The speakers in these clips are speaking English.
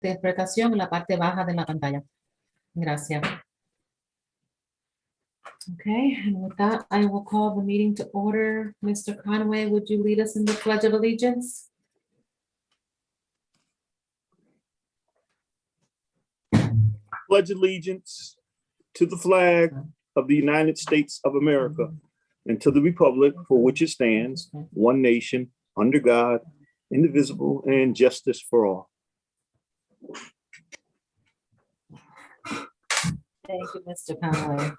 interpretación en la parte baja de la pantalla. Gracias. Okay, and with that, I will call the meeting to order. Mr. Conway, would you lead us in the Pledge of Allegiance? Pledge allegiance to the flag of the United States of America and to the republic for which it stands, one nation, under God, indivisible, and justice for all. Thank you, Mr. Conway.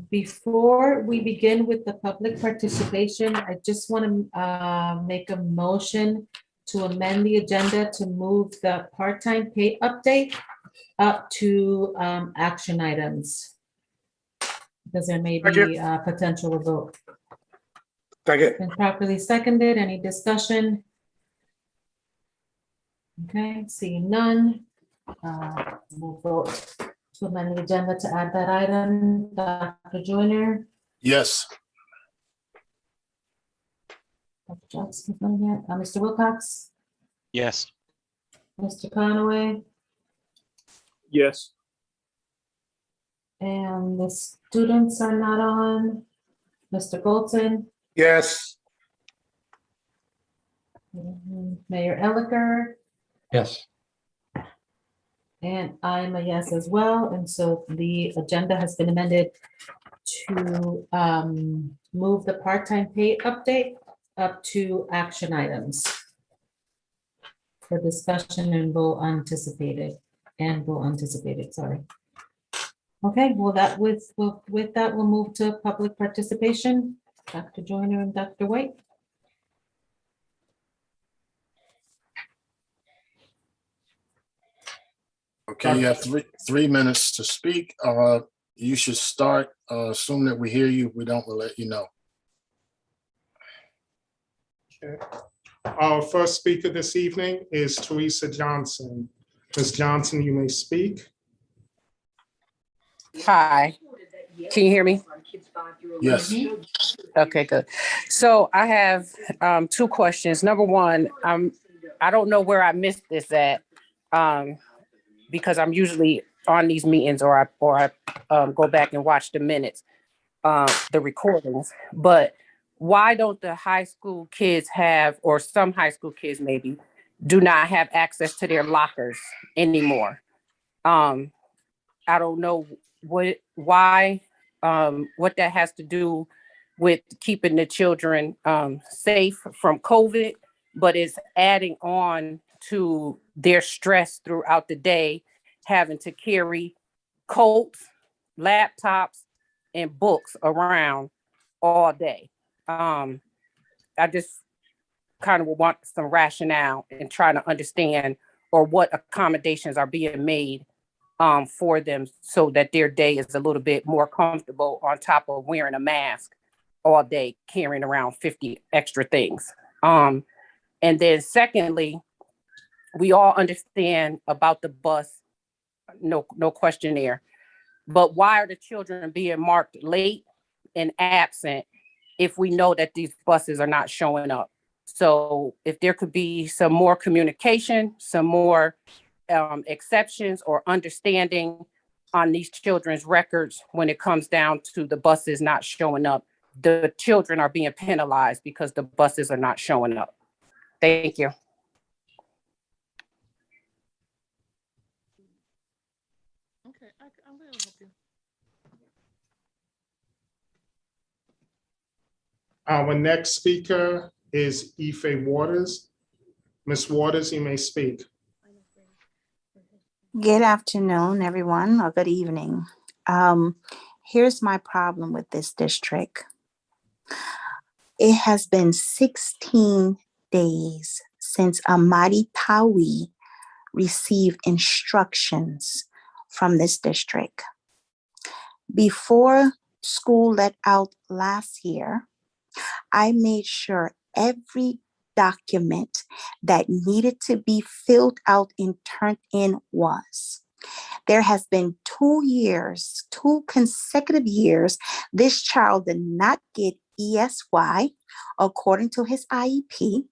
Before we begin with the public participation, I just want to make a motion to amend the agenda to move the part-time pay update up to action items. Because there may be potential vote. Second. Been properly seconded. Any discussion? Okay, seeing none. We'll vote to amend the agenda to add that item. Dr. Joyner? Yes. Dr. Johnson, Mr. Wilcox? Yes. Mr. Conway? Yes. And the students are not on. Mr. Golton? Yes. Mayor Elicker? Yes. And I'm a yes as well. And so the agenda has been amended to move the part-time pay update up to action items for discussion and vote anticipated, sorry. Okay, well, with that, we'll move to public participation. Dr. Joyner and Dr. White. Okay, you have 3 minutes to speak. You should start. Assume that we hear you. If we don't, we'll let you know. Okay. Our first speaker this evening is Teresa Johnson. Ms. Johnson, you may speak. Hi, can you hear me? Yes. Okay, good. So I have 2 questions. Number one, I don't know where I missed this at because I'm usually on these meetings or I go back and watch the minutes, the recordings. But why don't the high school kids have, or some high school kids maybe, do not have access to their lockers anymore? I don't know why, what that has to do with keeping the children safe from COVID, but it's adding on to their stress throughout the day, having to carry coats, laptops, and books around all day. I just kind of want some rationale and try to understand or what accommodations are being made for them so that their day is a little bit more comfortable on top of wearing a mask all day, carrying around 50 extra things. And then secondly, we all understand about the bus, no question there. But why are the children being marked late and absent if we know that these buses are not showing up? So if there could be some more communication, some more exceptions or understanding on these children's records when it comes down to the buses not showing up. The children are being penalized because the buses are not showing up. Thank you. Okay, I will help you. Our next speaker is Ife Waters. Ms. Waters, you may speak. Good afternoon, everyone, or good evening. Here's my problem with this district. It has been 16 days since Amadi Pawi received instructions from this district. Before school let out last year, I made sure every document that needed to be filled out and turned in was. There has been 2 years, 2 consecutive years, this child did not get ESY according to his IEP.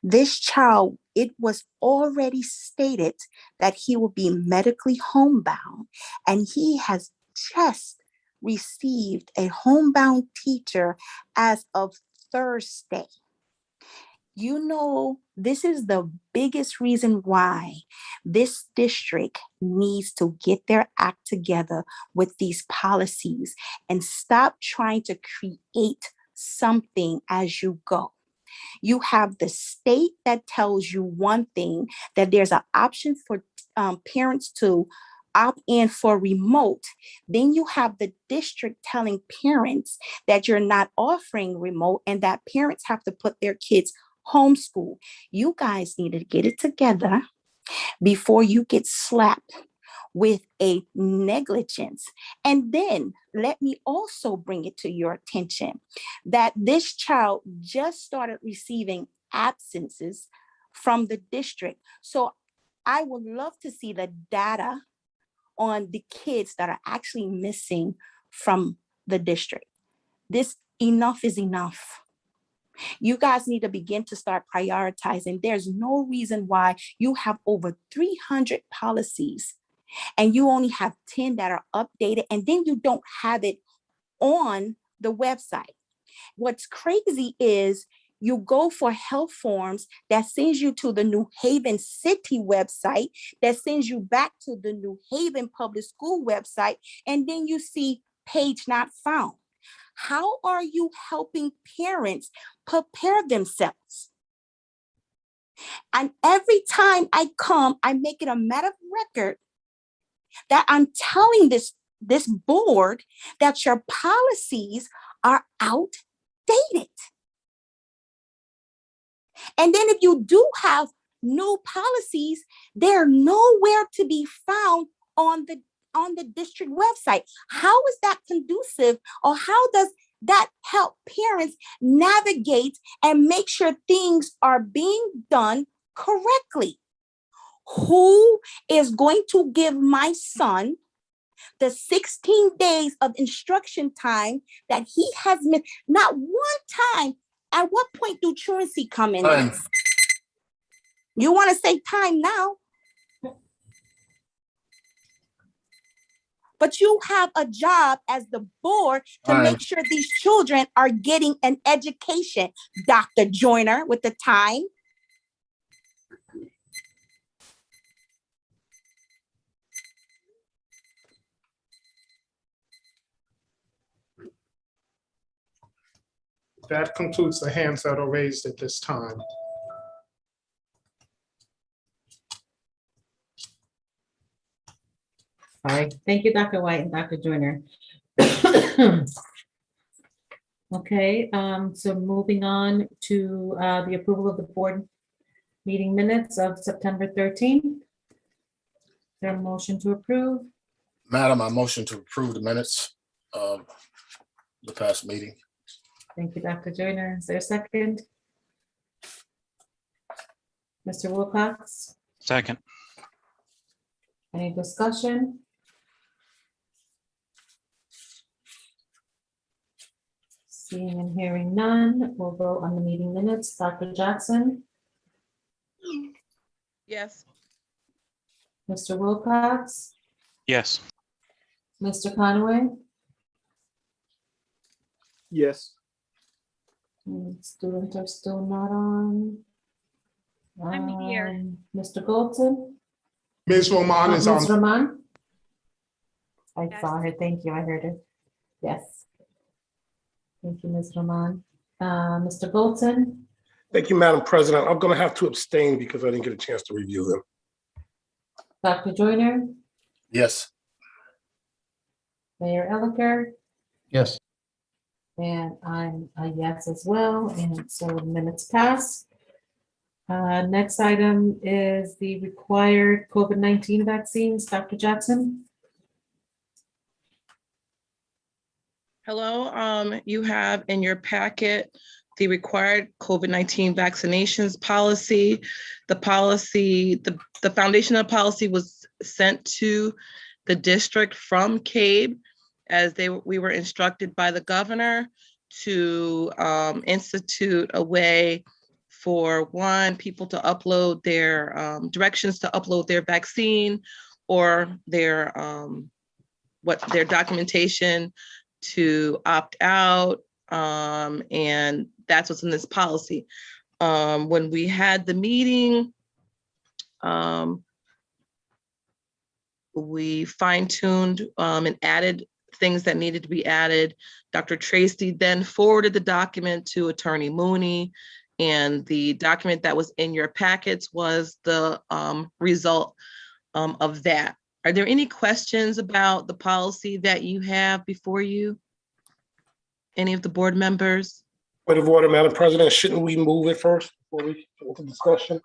This child it was already stated that he will be medically homebound, and he has just received a homebound teacher as of Thursday. You know, this is the biggest reason why this district needs to get their act together with these policies and stop trying to create something as you go. You have the state that tells you one thing, that there's an option for parents to opt in for remote. Then you have the district telling parents that you're not offering remote and that parents have to put their kids homeschool. You guys need to get it together before you get slapped with a negligence. And then let me also bring it to your attention that this child just started receiving absences from the district. So I would love to see the data on the kids that are actually missing from the district. This enough is enough. You guys need to begin to start prioritizing. There's no reason why you have over 300 policies and you only have 10 that are updated, and then you don't have it on the website. What's crazy is you go for health forms that sends you to the New Haven City website, that sends you back to the New Haven Public School website, and then you see page not found. How are you helping parents prepare themselves? And every time I come, I make it a matter of record that I'm telling this board that your policies are outdated. And then if you do have new policies, they're nowhere to be found on the district website. How is that conducive, or how does that help parents navigate and make sure things are being done correctly? Who is going to give my son the 16 days of instruction time that he has missed? Not one time. At what point do truancy come in? Time. You want to say time now? But you have a job as the board to Time. make sure these children are getting an education. Dr. Joyner with the time. That concludes the hands that are raised at this time. All right, thank you, Dr. White and Dr. Joyner. Okay, so moving on to the approval of the board meeting minutes of September 13th. There a motion to approve? Madam, I motion to approve the minutes of the past meeting. Thank you, Dr. Joyner. Is there a second? Mr. Wilcox, Second. any discussion? Seeing and hearing none, we'll vote on the meeting minutes. Dr. Jackson, Yes. Mr. Wilcox, Yes. Mr. Conway, Yes. students are still not on. I'm here. Mr. Goldson? Ms. Roman is on. Ms. Roman? I Yes. saw her, thank you, I heard her. Yes. Thank you, Ms. Roman. Mr. Goldson? Thank you, Madam President. I'm going to have to abstain because I didn't get a chance to review them. Dr. Joyner? Yes. Mayor Elicker? Yes. And I'm a yes as well, and so the minutes pass. Next item is the required COVID-19 vaccines. Dr. Jackson? Hello, you have in your packet the required COVID-19 vaccinations policy. The policy, the foundation of the policy was sent to the district from CABE as we were instructed by the governor to institute a way for people to upload their directions to upload their vaccine or their documentation to opt out. And that's what's in this policy. When we had the meeting, we fine-tuned and added things that needed to be added. Dr. Tracy then forwarded the document to Attorney Mooney, and the document that was in your packets was the result of that. Are there any questions about the policy that you have before you? Any of the board members? Point of order, Madam President, shouldn't we move it first before we go into discussion?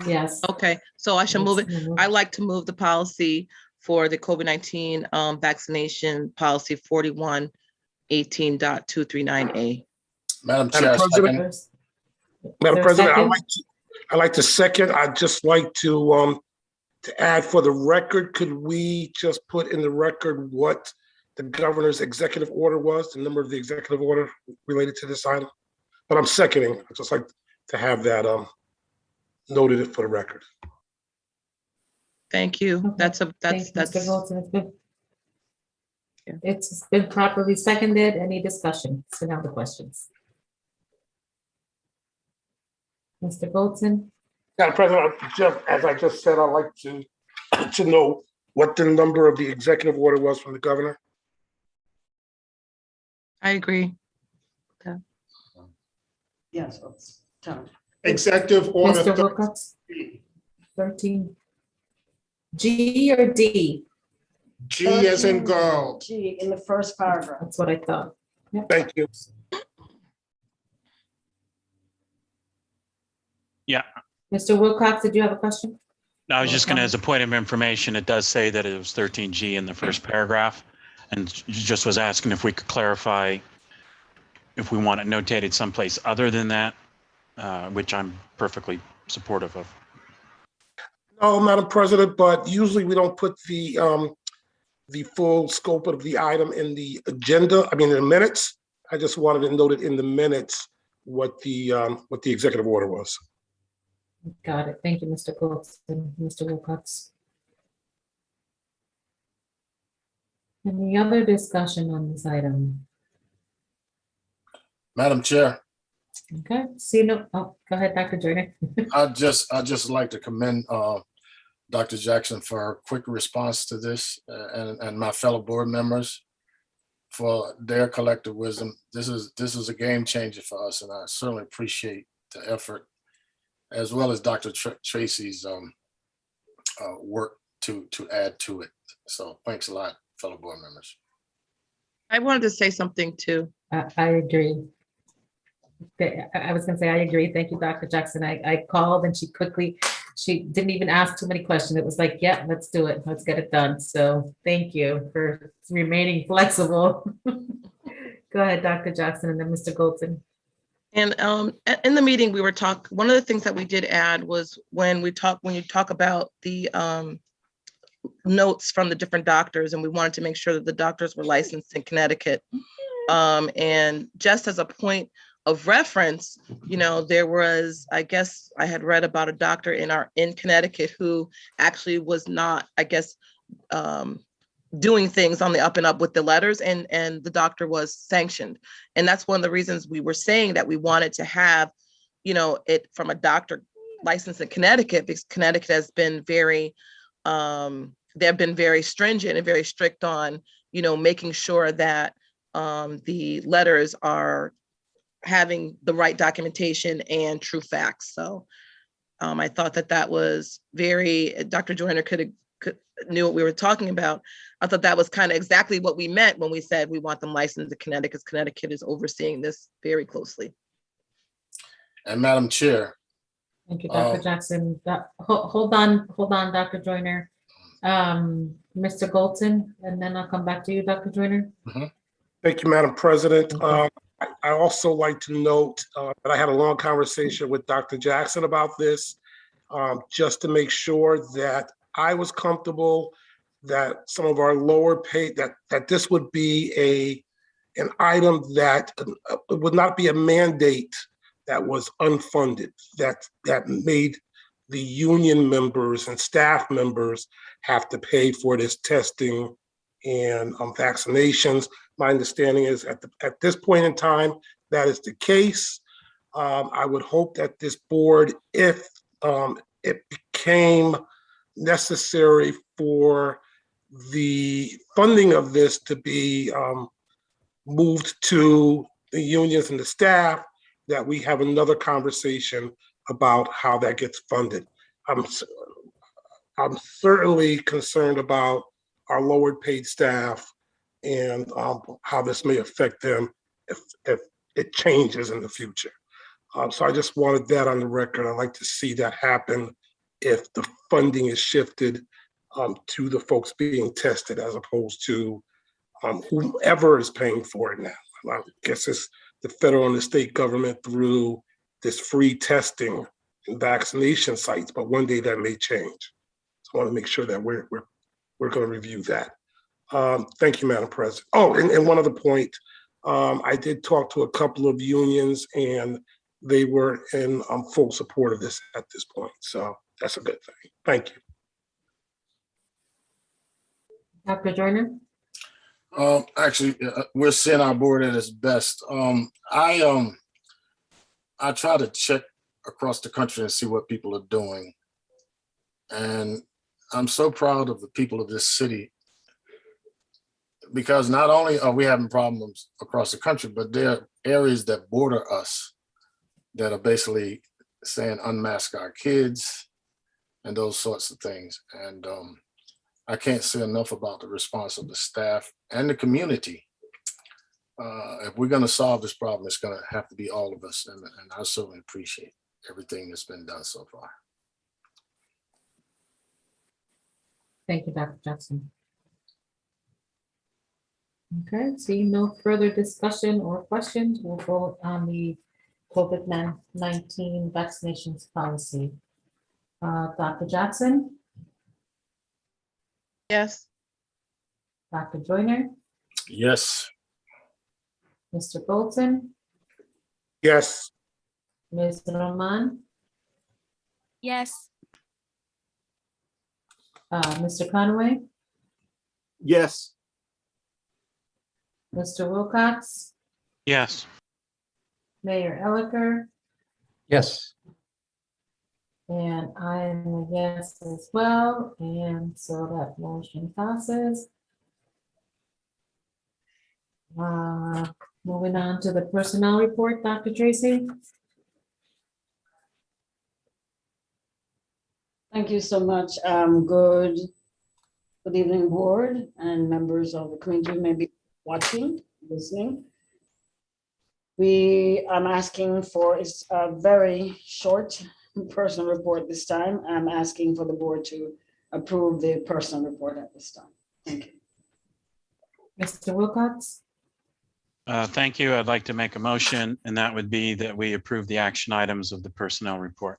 Yes. Okay, so I should move it. Let's I like to move the policy for the COVID-19 vaccination policy 4118.239A. Madam Chair, Madam President, First. Madam Is there a President, second? I'd like to second. I'd just like to add for the record, could we just put in the record what the governor's executive order was, the number of the executive order related to this item? But I'm seconding. I'd just like to have that noted for the record. Thank you. Okay. That's Thanks, Mr. Golson. It's been- Yeah. It's been properly seconded. Any discussion? So now the questions. Mr. Golson, Madam President, as I just said, I'd like to know what the number of the executive order was from the governor. I agree. Yes, it's done. Executive order. Mr. Wilcox, 13. G or D? G as in girl. G in the first paragraph. That's what I thought. Thank you. Mr. Wilcox, did you have a question? No, I was just going to, as a point of information, it does say that it was 13G in the first paragraph. And just was asking if we could clarify if we want it notated someplace other than that, which I'm perfectly supportive of. No, Madam President, but usually we don't put the full scope of the item in the agenda, in the minutes. I just wanted to note it in the minutes what the executive order was. Got it. Thank you, Mr. Golson, Mr. Wilcox. Any other discussion on this item? Madam Chair, Okay, see no, oh, go ahead, Dr. Joyner. I'd just like to commend Dr. Jackson for her quick response to this and my fellow board members for their collective wisdom. This is a game changer for us, and I certainly appreciate the effort as well as Dr. Tracy's work to add to it. So thanks a lot, fellow board members. I wanted to say something too. I agree. I was gonna say, I agree. Thank you, Dr. Jackson. I called and she didn't even ask too many questions. It was like, yeah, let's do it. Let's get it done. So thank you for remaining flexible. Go ahead, Dr. Jackson, and then Mr. Golson. And in the meeting, we were one of the things that we did add was when you talk about the notes from the different doctors, and we wanted to make sure that the doctors were licensed in Connecticut. And just as a point of reference, there was, I guess I had read about a doctor in Connecticut who actually was not, I guess, doing things on the up and up with the letters, and the doctor was sanctioned. And that's one of the reasons we were saying that we wanted to have, it from a doctor licensed in Connecticut, because Connecticut has been very, they've been very stringent and very strict on, making sure that the letters are having the right documentation and true facts. So I thought that was very, Dr. Joyner knew what we were talking about. I thought that was kind of exactly what we meant when we said we want them licensed in Connecticut, because Connecticut is overseeing this very closely. And Madam Chair. Thank you, Dr. Jackson. Hold on, Dr. Joyner. Mr. Golson, and then I'll come back to you, Dr. Joyner. Thank you, Madam President. Okay. I also like to note that I had a long conversation with Dr. Jackson about this, just to make sure that I was comfortable that some of our lower pay, that this would be an item that would not be a mandate that was unfunded, that made the union members and staff members have to pay for this testing and vaccinations. My understanding is at this point in time, that is the case. I would hope that this board, if it became necessary for the funding of this to be moved to the unions and the staff, that we have another conversation about how that gets funded. I'm certainly concerned about our lower paid staff and how this may affect them if it changes in the future. So I just wanted that on the record. I'd like to see that happen if the funding is shifted to the folks being tested as opposed to whomever is paying for it now. I guess it's the federal and the state government through this free testing and vaccination sites, but one day that may change. So I want to make sure that we're going to review that. Thank you, Madam President. Oh, and one other point, I did talk to a couple of unions and they were in full support of this at this point. So that's a good thing. Thank you. Dr. Joyner? Actually, we're seeing our board at its best. I try to check across the country and see what people are doing. And I'm so proud of the people of this city, because not only are we having problems across the country, but there are areas that border us that are basically saying unmask our kids and those sorts of things. And I can't say enough about the response of the staff and the community. If we're going to solve this problem, it's going to have to be all of us. And I certainly appreciate everything that's been done so far. Thank you, Dr. Jackson. Okay, seeing no further discussion or questions, we'll vote on the COVID-19 vaccinations policy. Dr. Jackson, Yes. Dr. Joyner, Yes. Mr. Bolton, Yes. Ms. Roman, Yes. Mr. Conway, Yes. Mr. Wilcox, Yes. Mayor Elicker, Yes. and I am a yes as well, and so that motion passes. Moving on to the personnel report, Dr. Tracy. Thank you so much. Good evening, board and members of the community who may be watching, listening. I'm asking for, it's a very short personal report this time. I'm asking for the board to approve the personal report at this time. Thank you. Mr. Wilcox, Thank you. I'd like to make a motion, and that would be that we approve the action items of the personnel report.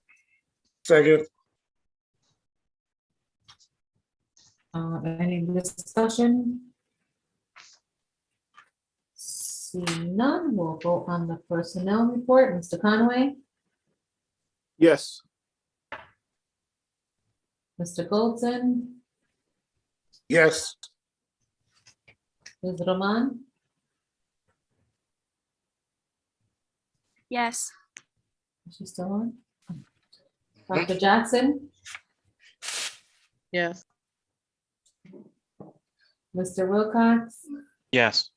Second. any discussion? See none, we'll go on the personnel report. Mr. Conway, Yes. Mr. Goldson, Yes. Ms. Roman, Yes. is she still on? Dr. Jackson, Yes. Mr. Wilcox, Yes.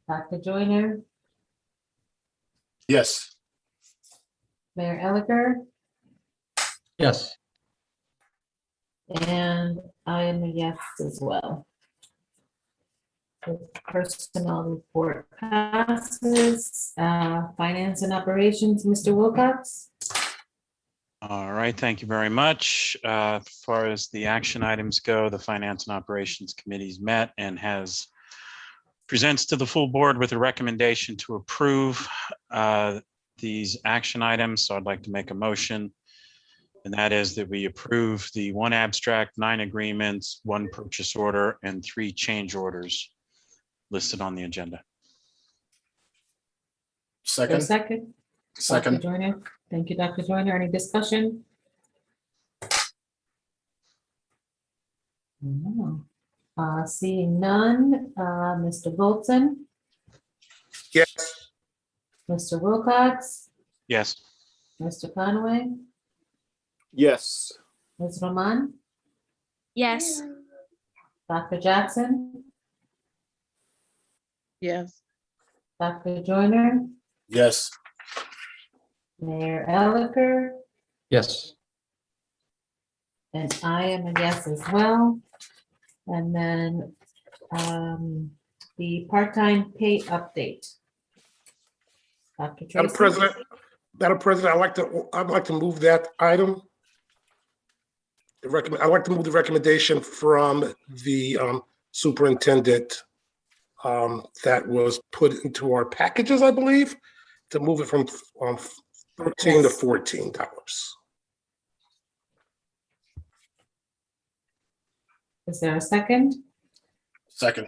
Dr. Joyner, Yes. Mayor Elicker, Yes. and I am a yes as well. The personnel report passes. Finance and operations, Mr. Wilcox. All right, thank you very much. As far as the action items go, the Finance and Operations Committee's met and presents to the full board with a recommendation to approve these action items. So I'd like to make a motion, and that is that we approve the 1 abstract, 9 agreements, 1 purchase order, and 3 change orders listed on the agenda. Is there a Second, second? Dr. second, Joyner, thank you, Dr. Joyner. Any discussion? No. Seeing none, Mr. Golson, Yes. Mr. Wilcox, Yes. Mr. Conway, Yes. Ms. Roman, Yes. Dr. Jackson, Yes. Dr. Joyner, yes. Mayor Elicker, Yes. and I am a yes as well. And then the part-time pay update. Dr. Madam Tracy? President, I'd like to move that item. I'd like to move the recommendation from the superintendent that was put into our packages, I believe, to move it from $13 to Yes. $14. Is there a second? Second,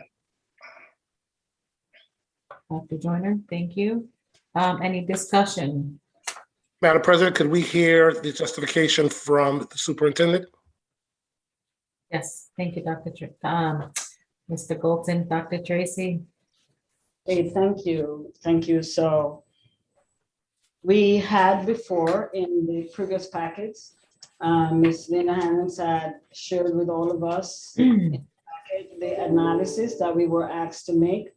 Dr. Joyner, thank you. Any discussion? Madam President, could we hear the justification from the superintendent? Yes, thank you, Mr. Golson, Dr. Tracy. Hey, thank you. Thank you. So we had before in the previous packets, Ms. Lena Hammonds had shared with all of us the analysis that we were asked to make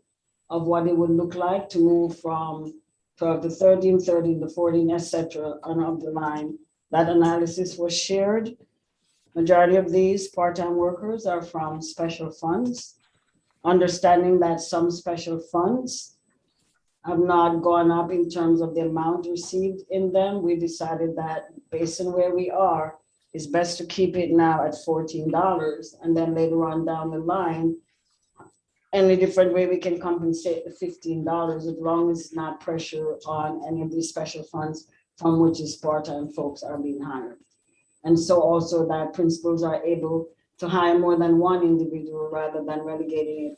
of what it would look like to move from 12 to 13, 13 to 14, et cetera, on up the line. That analysis was shared. Majority of these part-time workers are from special funds. Understanding that some special funds have not gone up in terms of the amount received in them, we decided that based on where we are, it's best to keep it now at $14, and then later on down the line, any different way we can compensate the $15 as long as it's not pressure on any of these special funds from which is part-time folks are being hired. And so also that principals are able to hire more than one individual rather than relegating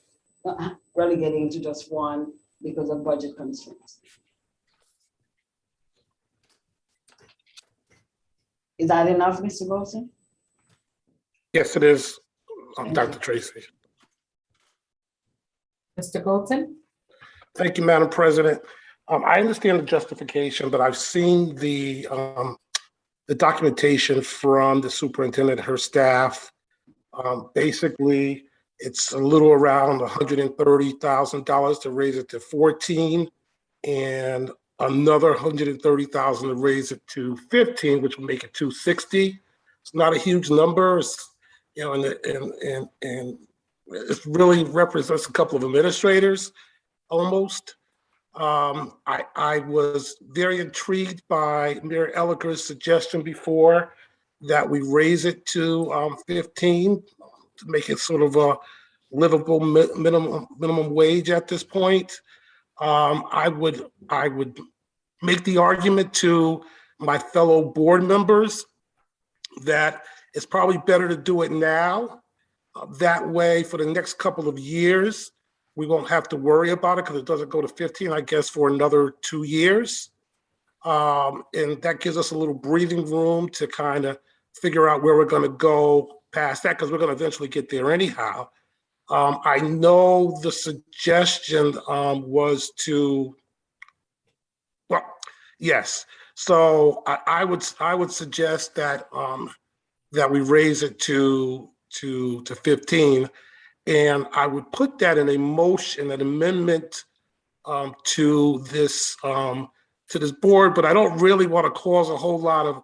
to just one because of budget constraints. Is that enough, Mr. Golson? Yes, it is, Dr. Tracy. Mr. Golson? Thank you, Madam President. I understand the justification, but I've seen the documentation from the superintendent, her staff. Basically, it's a little around $130,000 to raise it to 14, and another $130,000 to raise it to 15, which would make it 260. It's not a huge number, it's, you know, and it really represents a couple of administrators almost. I was very intrigued by Mayor Ellicker's suggestion before that we raise it to 15 to make it sort of a livable minimum wage at this point. I would make the argument to my fellow board members that it's probably better to do it now. That way, for the next couple of years, we won't have to worry about it because it doesn't go to 15, I guess, for another 2 years. And that gives us a little breathing room to kind of figure out where we're going to go past that, because we're going to eventually get there anyhow. I know the suggestion was to, well, yes. So I would suggest that that we raise it to 15, and I would put that in a motion, an amendment to this board. But I don't really want to cause a whole lot of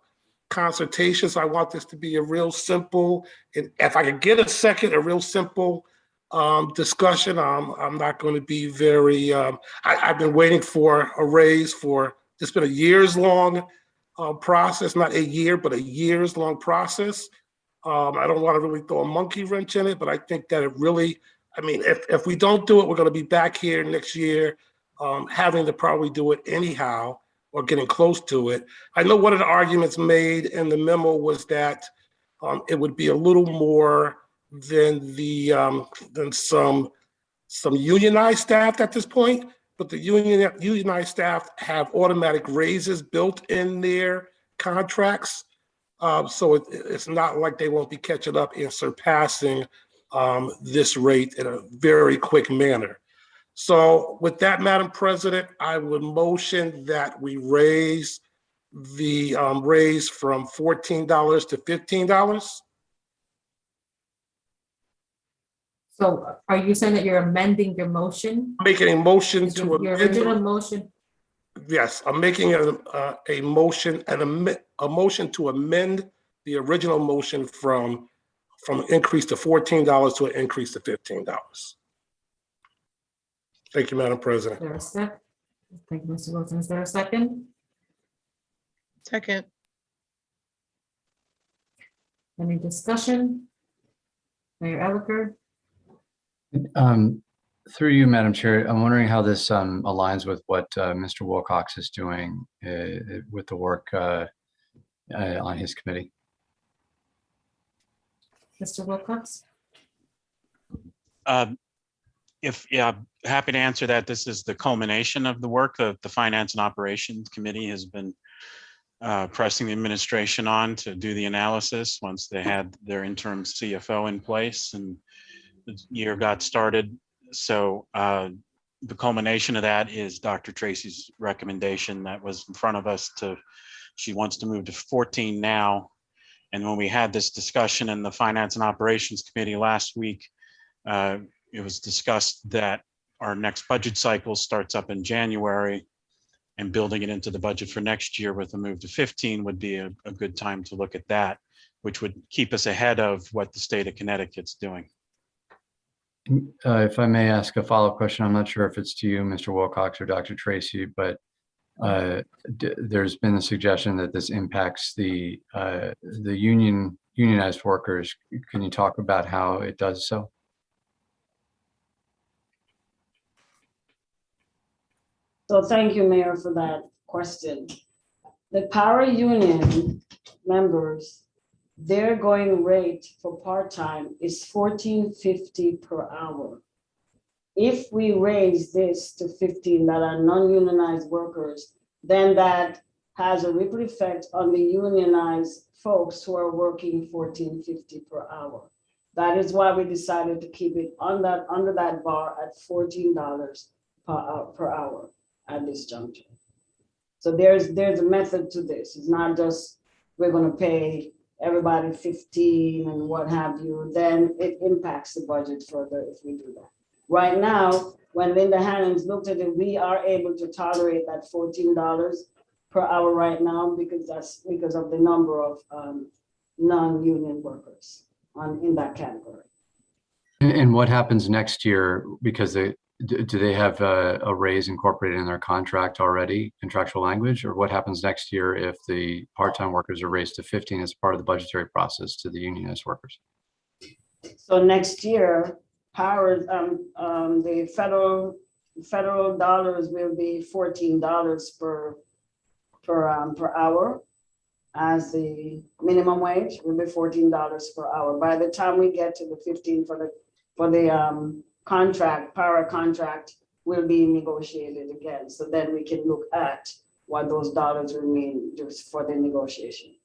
consultation. So I want this to be a real simple, and if I could get a second, a real simple discussion. I'm not going to be very, I've been waiting for a raise for, it's been a years-long process, not a year, but a years-long process. I don't want to really throw a monkey wrench in it, but I think that it really, I mean, if we don't do it, we're going to be back here next year having to probably do it anyhow or getting close to it. I know one of the arguments made in the memo was that it would be a little more than the than some unionized staff at this point. but the unionized staff have automatic raises built in their contracts. So it's not like they won't be catching up and surpassing this rate in a very quick manner. So with that, Madam President, I would motion that we raise the raise from $14 to $15. So are you saying that you're amending your motion? Making a motion Is to Your amend. original motion, Yes, I'm making a motion, a motion to amend the original motion from an increase to $14 to an increase to $15. Thank you, Madam President. there a step? Thank you, Mr. Wilson. Is there a second? Second. Any discussion? Mayor Elicker? Through you, Madam Chair, I'm wondering how this aligns with what Mr. Wilcox is doing with the work on his committee. Mr. Wilcox? Happy to answer that. This is the culmination of the work that the Finance and Operations Committee has been pressing the administration on to do the analysis once they had their interim CFO in place and the year got started. So the culmination of that is Dr. Tracy's recommendation that was in front of us she wants to move to 14 now. And when we had this discussion in the Finance and Operations Committee last week, it was discussed that our next budget cycle starts up in January, and building it into the budget for next year with a move to 15 would be a good time to look at that, which would keep us ahead of what the state of Connecticut's doing. If I may ask a follow-up question, I'm not sure if it's to you, Mr. Wilcox, or Dr. Tracy, but there's been a suggestion that this impacts the unionized workers. Can you talk about how it does so? So thank you, Mayor, for that question. The para union members, their going rate for part-time is $14.50 per hour. If we raise this to 15 that are non-unionized workers, then that has a ripple effect on the unionized folks who are working $14.50 per hour. That is why we decided to keep it on that, under that bar at $14 per hour at this juncture. So there's a method to this. It's not just we're going to pay everybody 15 and what have you, then it impacts the budget further if we do that. Right now, when Linda Hannons looked at it, we are able to tolerate that $14 per hour right now because of the number of non-union workers in that category. And what happens next year? Because do they have a raise incorporated in their contract already, contractual language, or what happens next year if the part-time workers are raised to 15 as part of the budgetary process to the unionized workers? So next year, the federal dollars will be $14 per hour, as the minimum wage will be $14 per hour. By the time we get to the 15 for the contract, para contract will be negotiated again. So then we can look at what those dollars will mean just for the negotiation.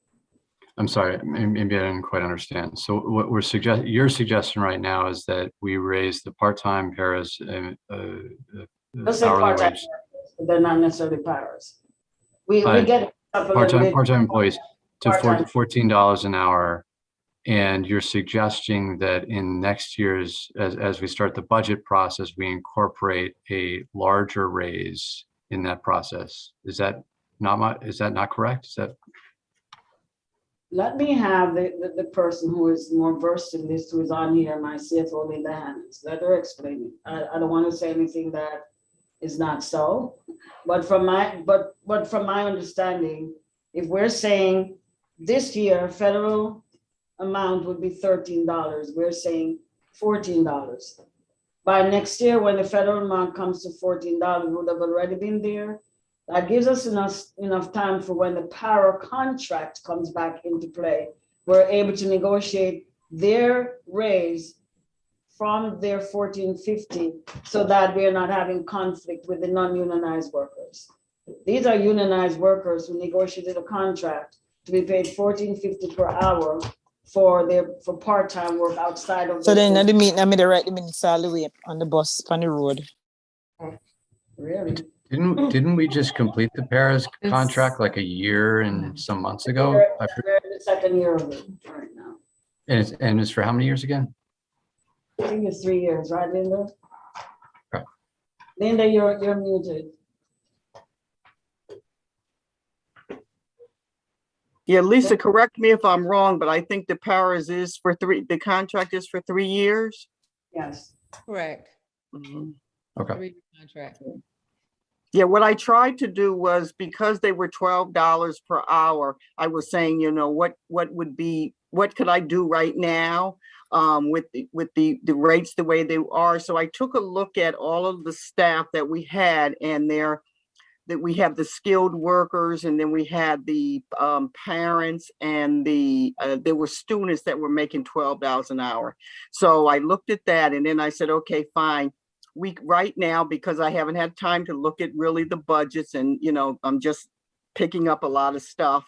I'm sorry, maybe I didn't quite understand. So what your suggestion right now is that we raise the part-time paras Let's say hourly part-time, wage. they're not necessarily paras. We get part-time employees to part-time. $14 an hour. And you're suggesting that in next year's, as we start the budget process, we incorporate a larger raise in that process. Is that not correct? Is that? Let me have the person who is more versed in this, who is on here, my CFO, Linda Hannons. Let her explain it. I don't want to say anything that is not so, but from my understanding, if we're saying this year federal amount would be $13, we're saying $14. By next year, when the federal amount comes to $14, would have already been there. That gives us enough time for when the para contract comes back into play. We're able to negotiate their raise from their 1450 so that we're not having conflict with the non-unionized workers. These are unionized workers who negotiated a contract to be paid 1450 per hour for part-time work outside of. So then at the meeting, I made the right minutes all the way on the bus, on the road. Really? Didn't we just complete the Paris contract like a year and some months ago? We're in the second year of it right now. And it's for how many years again? I think it's 3 years, right, Linda? Okay. Linda, you're muted. Yeah, Lisa, correct me if I'm wrong, but I think the powers is for the contract is for 3 years. Yes. Correct. Mhm. Okay. Contract. Yeah, what I tried to do was, because they were $12 per hour, I was saying, what could I do right now with the rates the way they are? So I took a look at all of the staff that we had, and that we have the skilled workers, and then we had the parents, and there were students that were making $12 an hour. So I looked at that, and then I said, okay, fine. Right now, because I haven't had time to look at really the budgets, and I'm just picking up a lot of stuff.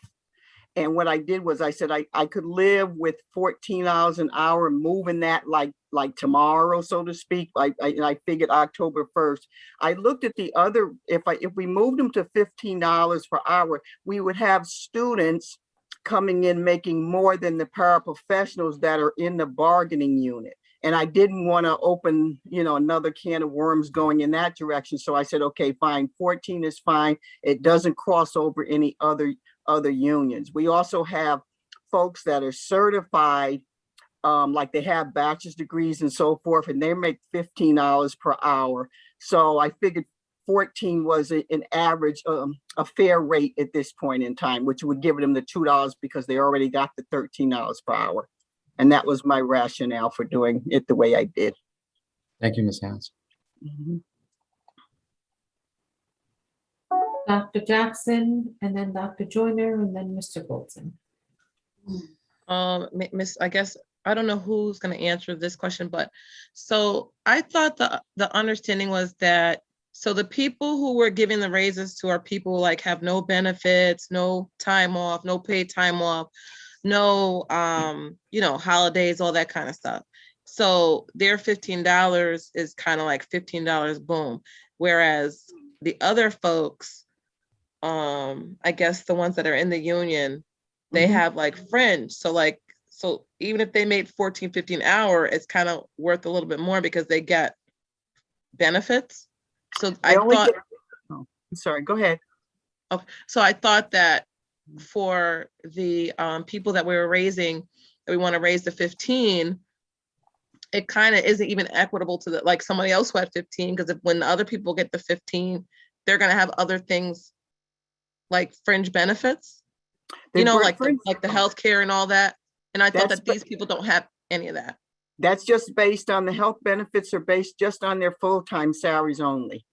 And what I did was I said I could live with $14 an hour, moving that like tomorrow, so to speak. I figured October 1st. I looked at the other, if we moved them to $15 per hour, we would have students coming in making more than the paraprofessionals that are in the bargaining unit. And I didn't want to open, another can of worms going in that direction. So I said, okay, fine, 14 is fine. It doesn't cross over any other unions. We also have folks that are certified, like they have bachelor's degrees and so forth, and they make $15 per hour. So I figured 14 was an average, a fair rate at this point in time, which would give them the $2 because they already got the $13 per hour. And that was my rationale for doing it the way I did. Thank you, Ms. Hans. Mhm. Dr. Jackson, and then Dr. Joyner, and then Mr. Bolton. Miss, I guess, I don't know who's going to answer this question, but so I thought the understanding was that, so the people who were giving the raises to are people like have no benefits, no time off, no paid time off, no, holidays, all that kind of stuff. So their $15 is kind of like $15, boom. Whereas the other folks, I guess the ones that are in the union, they have like fringe. So even if they made $14, $15 an hour, it's kind of worth a little bit more because they get benefits. So I thought, sorry, go ahead. Okay, so I thought that for the people that we were raising, that we want to raise to 15, it kind of isn't even equitable to like somebody else who had 15, because when the other people get the 15, they're going to have other things like fringe benefits, like the healthcare and all that. And I thought that these people don't have any of that. That's just based on the health benefits, are based just on their full-time salaries only.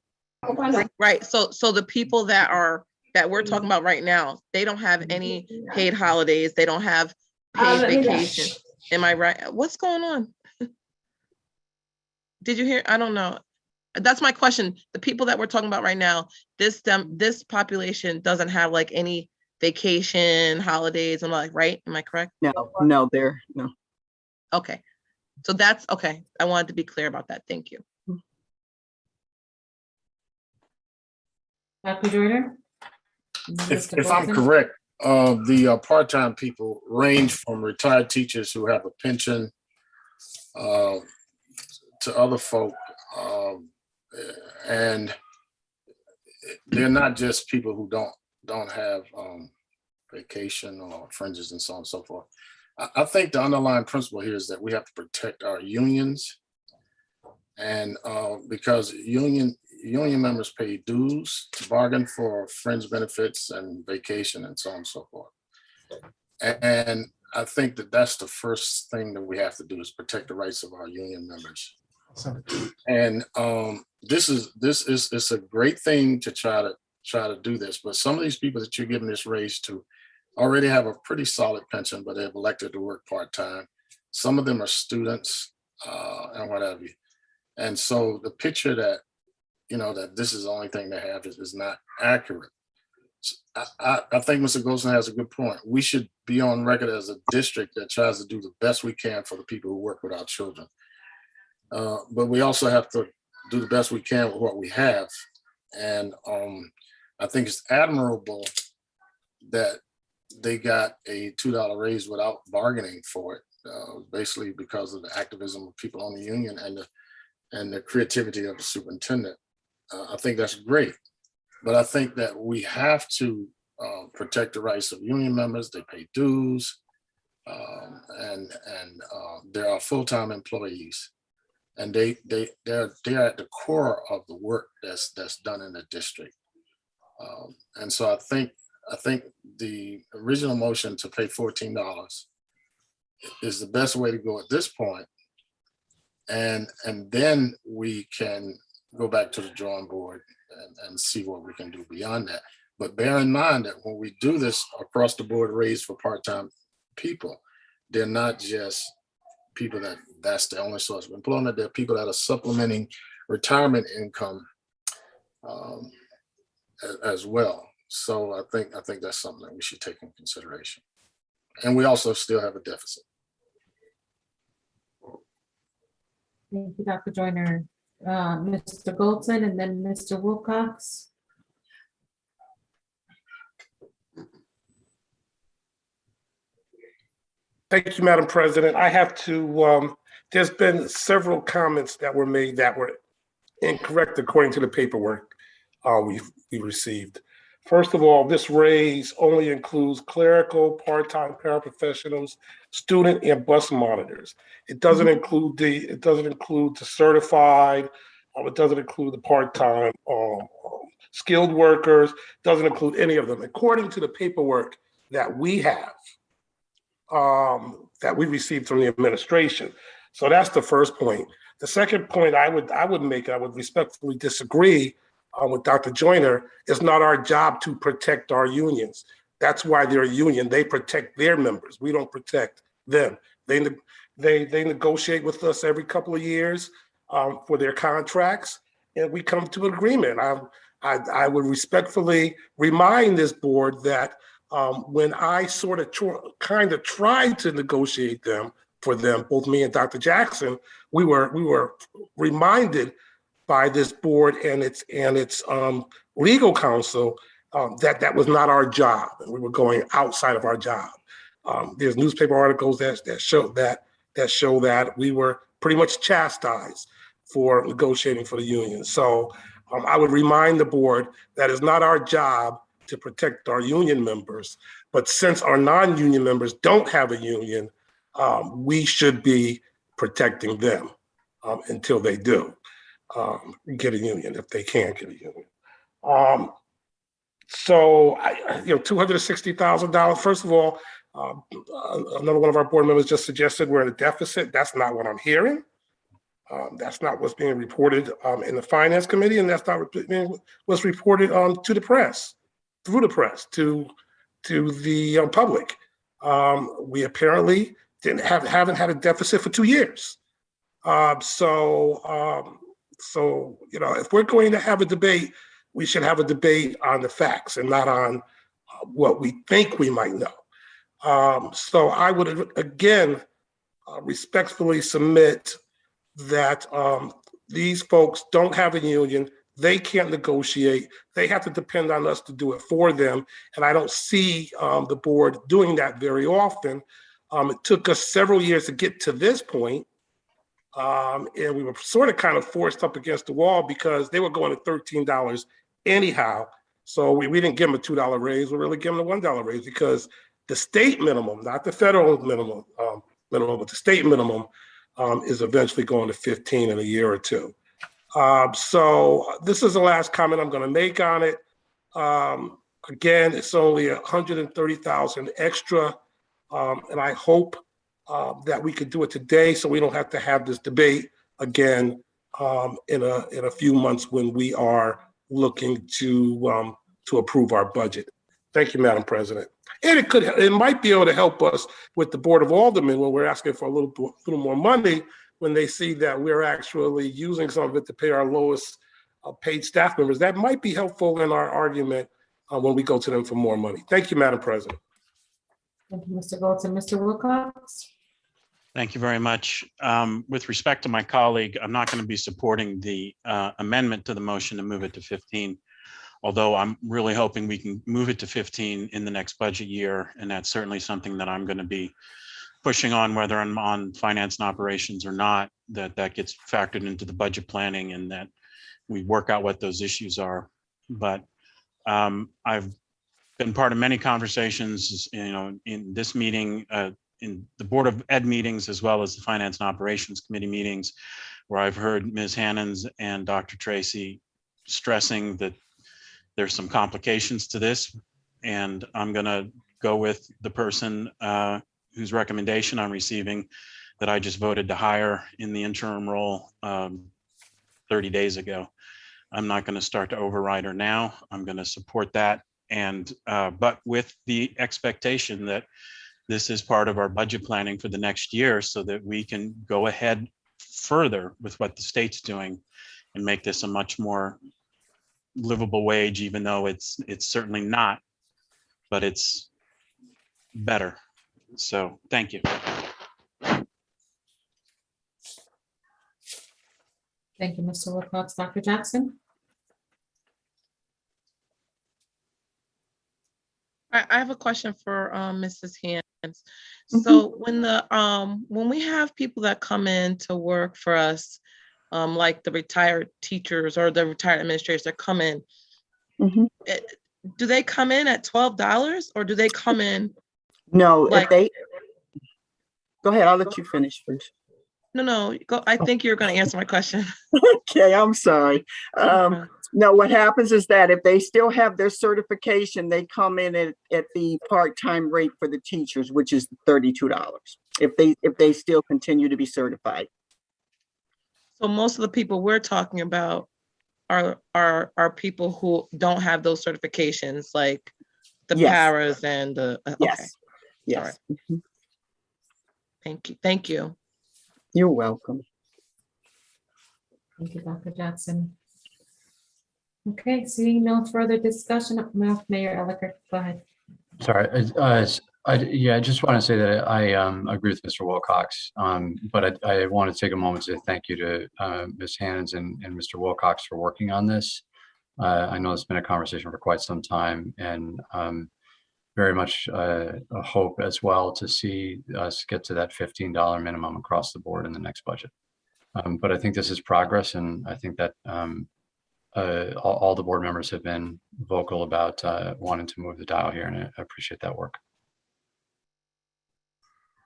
Right. So the people that we're talking about right now, they don't have any paid holidays. They don't have paid vacation. Am I right? What's going on? Did you hear? I don't know. That's my question. The people that we're talking about right now, this population doesn't have like any vacation, holidays. I'm like, right? Am I correct? No, they're no. Okay. So that's okay. I wanted to be clear about that. Thank you. Dr. Joyner? If I'm correct, the part-time people range from retired teachers who have a pension to other folk, and they're not just people who don't have vacation or fringes and so on and so forth. I think the underlying principle here is that we have to protect our unions, and because union members pay dues to bargain for fringe benefits and vacation and so on and so forth. And I think that that's the first thing that we have to do, is protect the rights of our union members. And this is a great thing to try to do this, but some of these people that you're giving this raise to already have a pretty solid pension, but they've elected to work part-time. Some of them are students. and what have you. And so the picture that, that this is the only thing they have is not accurate. I think Mr. Golson has a good point. We should be on record as a district that tries to do the best we can for the people who work with our children. But we also have to do the best we can with what we have. And I think it's admirable that they got a $2 raise without bargaining for it, basically because of the activism of people on the union and the creativity of the superintendent. I think that's great. But I think that we have to protect the rights of union members. They pay dues, and there are full-time employees, and they're at the core of the work that's done in the district. And so I think the original motion to pay $14 is the best way to go at this point, and then we can go back to the drawing board and see what we can do beyond that. But bear in mind that when we do this across the board raise for part-time people, they're not just people that's the only source of employment. They're people that are supplementing retirement income as well. So I think that's something that we should take in consideration. And we also still have a deficit. Thank you, Dr. Joyner. Mr. Goldson and then Mr. Wilcox. Thank you, Madam President. I have to, there's been several comments that were made that were incorrect according to the paperwork we received. First of all, this raise only includes clerical, part-time paraprofessionals, student and bus monitors. It doesn't include the certified, it doesn't include the part-time skilled workers, doesn't include any of them. According to the paperwork that we have, that we received from the administration. So that's the first point. The second point I would make, I would respectfully disagree with Dr. Joyner. It's not our job to protect our unions. That's why they're a union. They protect their members. We don't protect them. They negotiate with us every couple of years for their contracts, and we come to an agreement. I would respectfully remind this board that when I sort of kind of tried to negotiate them for them, both me and Dr. Jackson, we were reminded by this board and its legal counsel that was not our job, and we were going outside of our job. There's newspaper articles that show that we were pretty much chastised for negotiating for the union. So I would remind the board that it's not our job to protect our union members, but since our non-union members don't have a union, we should be protecting them until they do get a union, if they can get a union. So, $260,000. First of all, another one of our board members just suggested we're in a deficit. That's not what I'm hearing. That's not what's being reported in the Finance Committee, and that's not what's reported to the press, through the press, to the public. We apparently haven't had a deficit for 2 years. So if we're going to have a debate, we should have a debate on the facts and not on what we think we might know. So I would again respectfully submit that these folks don't have a union. They can't negotiate. They have to depend on us to do it for them. And I don't see the board doing that very often. It took us several years to get to this point. And we were sort of kind of forced up against the wall because they were going to $13 anyhow. So we didn't give them a $2 raise. We really give them a $1 raise because the state minimum, not the federal minimum, but the state minimum is eventually going to 15 in a year or two. So this is the last comment I'm going to make on it. Again, it's only 130,000 extra, and I hope that we could do it today so we don't have to have this debate again in a few months when we are looking to approve our budget. Thank you, Madam President. And it might be able to help us with the Board of Aldermen when we're asking for a little more money when they see that we're actually using some of it to pay our lowest paid staff members. That might be helpful in our argument when we go to them for more money. Thank you, Madam President. Thank you, Mr. Golds. Mr. Wilcox? Thank you very much. With respect to my colleague, I'm not going to be supporting the amendment to the motion to move it to 15, although I'm really hoping we can move it to 15 in the next budget year. And that's certainly something that I'm going to be pushing on, whether I'm on finance and operations or not, that gets factored into the budget planning and that we work out what those issues are. But I've been part of many conversations, in this meeting, in the Board of Ed meetings, as well as the Finance and Operations Committee meetings, where I've heard Ms. Hannons and Dr. Tracy stressing that there's some complications to this. And I'm gonna go with the person whose recommendation I'm receiving, that I just voted to hire in the interim role 30 days ago. I'm not gonna start to override her now. I'm gonna support that. And but with the expectation that this is part of our budget planning for the next year, so that we can go ahead further with what the state's doing and make this a much more livable wage, even though it's certainly not, but it's better. So thank you. Thank you, Mr. Wilcox. Dr. Jackson? I have a question for Mrs. Hands. So when we have people that come in to work for us, like the retired teachers or the retired administrators that come in, do they come in at $12 or do they come in? No, like, if they, go ahead, I'll let you finish first. No, go. I think you're going to answer my question. Okay, I'm sorry. No, what happens is that if they still have their certification, they come in at the part-time rate for the teachers, which is $32. If they still continue to be certified. So most of the people we're talking about are people who don't have those certifications, like the paras and the. Yes. Okay. Yes. All right. Thank you. Thank you. You're welcome. Thank you, Dr. Jackson. Okay, seeing no further discussion, Mayor Elicker, go ahead. Sorry, I just want to say that I agree with Mr. Wilcox, but I want to take a moment to thank you to Ms. Hannons and Mr. Wilcox for working on this. I know it's been a conversation for quite some time, and very much a hope as well to see us get to that $15 minimum across the board in the next budget. But I think this is progress, and I think that all the board members have been vocal about wanting to move the dial here, and I appreciate that work.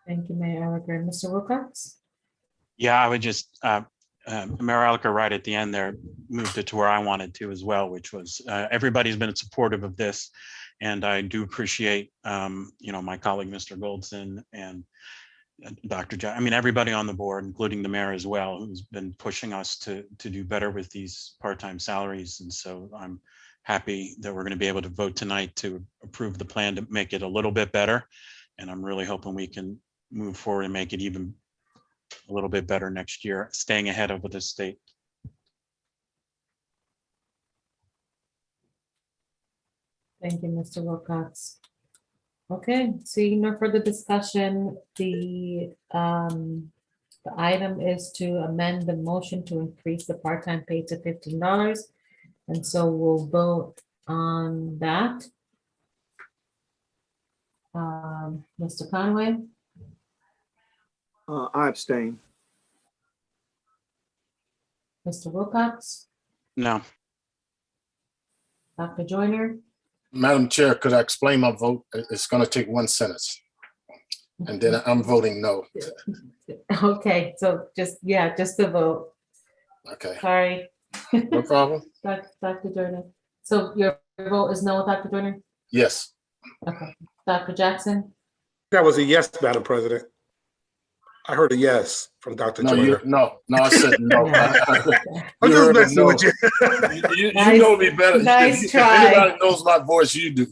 Thank you, Mayor Elicker. Mr. Wilcox? Yeah, I would just, Mayor Elicker right at the end there moved it to where I wanted to as well, which was everybody's been supportive of this. And I do appreciate, my colleague, Mr. Goldson, and Dr. Jack, everybody on the board, including the mayor as well, who's been pushing us to do better with these part-time salaries. And so I'm happy that we're going to be able to vote tonight to approve the plan to make it a little bit better. And I'm really hoping we can move forward and make it even a little bit better next year, staying ahead of the state. Thank you, Mr. Wilcox. Okay, seeing no further discussion, the item is to amend the motion to increase the part-time pay to $15. And so we'll vote on that. Mr. Conway? I abstain. Mr. Wilcox? No. Dr. Joyner? Madam Chair, could I explain my vote? It's going to take one sentence. And then I'm voting no. Okay, so just the vote. Okay. Sorry. No problem. Dr. Joyner. So your vote is no, Dr. Joyner? Yes. Okay. Dr. Jackson? That was a yes, Madam President. I heard a yes from Dr. No, Joyner. no, I said no. I'm just messing no. with you. You know me better. Nice try. Anybody knows my voice, you do.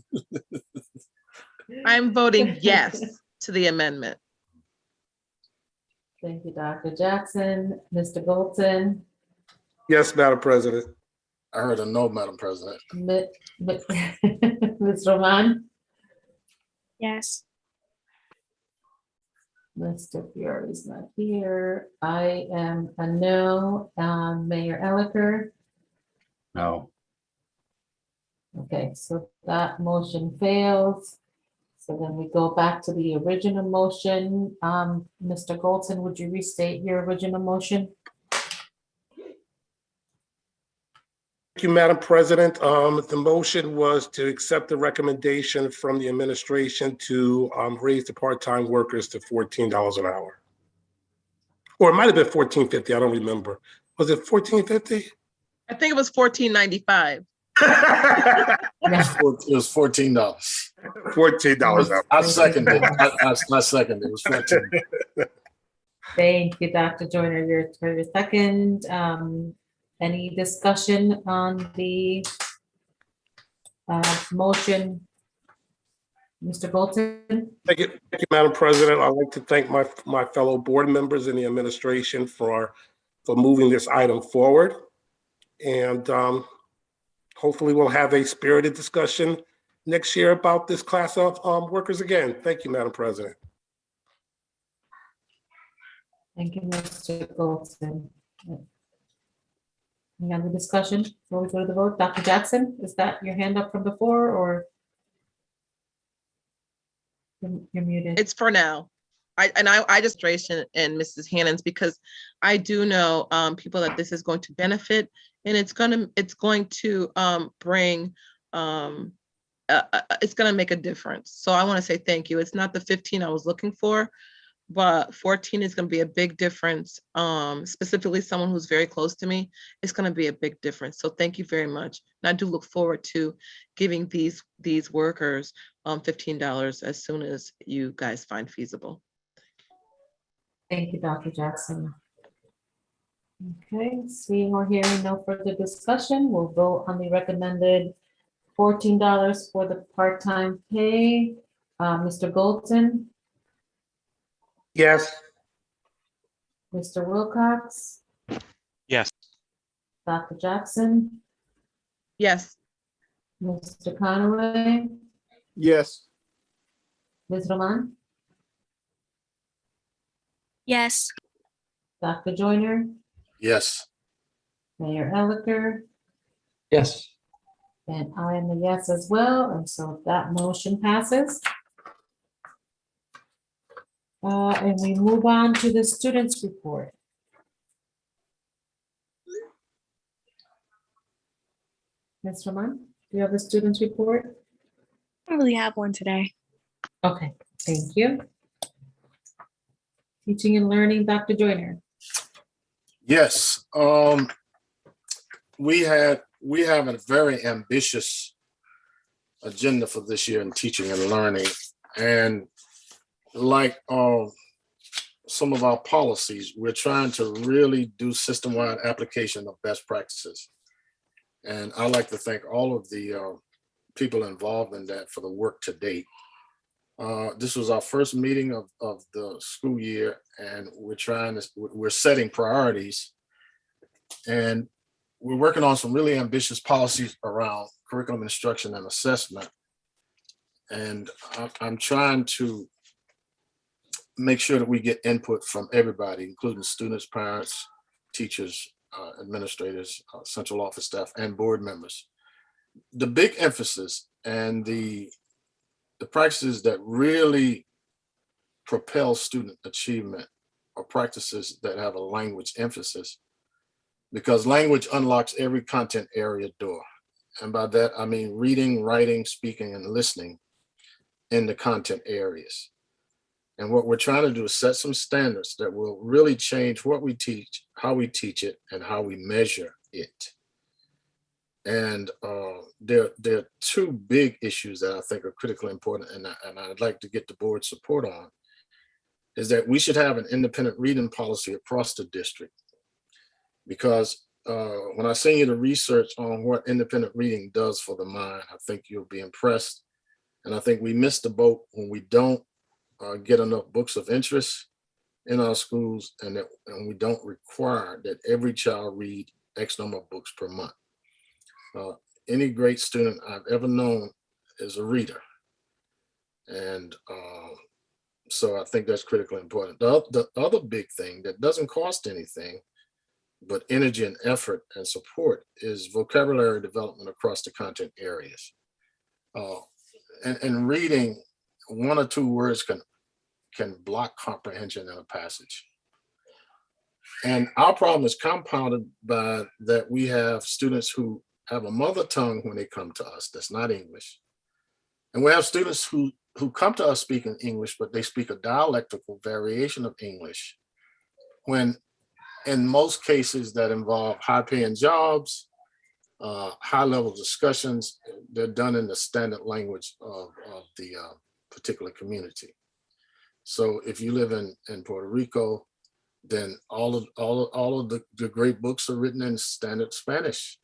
I'm voting yes to the amendment. Thank you, Dr. Jackson. Mr. Golson, Yes, Madam President. I heard a no, Madam President. Ms. Roman, Yes. Mr. Fiore's not here. I am a no. Mayor Elicker. No. Okay, so that motion fails. So then we go back to the original motion. Mr. Golson, would you restate your original motion? Thank you, Madam President. The motion was to accept the recommendation from the administration to raise the part-time workers to $14 an hour. Or it might have been $14.50, I don't remember. Was it $14.50? I think it was $14.95. It was $14. $14 an hour. I second it. I second it. It was 14. Thank you, Dr. Joyner, for your second. Any discussion on the motion? Mr. Bolton? Thank you, Madam President. I'd like to thank my fellow board members and the administration for moving this item forward. And hopefully we'll have a spirited discussion next year about this class of workers again. Thank you, Madam President. Thank you, Mr. Bolton. Any other discussion before we go to the vote? Dr. Jackson, is that your hand up from before or? You're muted. It's for now. I just and Mrs. Hannon's because I do know people that this is going to benefit and it's going to bring it's going to make a difference. So I want to say thank you. It's not the 15 I was looking for, but 14 is going to be a big difference. Specifically someone who's very close to me, it's going to be a big difference. So thank you very much. And I do look forward to giving these workers $15 as soon as you guys find feasible. Thank you, Dr. Jackson. Okay, seeing or hearing no further discussion, we'll vote on the recommended $14 for the part-time pay. Mr. Golden, Yes. Mr. Wilcox, Yes. Dr. Jackson, Yes. Mr. Conaway, Yes. Ms. Roman, Yes. Dr. Joyner, Yes. Mayor Elicker, Yes. and I am a yes as well, and so that motion passes. And we move on to the students' report. Ms. Roman, do you have the students' report? I don't really have one today. Okay, thank you. Teaching and learning, Dr. Joyner. Yes. We have a very ambitious agenda for this year in teaching and learning. And like some of our policies, we're trying to really do system-wide application of best practices. And I'd like to thank all of the people involved in that for the work to date. This was our first meeting of the school year, and we're setting priorities. And we're working on some really ambitious policies around curriculum instruction and assessment. And I'm trying to make sure that we get input from everybody, including students, parents, teachers, administrators, central office staff, and board members. The big emphasis and the practices that really propel student achievement are practices that have a language emphasis, because language unlocks every content area door. And by that, I mean reading, writing, speaking, and listening in the content areas. And what we're trying to do is set some standards that will really change what we teach, how we teach it, and how we measure it. And there are two big issues that I think are critically important, and I'd like to get the board support on, is that we should have an independent reading policy across the district. Because when I send you the research on what independent reading does for the mind, I think you'll be impressed. And I think we miss the boat when we don't get enough books of interest in our schools, and we don't require that every child read X number of books per month. Any great student I've ever known is a reader. And so I think that's critically important. The other big thing that doesn't cost anything, but energy and effort and support, is vocabulary development across the content areas. And reading, 1 or 2 words can block comprehension in a passage. And our problem is compounded by that we have students who have a mother tongue when they come to us that's not English. And we have students who come to us speaking English, but they speak a dialectical variation of English, when in most cases that involve high-paying jobs, high-level discussions, they're done in the standard language of the particular community. So if you live in Puerto Rico, then all of the great books are written in standard Spanish.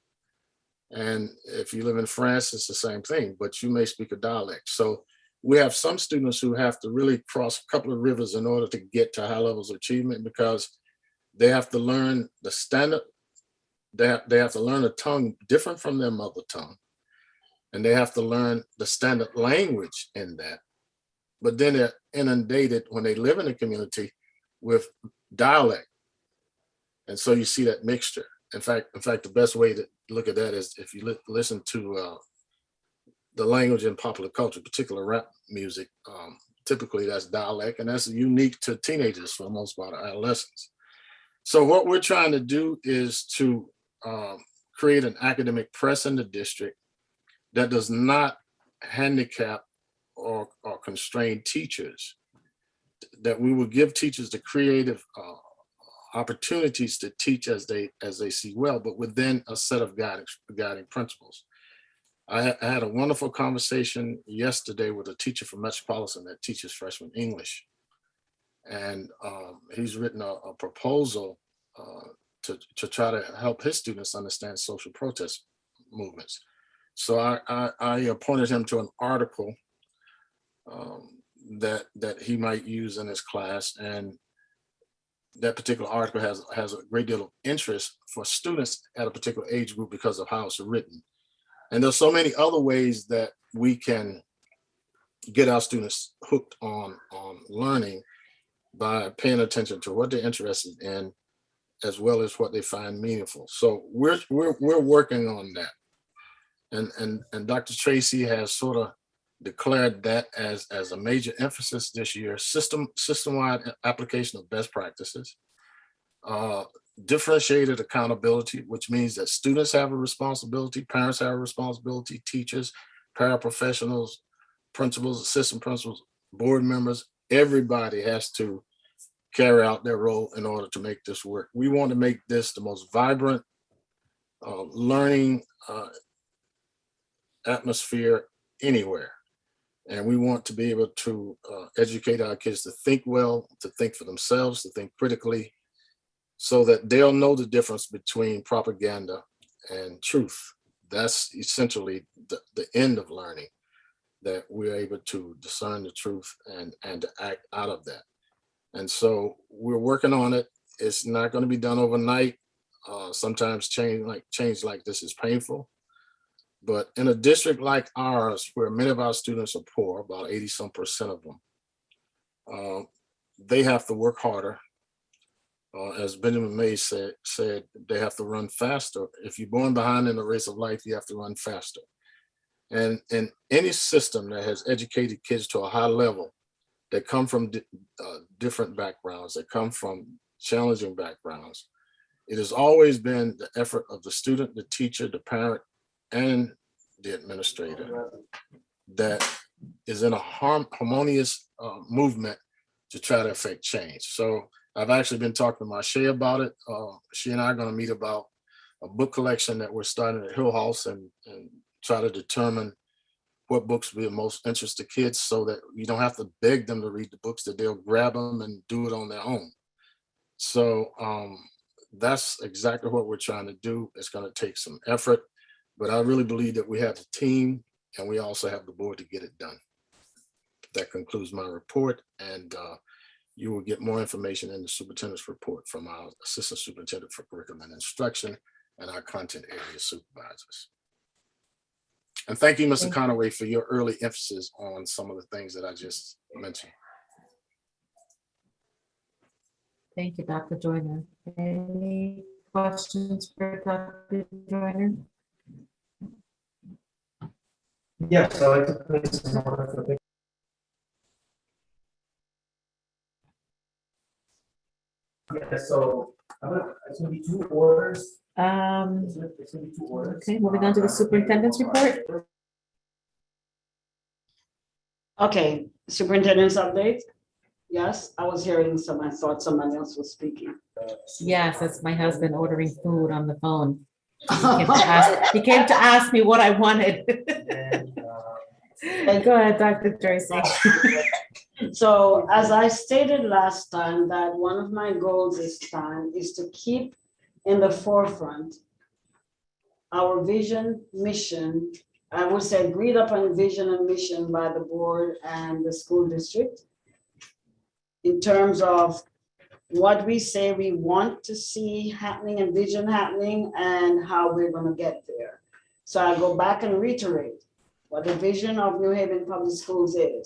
And if you live in France, it's the same thing, but you may speak a dialect. So we have some students who have to really cross a couple of rivers in order to get to high levels of achievement, because they have to learn the standard, they have to learn a tongue different from their mother tongue. And they have to learn the standard language in that. But then they're inundated when they live in a community with dialect. And so you see that mixture. In fact, the best way to look at that is if you listen to the language in popular culture, particularly rap music, typically that's dialect, and that's unique to teenagers for the most part, adolescents. So what we're trying to do is to create an academic press in the district that does not handicap or constrain teachers, that we will give teachers the creative opportunities to teach as they see well, but within a set of guiding principles. I had a wonderful conversation yesterday with a teacher from Metropolitan that teaches freshman English. And he's written a proposal to try to help his students understand social protest movements. So I pointed him to an article that he might use in his class. And that particular article has a great deal of interest for students at a particular age group because of how it's written. And there's so many other ways that we can get our students hooked on learning by paying attention to what they're interested in, as well as what they find meaningful. So we're working on that. And Dr. Tracy has sort of declared that as a major emphasis this year: system-wide application of best practices, differentiated accountability, which means that students have a responsibility, parents have a responsibility, teachers, paraprofessionals, principals, assistant principals, board members, everybody has to carry out their role in order to make this work. We want to make this the most vibrant learning atmosphere anywhere. And we want to be able to educate our kids to think well, to think for themselves, to think critically, so that they'll know the difference between propaganda and truth. That's essentially the end of learning, that we're able to discern the truth and to act out of that. And so we're working on it. It's not going to be done overnight. Sometimes change like this is painful. But in a district like ours, where many of our students are poor, about 80% of them, they have to work harder. As Benjamin May said, they have to run faster. If you're going behind in the race of life, you have to run faster. And in any system that has educated kids to a high level, that come from different backgrounds, that come from challenging backgrounds, it has always been the effort of the student, the teacher, the parent, and the administrator that is in a harmonious movement to try to affect change. So I've actually been talking to Marche about it. She and I are going to meet about a book collection that we're starting at Hill House and try to determine what books will be of most interest to kids, so that you don't have to beg them to read the books, that they'll grab them and do it on their own. So that's exactly what we're trying to do. It's going to take some effort, but I really believe that we have the team and we also have the board to get it done. That concludes my report. And You will get more information in the superintendent's report from our assistant superintendent for curriculum and instruction and our content area supervisors. And thank you, Mr. Conaway, for your early emphasis on some of the things that I just mentioned. Thank you, Dr. Joyner. Any questions for Dr. Joyner? Yes, I'd like to place an order for the. Yeah, so it's gonna be 2 orders. It's gonna be 2 orders. Okay, moving on to the superintendent's report. Okay, superintendent's update. Yes, I was hearing some, I thought someone else was speaking. Yes, that's my husband ordering food on the phone. He came to ask me what I wanted. Go ahead, Dr. Tracy. So as I stated last time, that one of my goals this time is to keep in the forefront our vision, mission, I would say agreed upon vision and mission by the board and the school district in terms of what we say we want to see happening and vision happening and how we're going to get there. So I go back and reiterate what the vision of New Haven Public Schools is: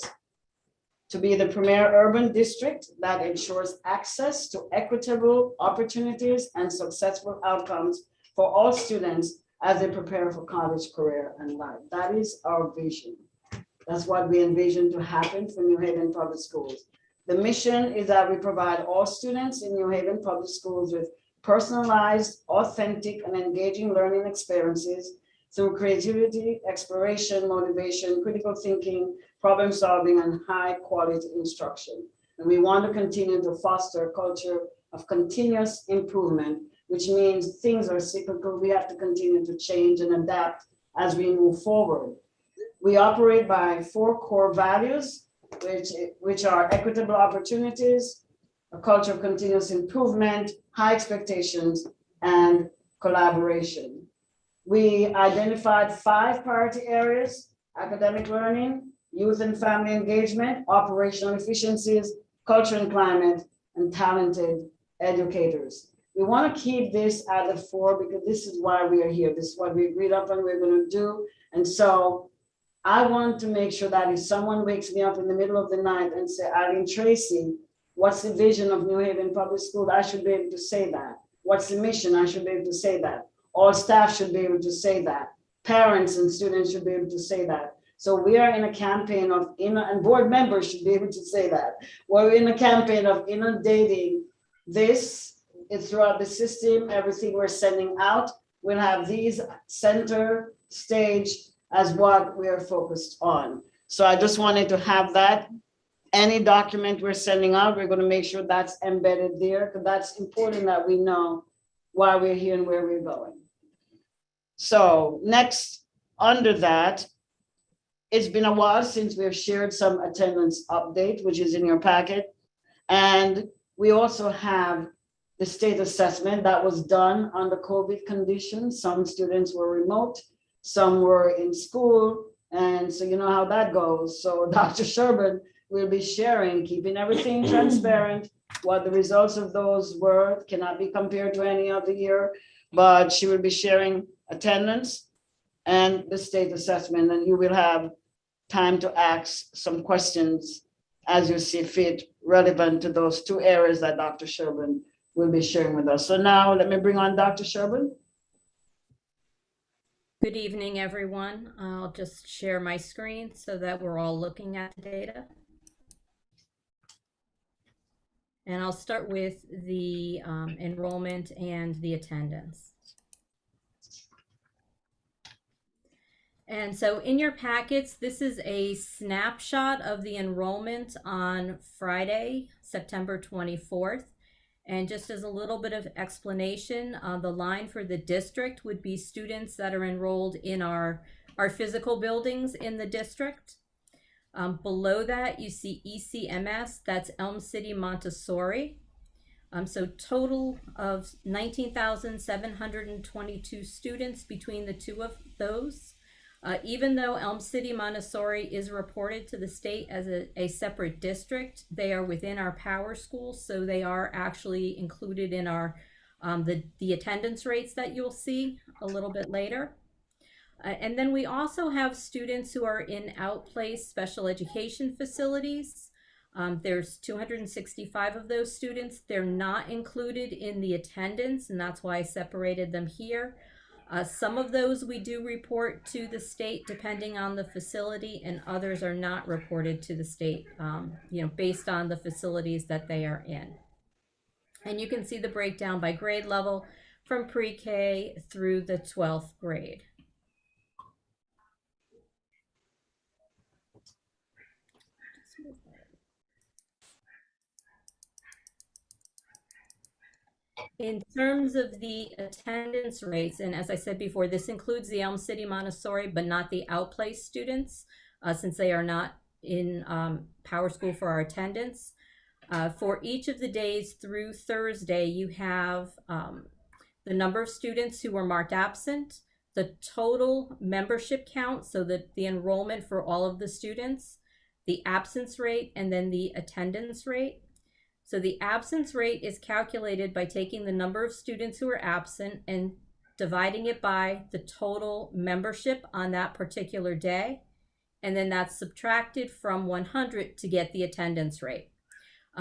to be the premier urban district that ensures access to equitable opportunities and successful outcomes for all students as they prepare for college, career, and life. That is our vision. That's what we envision to happen for New Haven Public Schools. The mission is that we provide all students in New Haven Public Schools with personalized, authentic, and engaging learning experiences through creativity, exploration, motivation, critical thinking, problem solving, and high quality instruction. And we want to continue to foster a culture of continuous improvement, which means things are cyclical. We have to continue to change and adapt as we move forward. We operate by 4 core values, which are equitable opportunities, a culture of continuous improvement, high expectations, and collaboration. We identified 5 priority areas: academic learning, youth and family engagement, operational efficiencies, culture and climate, and talented educators. We want to keep this at the fore because this is why we are here. This is what we agreed upon we're going to do. And so I want to make sure that if someone wakes me up in the middle of the night and say, Eileen Tracy, what's the vision of New Haven Public School? I should be able to say that. What's the mission? I should be able to say that. All staff should be able to say that. Parents and students should be able to say that. So we are in a campaign of, and board members should be able to say that. We're in a campaign of inundating this. It's throughout the system. Everything we're sending out will have these center stage as what we are focused on. So I just wanted to have that. Any document we're sending out, we're going to make sure that's embedded there, because that's important that we know why we're here and where we're going. So next, under that, it's been a while since we've shared some attendance update, which is in your packet. And we also have the state assessment that was done under COVID conditions. Some students were remote, some were in school, and so you know how that goes. So Dr. Sherman will be sharing, keeping everything transparent. What the results of those were cannot be compared to any other year, but she will be sharing attendance and the state assessment, and you will have time to ask some questions as you see fit relevant to those 2 areas that Dr. Sherman will be sharing with us. So now let me bring on Dr. Sherman. Good evening, everyone. I'll just share my screen so that we're all looking at the data. And I'll start with the enrollment and the attendance. And so in your packets, this is a snapshot of the enrollment on Friday, September 24th. And just as a little bit of explanation, the line for the district would be students that are enrolled in our physical buildings in the district. Below that, you see ECMS, that's Elm City Montessori. So total of 19,722 students between the 2 of those. Even though Elm City Montessori is reported to the state as a separate district, they are within our power schools, so they are actually included in our the attendance rates that you'll see a little bit later. And then we also have students who are in outplaced special education facilities. There's 265 of those students. They're not included in the attendance, and that's why I separated them here. Some of those we do report to the state depending on the facility, and others are not reported to the state, based on the facilities that they are in. And you can see the breakdown by grade level from pre-K through the 12th grade. In terms of the attendance rates, and as I said before, this includes the Elm City Montessori, but not the outplaced students, since they are not in Power School for our attendance. For each of the days through Thursday, you have the number of students who were marked absent, the total membership count, so that the enrollment for all of the students, the absence rate, and then the attendance rate. So the absence rate is calculated by taking the number of students who are absent and dividing it by the total membership on that particular day. And then that's subtracted from 100 to get the attendance rate.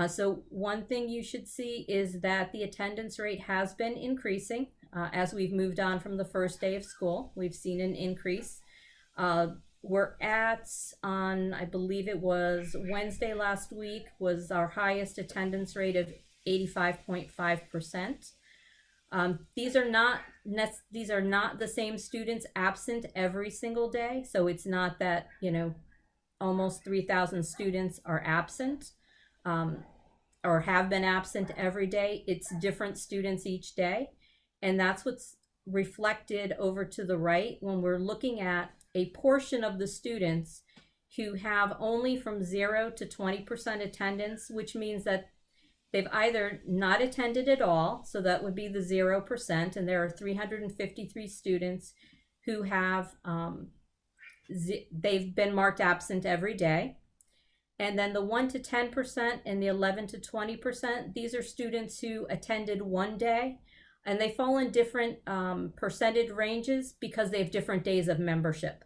So one thing you should see is that the attendance rate has been increasing as we've moved on from the first day of school. We've seen an increase. We're at, on, I believe it was Wednesday last week, was our highest attendance rate of 85.5%. These are not the same students absent every single day. So it's not that, almost 3,000 students are absent or have been absent every day. It's different students each day. And that's what's reflected over to the right when we're looking at a portion of the students who have only from 0 to 20% attendance, which means that they've either not attended at all, so that would be the 0%, and there are 353 students who have, they've been marked absent every day. And then the 1 to 10% and the 11 to 20%, these are students who attended one day, and they fall in different percentage ranges because they have different days of membership.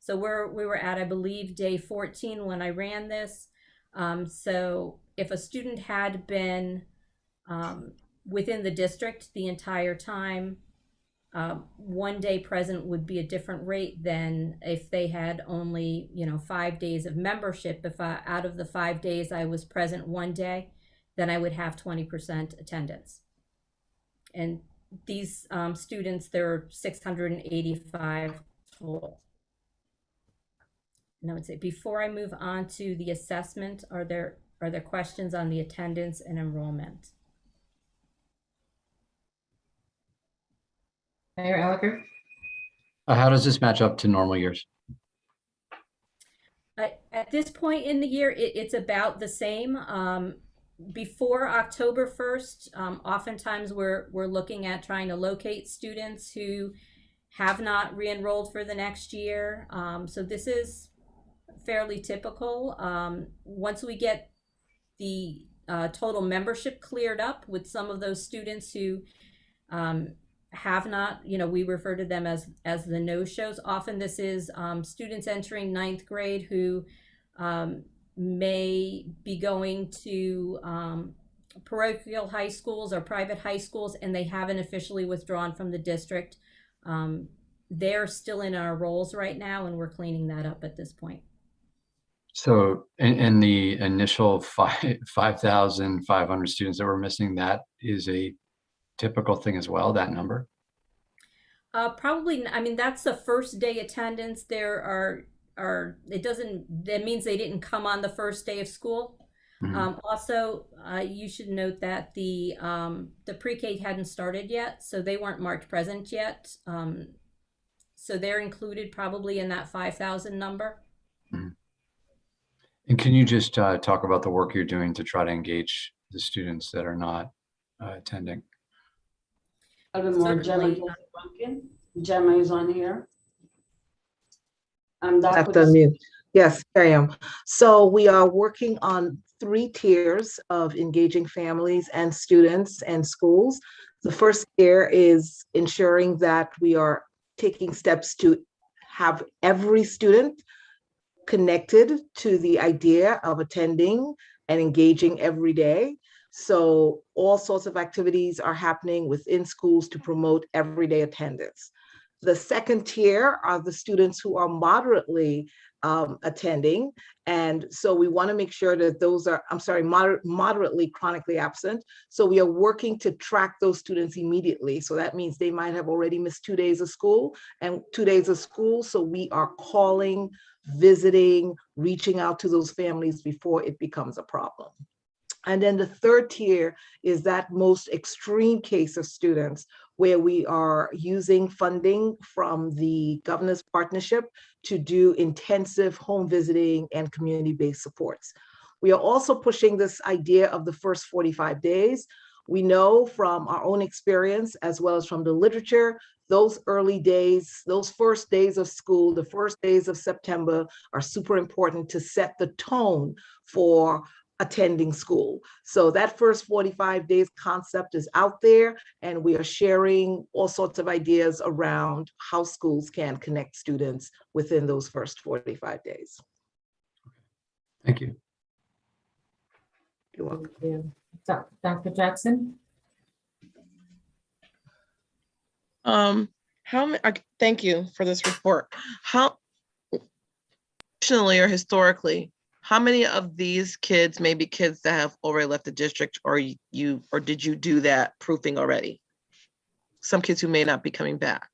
So we were at, I believe, day 14 when I ran this. So if a student had been within the district the entire time, one day present would be a different rate than if they had only, 5 days of membership. If out of the 5 days I was present one day, then I would have 20% attendance. And these students, there are 685 total. And I would say, before I move on to the assessment, are there questions on the attendance and enrollment? Mayor Elicker? How does this match up to normal years? At this point in the year, it's about the same. Before October 1st, oftentimes we're looking at trying to locate students who have not re-enrolled for the next year. So this is fairly typical. Once we get the total membership cleared up with some of those students who have not, we refer to them as the no-shows. Often this is students entering 9th grade who may be going to parochial high schools or private high schools, and they haven't officially withdrawn from the district. They're still in our rolls right now, and we're cleaning that up at this point. So in the initial 5,500 students that were missing, that is a typical thing as well, that number? Probably, I mean, that's the first day attendance. There are that means they didn't come on the first day of school. Mm-hmm. Also, you should note that the pre-K hadn't started yet, so they weren't marked present yet. So they're included probably in that 5,000 number. Mm-hmm. And can you just talk about the work you're doing to try to engage the students that are not attending? A little more, Gemma. Gemma is on here. Dr. Have to unmute. Yes, I am. So we are working on 3 tiers of engaging families and students and schools. The first tier is ensuring that we are taking steps to have every student connected to the idea of attending and engaging every day. So all sorts of activities are happening within schools to promote everyday attendance. The second tier are the students who are moderately attending. And so we want to make sure that those are, moderately chronically absent. So we are working to track those students immediately. So that means they might have already missed 2 days of school and 2 days of school. So we are calling, visiting, reaching out to those families before it becomes a problem. And then the third tier is that most extreme case of students where we are using funding from the Governor's Partnership to do intensive home visiting and community-based supports. We are also pushing this idea of the first 45 days. We know from our own experience, as well as from the literature, those early days, those first days of school, the first days of September are super important to set the tone for attending school. So that first 45 days concept is out there, and we are sharing all sorts of ideas around how schools can connect students within those first 45 days. Thank you. You're welcome. Thank you. Dr. Jackson? Thank you for this report. How, traditionally or historically, how many of these kids may be kids that have already left the district, or did you do that proofing already? Some kids who may not be coming back.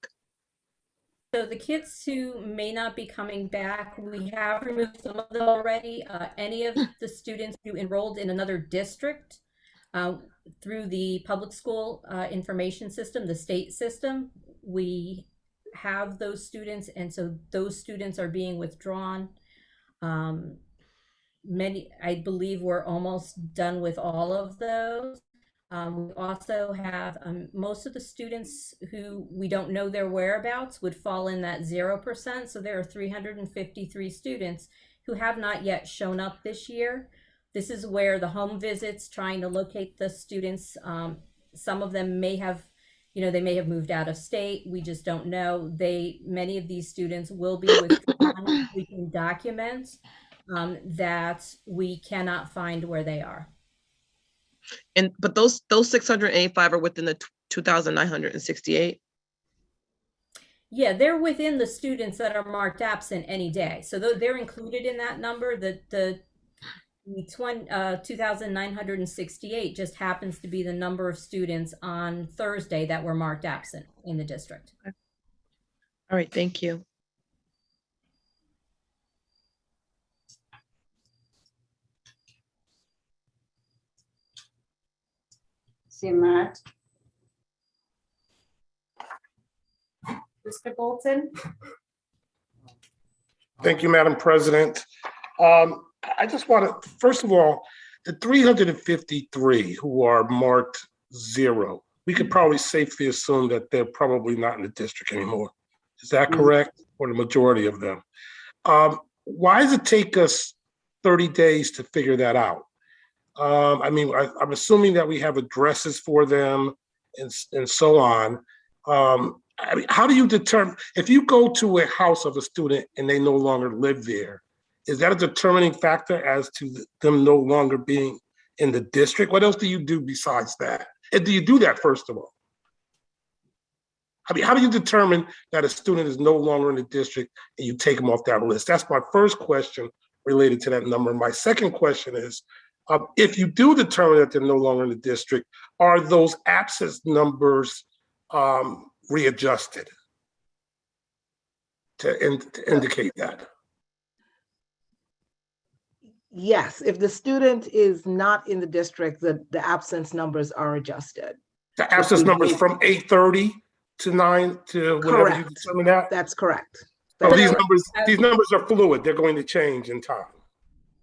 So the kids who may not be coming back, we have removed some of them already. Any of the students who enrolled in another district through the public school information system, the state system, we have those students, and so those students are being withdrawn. Many, I believe we're almost done with all of those. We also have most of the students who we don't know their whereabouts would fall in that 0%. So there are 353 students who have not yet shown up this year. This is where the home visits, trying to locate the students, some of them may have, they may have moved out of state. We just don't know. Many of these students will be withdrawn. We can document that we cannot find where they are. But those 685 are within the 2,968. Yeah, they're within the students that are marked absent any day. So they're included in that number. The 2,968 just happens to be the number of students on Thursday that were marked absent in the district. Okay. All right, thank you. See Matt. Mr. Bolton? Thank you, Madam President. I just want to, first of all, the 353 who are marked 0, we could probably safely assume that they're probably not in the district anymore. Is that correct? Or the majority of them? Why does it take us 30 days to figure that out? I'm assuming that we have addresses for them and so on. How do you determine, if you go to a house of a student and they no longer live there, is that a determining factor as to them no longer being in the district? What else do you do besides that? And do you do that, first of all? How do you determine that a student is no longer in the district and you take them off that list? That's my first question related to that number. My second question is, if you do determine that they're no longer in the district, are those absence numbers readjusted to indicate that? Yes, if the student is not in the district, the absence numbers are adjusted. The absence numbers from 8:30 to 9 to whatever you determine that? That's correct. So these numbers are fluid. They're going to change in time.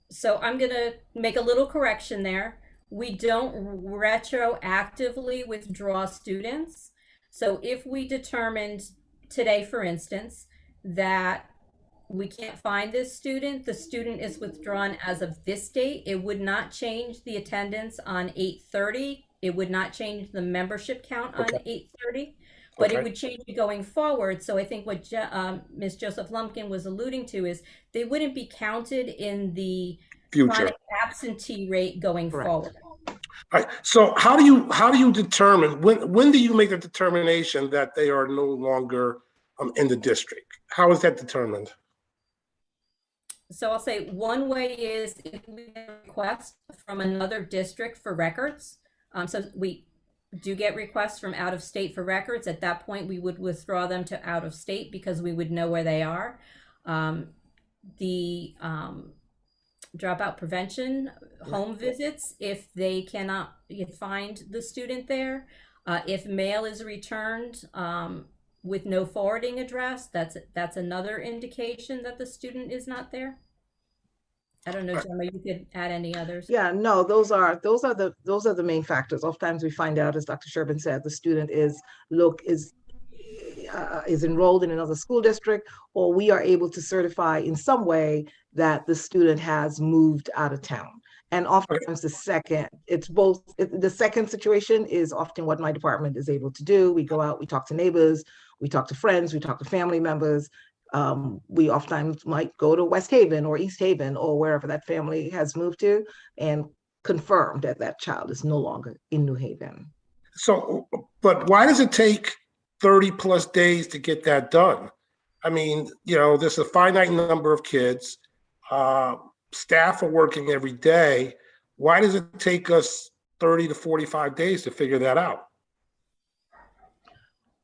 So I'm going to make a little correction there. We don't retroactively withdraw students. So if we determined today, for instance, that we can't find this student. The student is withdrawn as of this date. It would not change the attendance on 8/30. It would not change the membership count on 8/30, but it would change it going forward. So I think what Ms. Joseph Lumpkin was alluding to is they wouldn't be counted in the Future. chronic absentee rate going forward. All right. So how do you determine, when do you make the determination that they are no longer in the district? How is that determined? So I'll say one way is if we get a request from another district for records. So we do get requests from out of state for records. At that point, we would withdraw them to out of state because we would know where they are. The dropout prevention home visits, if they cannot find the student there. If mail is returned with no forwarding address, that's another indication that the student is not there. I don't know, Gemma, you could add any others. Yeah, no, those are the main factors. Oftentimes we find out, as Dr. Sherbin said, the student is enrolled in another school district, or we are able to certify in some way that the student has moved out of town. And oftentimes the second situation is often what my department is able to do. We go out, we talk to neighbors, we talk to friends, we talk to family members. We oftentimes might go to West Haven or East Haven or wherever that family has moved to and confirm that that child is no longer in New Haven. So, but why does it take 30 plus days to get that done? I mean, there's a finite number of kids. Staff are working every day. Why does it take us 30 to 45 days to figure that out?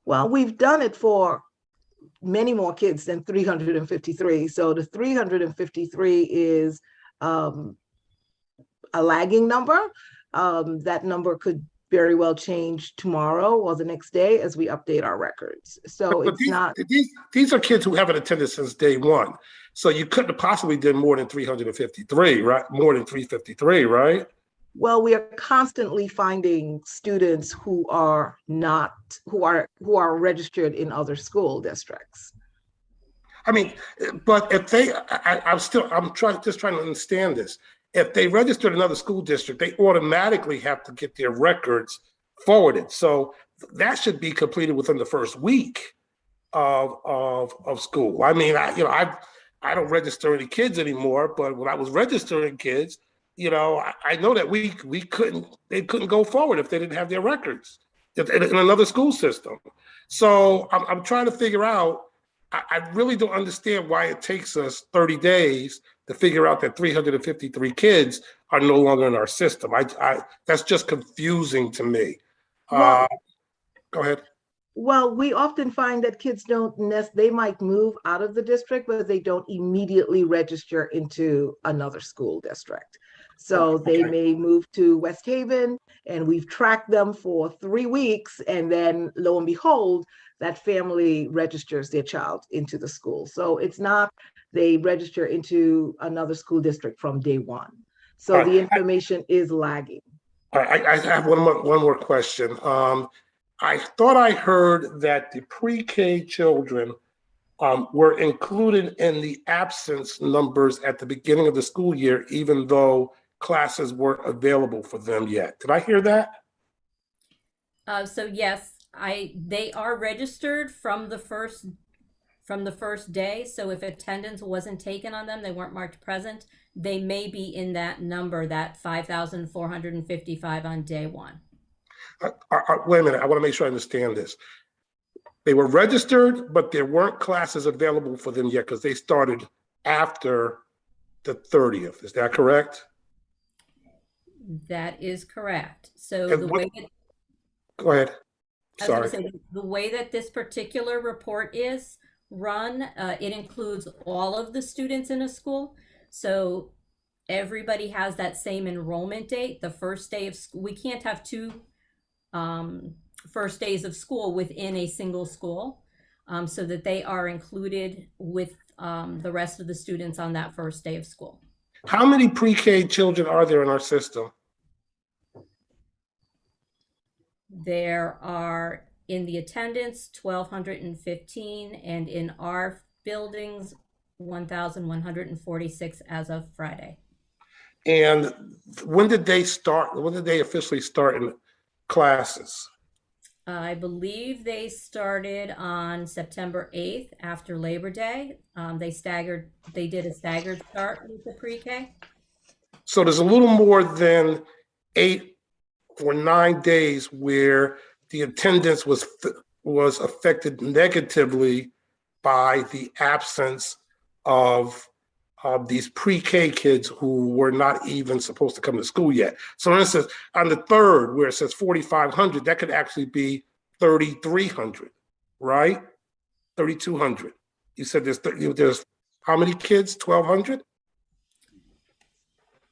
Well, we've done it for many more kids than 353. So the 353 is a lagging number. That number could very well change tomorrow or the next day as we update our records. So these are kids who haven't attended since day one. So you couldn't have possibly done more than 353, right? More than 353, right? Well, we are constantly finding students who are registered in other school districts. I mean, but if I'm trying to understand this. If they registered another school district, they automatically have to get their records forwarded. So that should be completed within the first week of school. I mean, I don't register any kids anymore, but when I was registering kids, I know that they couldn't go forward if they didn't have their records in another school system. So I'm trying to figure out, I really don't understand why it takes us 30 days to figure out that 353 kids are no longer in our system. That's just confusing to me. Go ahead. Well, we often find that kids they might move out of the district, but they don't immediately register into another school district. So they may move to West Haven and we've tracked them for 3 weeks, and then lo and behold, that family registers their child into the school. So it's not they register into another school district from day one. So the information is lagging. I have one more question. I thought I heard that the pre-K children were included in the absence numbers at the beginning of the school year, even though classes weren't available for them yet. Did I hear that? So yes, they are registered from the first day. So if attendance wasn't taken on them, they weren't marked present, they may be in that number, that 5,455 on day one. Wait a minute, I want to make sure I understand this. They were registered, but there weren't classes available for them yet because they started after the 30th. Is that correct? That is correct. So go ahead. Sorry. The way that this particular report is run, it includes all of the students in a school. So everybody has that same enrollment date, the first day of school. We can't have two first days of school within a single school, so that they are included with the rest of the students on that first day of school. How many pre-K children are there in our system? There are in the attendance 1,215, and in our buildings 1,146 as of Friday. And when did they start? When did they officially start in classes? I believe they started on September 8th after Labor Day. They did a staggered start with the pre-K. So there's a little more than 8 or 9 days where the attendance was affected negatively by the absence of these pre-K kids who were not even supposed to come to school yet. So for instance, on the 3rd, where it says 4,500, that could actually be 3,300, right? 3,200. You said there's how many kids? 1,200?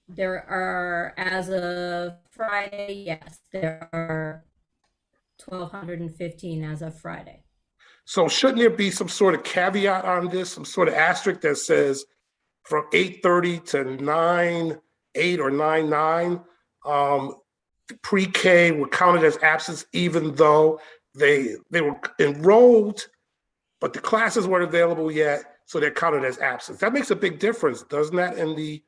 There are, as of Friday, yes, there are 1,215 as of Friday. So shouldn't there be some sort of caveat on this, some sort of asterisk that says from 8:30 to 9:08 or 9:09, pre-K were counted as absence even though they were enrolled, but the classes weren't available yet, so they're counted as absence. That makes a big difference, doesn't that, in the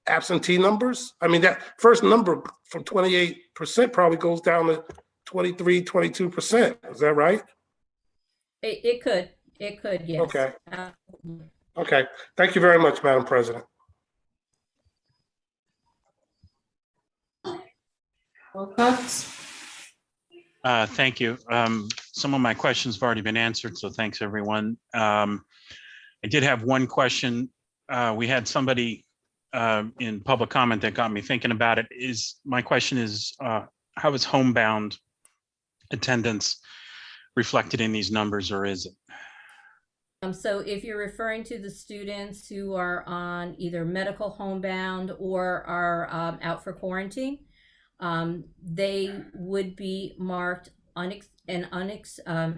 absentee numbers? I mean, that first number from 28% probably goes down to 23, 22%. Is that right? It could, yes. Okay. Okay. Thank you very much, Madam President. Wilcox? Thank you. Some of my questions have already been answered, so thanks, everyone. I did have one question. We had somebody in public comment that got me thinking about it. My question is, how is homebound attendance reflected in these numbers, or is it? So if you're referring to the students who are on either medical homebound or are out for quarantine, they would be marked an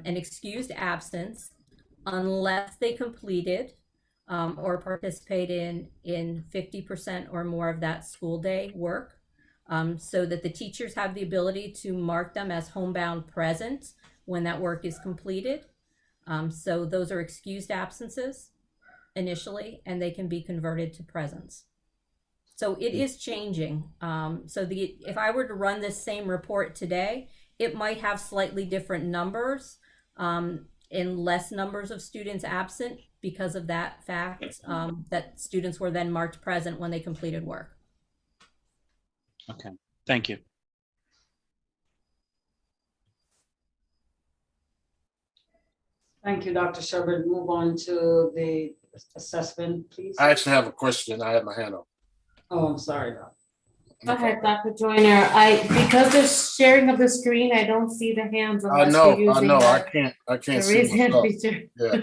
excused absence unless they completed or participated in 50% or more of that school day work, so that the teachers have the ability to mark them as homebound present when that work is completed. So those are excused absences initially, and they can be converted to presence. So it is changing. If I were to run this same report today, it might have slightly different numbers in less numbers of students absent because of that fact, that students were then marked present when they completed work. Okay, thank you. Thank you, Dr. Sherbert. Move on to the assessment, please. I actually have a question. I had my hand up. Oh, I'm sorry, Doc. Go ahead, Dr. Joyner. Because there's sharing of the screen, I don't see the hands I unless know, you're using I the can't see raise hand myself. feature. Yeah.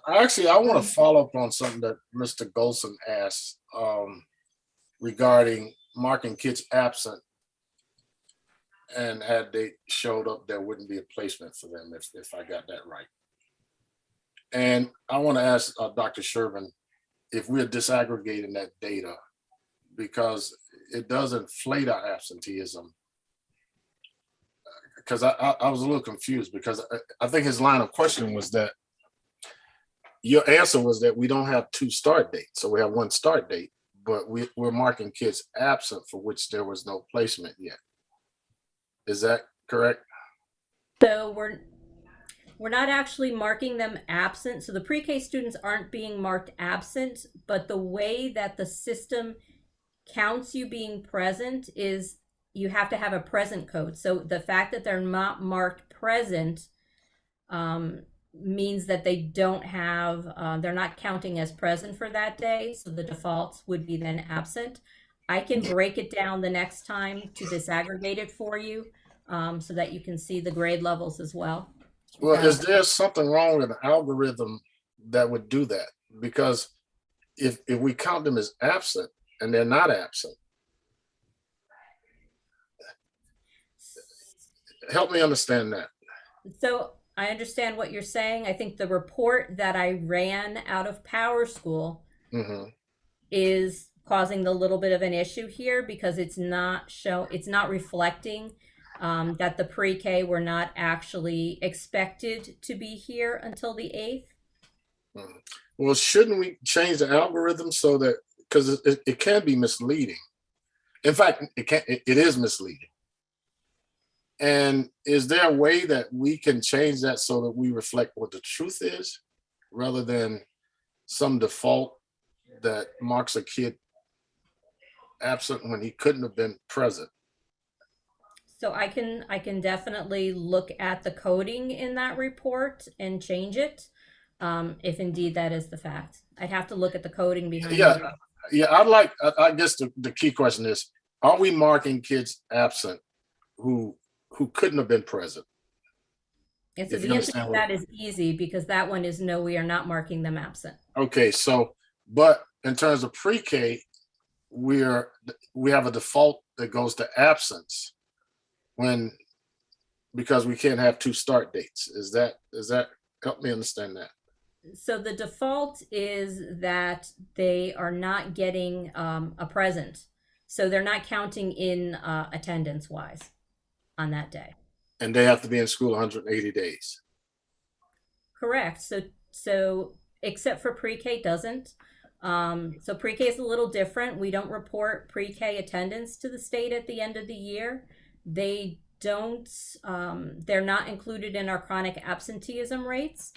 I want to follow up on something that Mr. Golson asked regarding marking kids absent, and had they showed up, there wouldn't be a placement for them, if I got that right. And I want to ask Dr. Sherman if we're disaggregating that data, because it does inflate our absenteeism. Because I was a little confused, because I think his line of questioning was that your answer was that we don't have 2 start dates. So we have 1 start date, but we're marking kids absent for which there was no placement yet. Is that correct? So we're not actually marking them absent. So the pre-K students aren't being marked absent, but the way that the system counts you being present is you have to have a present code. So the fact that they're not marked present means that they don't have, they're not counting as present for that day. So the defaults would be then absent. I can break it down the next time to disaggregate it for you so that you can see the grade levels as well. Well, is there something wrong with the algorithm that would do that? Because if we count them as absent and they're not absent, help me understand that. So I understand what you're saying. I think the report that I ran out of Power School is causing the little bit of an issue here, because it's not reflecting that the pre-K were not actually expected to be here until the 8th. Well, shouldn't we change the algorithm so that, because it can be misleading. In fact, it is misleading. And is there a way that we can change that so that we reflect what the truth is rather than some default that marks a kid absent when he couldn't have been present? So I can definitely look at the coding in that report and change it, if indeed that is the fact. I'd have to look at the coding behind Yeah, it. yeah. I guess the key question is: are we marking kids absent who couldn't have been present? And so If you the answer to understand what- that is easy because that one is no, we are not marking them absent. Okay, so but in terms of pre-K, we have a default that goes to absence because we can't have two start dates. Is that help me understand that? So the default is that they are not getting a present. So they're not counting in attendance wise on that day. And they have to be in school 180 days. Correct. So except for pre-K doesn't. So pre-K is a little different. We don't report pre-K attendance to the state at the end of the year. They don't, they're not included in our chronic absenteeism rates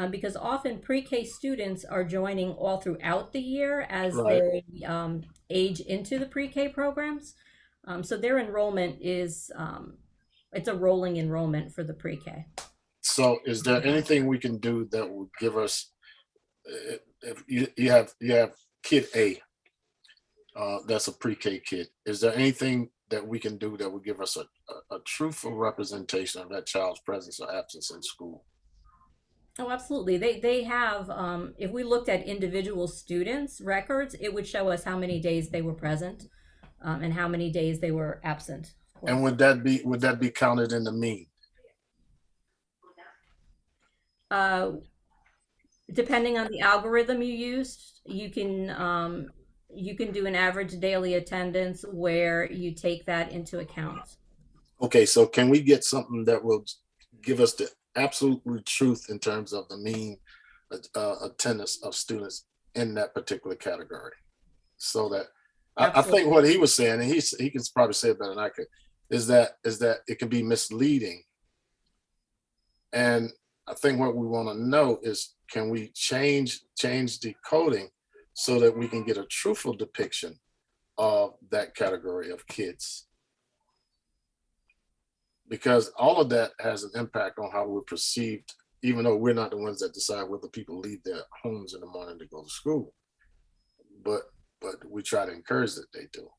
because often pre-K students are joining all throughout the year as Right. they age into the pre-K programs. So their enrollment is, it's a rolling enrollment for the pre-K. So is there anything we can do that would give us, if you have kid A, that's a pre-K kid, is there anything that we can do that would give us a truthful representation of that child's presence or absence in school? Oh, absolutely. They have, if we looked at individual students' records, it would show us how many days they were present and how many days they were absent. And would that be counted in the mean? Depending on the algorithm you used, you can do an average daily attendance where you take that into account. Okay, so can we get something that will give us the absolute truth in terms of the mean attendance of students in that particular category? So that I think what he was saying, and he can probably say it better than I could, is that it can be misleading. And I think what we want to know is, can we change the coding so that we can get a truthful depiction of that category of kids? Because all of that has an impact on how we're perceived, even though we're not the ones that decide whether people leave their homes in the morning to go to school. But we try to encourage that they do.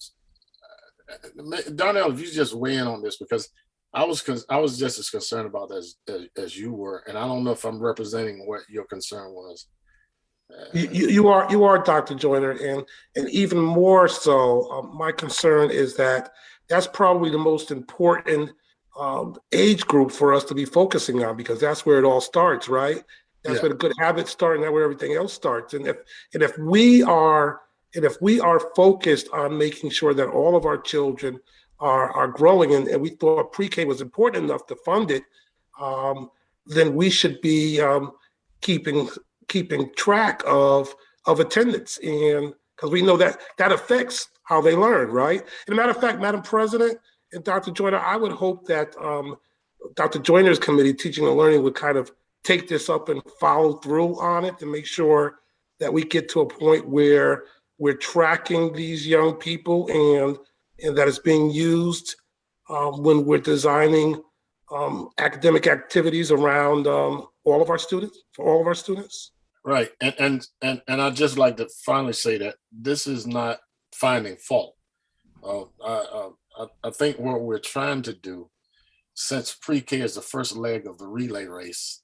Darnell, if you just weigh in on this, because I was just as concerned about that as you were, and I don't know if I'm representing what your concern was. You are Dr. Joyner, and even more so, my concern is that that's probably the most important age group for us to be focusing on, because that's where it all starts, right? That's where the good habits start, and that's where everything else starts. And if we are focused on making sure that all of our children are growing, and we thought pre-K was important enough to fund it, then we should be keeping track of attendance, and because we know that affects how they learn, right? And a matter of fact, Madam President and Dr. Joyner, I would hope that Dr. Joyner's committee, Teaching and Learning, would kind of take this up and follow through on it to make sure that we get to a point where we're tracking these young people and that it's being used when we're designing academic activities around all of our students, for all of our students. Right, and I'd just like to finally say that this is not finding fault. I think what we're trying to do, since pre-K is the first leg of the relay race,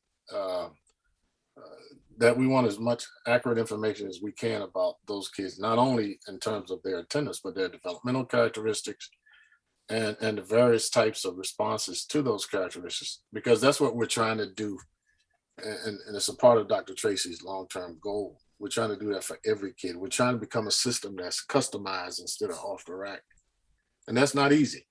that we want as much accurate information as we can about those kids, not only in terms of their attendance, but their developmental characteristics and the various types of responses to those characteristics, because that's what we're trying to do. And it's a part of Dr. Tracy's long-term goal. We're trying to do that for every kid. We're trying to become a system that's customized instead of off the rack. And that's not easy,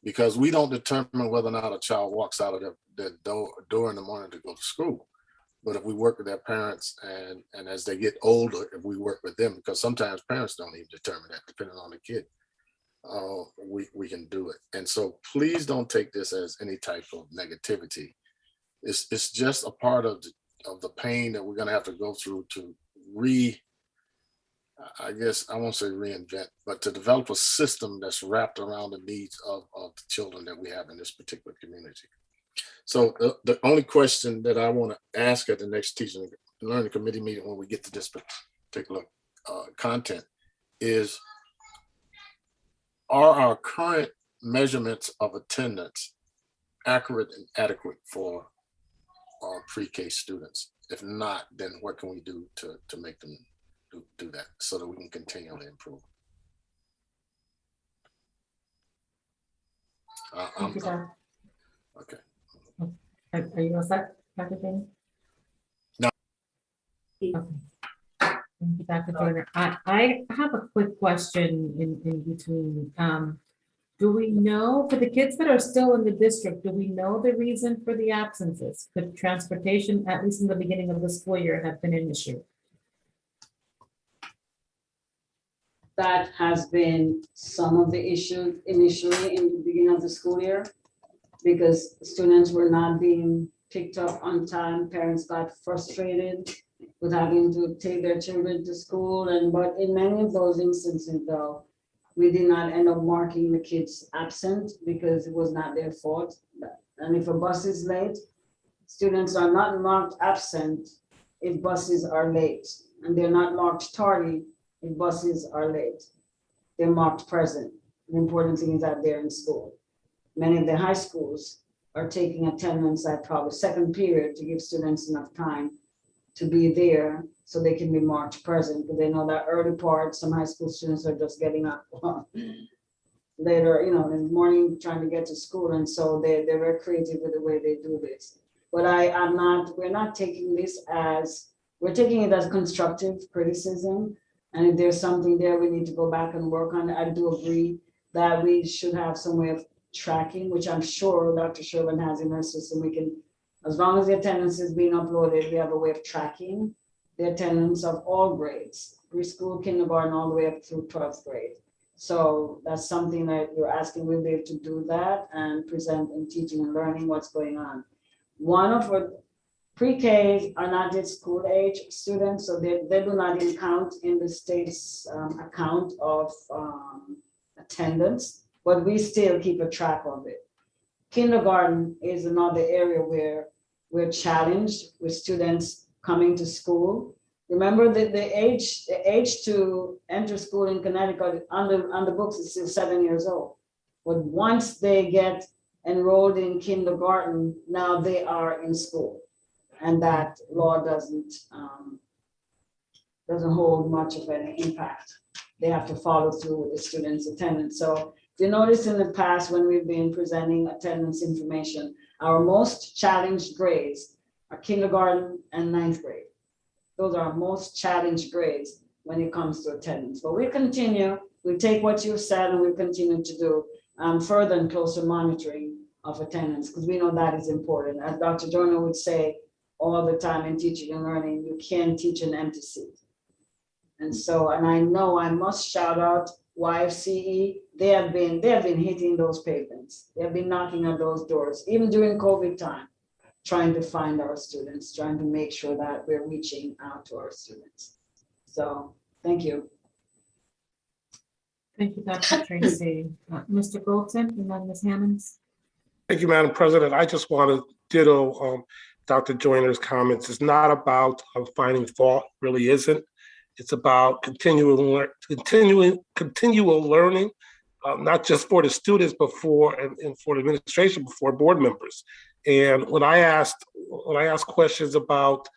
because we don't determine whether or not a child walks out of their door in the morning to go to school. But if we work with their parents and as they get older, if we work with them, because sometimes parents don't even determine that, depending on the kid, we can do it. And so please don't take this as any type of negativity. It's just a part of the pain that we're gonna have to go through to I guess I won't say reinvent, but to develop a system that's wrapped around the needs of the children that we have in this particular community. So the only question that I want to ask at the next teaching and learning committee meeting when we get to this particular content is, are our current measurements of attendance accurate and adequate for our pre-K students? If not, then what can we do to make them do that so that we can continually improve? Thank you, Doc. Okay. Are you all set, Dr. Joyner? No. Okay. Thank you, Dr. Joyner. I have a quick question in between. Do we know, for the kids that are still in the district, do we know the reason for the absences? Could transportation, at least in the beginning of the school year, have been an issue? That has been some of the issue initially in the beginning of the school year, because students were not being picked up on time. Parents got frustrated with having to take their children to school. But in many of those instances though, we did not end up marking the kids absent because it was not their fault. And if a bus is late, students are not marked absent if buses are late, and they're not marked tardy if buses are late. They're marked present. The important thing is that they're in school. Many of the high schools are taking attendance at probably second period to give students enough time to be there so they can be marked present, because they know that early part, some high school students are just getting up later, in the morning trying to get to school. And so they're very creative with the way they do this. But we're not taking this as, we're taking it as constructive criticism. And if there's something there we need to go back and work on, I do agree that we should have some way of tracking, which I'm sure Dr. Sherman has in her system. We can, as long as the attendance is being uploaded, we have a way of tracking the attendance of all grades, preschool, kindergarten, all the way up through 12th grade. So that's something that you're asking, we'll be able to do that and present in teaching and learning what's going on. One of our pre-Ks are not yet school age students, so they do not count in the state's account of attendance, but we still keep a track of it. Kindergarten is another area where we're challenged with students coming to school. Remember that the age to enter school in Connecticut on the books is still 7 years old. But once they get enrolled in kindergarten, now they are in school. And that law doesn't hold much of any impact. They have to follow through with the students' attendance. So if you notice in the past when we've been presenting attendance information, our most challenged grades are kindergarten and 9th grade. Those are our most challenged grades when it comes to attendance. But we continue, we take what you said and we continue to do further and closer monitoring of attendance, because we know that is important. As Dr. Joyner would say all the time in teaching and learning, you can't teach an empty seat. And so, and I know I must shout out YFCE. They have been hitting those pavements. They have been knocking on those doors, even during COVID time, trying to find our students, trying to make sure that we're reaching out to our students. So thank you. Thank you, Dr. Tracy. Mr. Goldson and then Ms. Hammonds. Thank you, Madam President. I just want to ditto Dr. Joyner's comments. It's not about finding fault, really isn't. It's about continual learning, not just for the students, but for the administration, but for board members. And when I ask questions about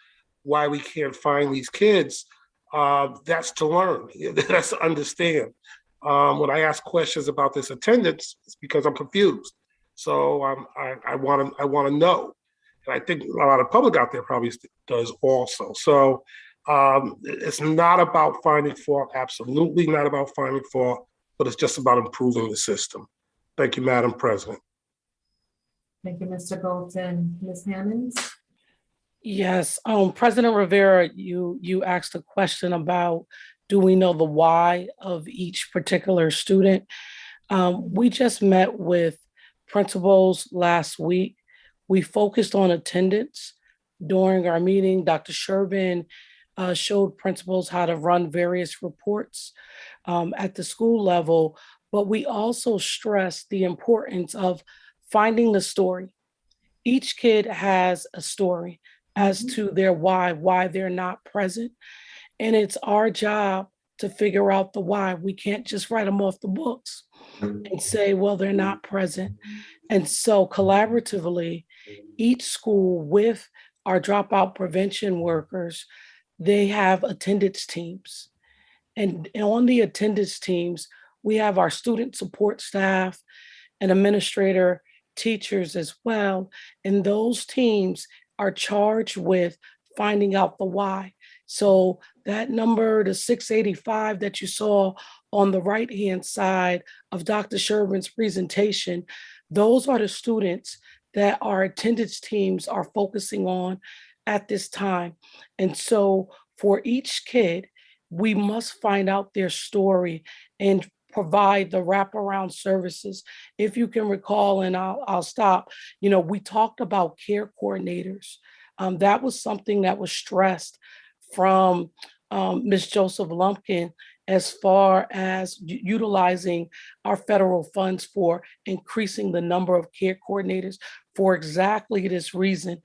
why we can't find these kids, that's to learn. That's to understand. When I ask questions about this attendance, it's because I'm confused. So I want to know, and I think a lot of public out there probably does also. So it's not about finding fault. Absolutely not about finding fault, but it's just about improving the system. Thank you, Madam President. Thank you, Mr. Goldson. Ms. Hammonds? Yes, President Rivera, you asked a question about, do we know the why of each particular student? We just met with principals last week. We focused on attendance during our meeting. Dr. Sherbin showed principals how to run various reports at the school level, but we also stressed the importance of finding the story. Each kid has a story as to their why they're not present. And it's our job to figure out the why. We can't just write them off the books and say, well, they're not present. And so collaboratively, each school with our dropout prevention workers, they have attendance teams. And on the attendance teams, we have our student support staff, an administrator, teachers as well. And those teams are charged with finding out the why. So that number, the 685 that you saw on the right-hand side of Dr. Sherbin's presentation, those are the students that our attendance teams are focusing on at this time. And so for each kid, we must find out their story and provide the wraparound services. If you can recall, and I'll stop, we talked about care coordinators. That was something that was stressed from Ms. Joseph Lumpkin as far as utilizing our federal funds for increasing the number of care coordinators for exactly this reason,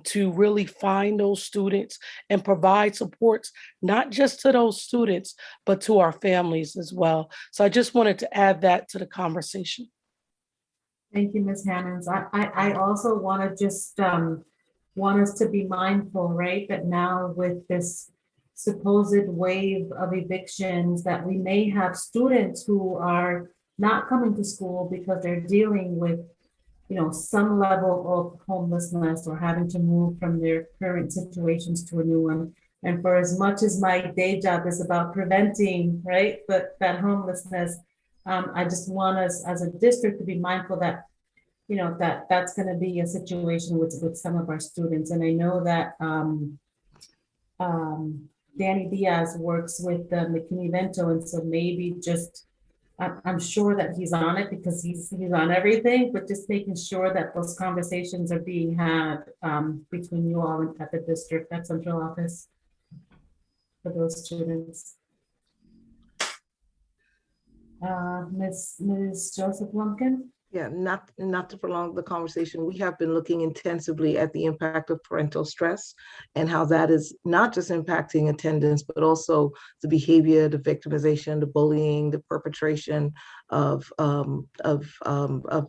to really find those students and provide supports, not just to those students, but to our families as well. So I just wanted to add that to the conversation. Thank you, Ms. Hammonds. I also want to just want us to be mindful, right, that now with this supposed wave of evictions, that we may have students who are not coming to school because they're dealing with, some level of homelessness or having to move from their current situations to a new one. And for as much as my day job is about preventing, right, but that homelessness, I just want us as a district to be mindful that, that's going to be a situation with some of our students. And I know that Danny Diaz works with McKinney-Vento, and so maybe just, I'm sure that he's on it because he's on everything, but just making sure that those conversations are being had between you all and at the district, that central office for those students. Ms. Joseph Lumpkin? Yeah, not to prolong the conversation, we have been looking intensively at the impact of parental stress and how that is not just impacting attendance, but also the behavior, the victimization, the bullying, the perpetration of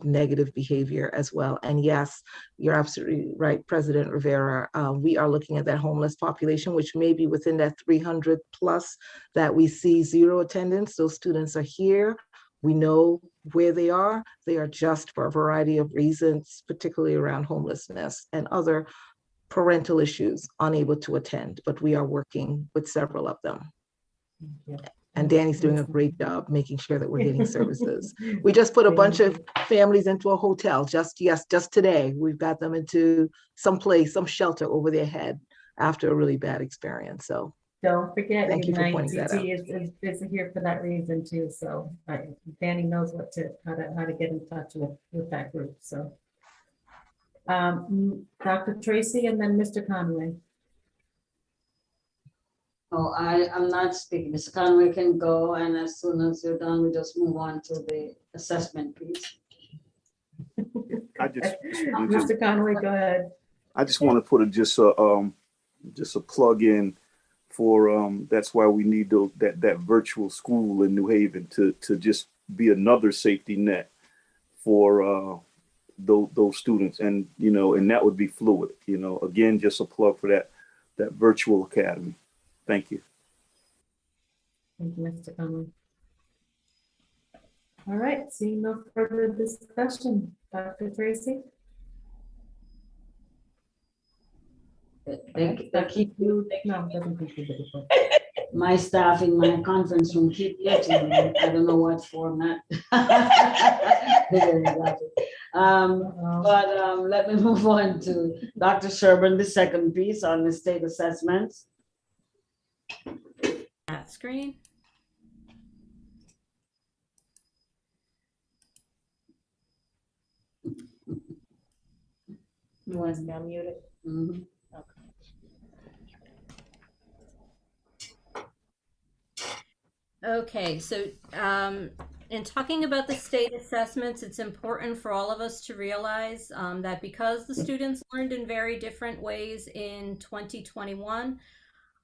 negative behavior as well. And yes, you're absolutely right, President Rivera. We are looking at that homeless population, which may be within that 300 plus that we see zero attendance. Those students are here. We know where they are. They are just for a variety of reasons, particularly around homelessness and other parental issues, unable to attend, but we are working with several of them. And Danny's doing a great job making sure that we're getting services. We just put a bunch of families into a hotel just today. We've got them into some shelter over their head after a really bad experience. So don't forget, thank you for pointing that out. is here for that reason too. So Danny knows how to get in touch with that group. So Dr. Tracy and then Mr. Conway. Oh, I'm not speaking. Mr. Conway can go, and as soon as you're done, we just move on to the assessment piece. Mr. Conway, go ahead. I just want to put just a plug in for that's why we need that virtual school in New Haven to just be another safety net for those students, and and that would be fluid. Again, just a plug for that virtual academy. Thank you. Thank you, Mr. Conley. All right, seeing no further discussion, Dr. Tracy. My staff in my conference room keep getting me. I don't know what format. Let me move on to Dr. Sherburne, the second piece on the state assessments. That screen. You want us to unmute it? Mhm. Okay, so in talking about the state assessments, it's important for all of us to realize that because the students learned in very different ways in 2021,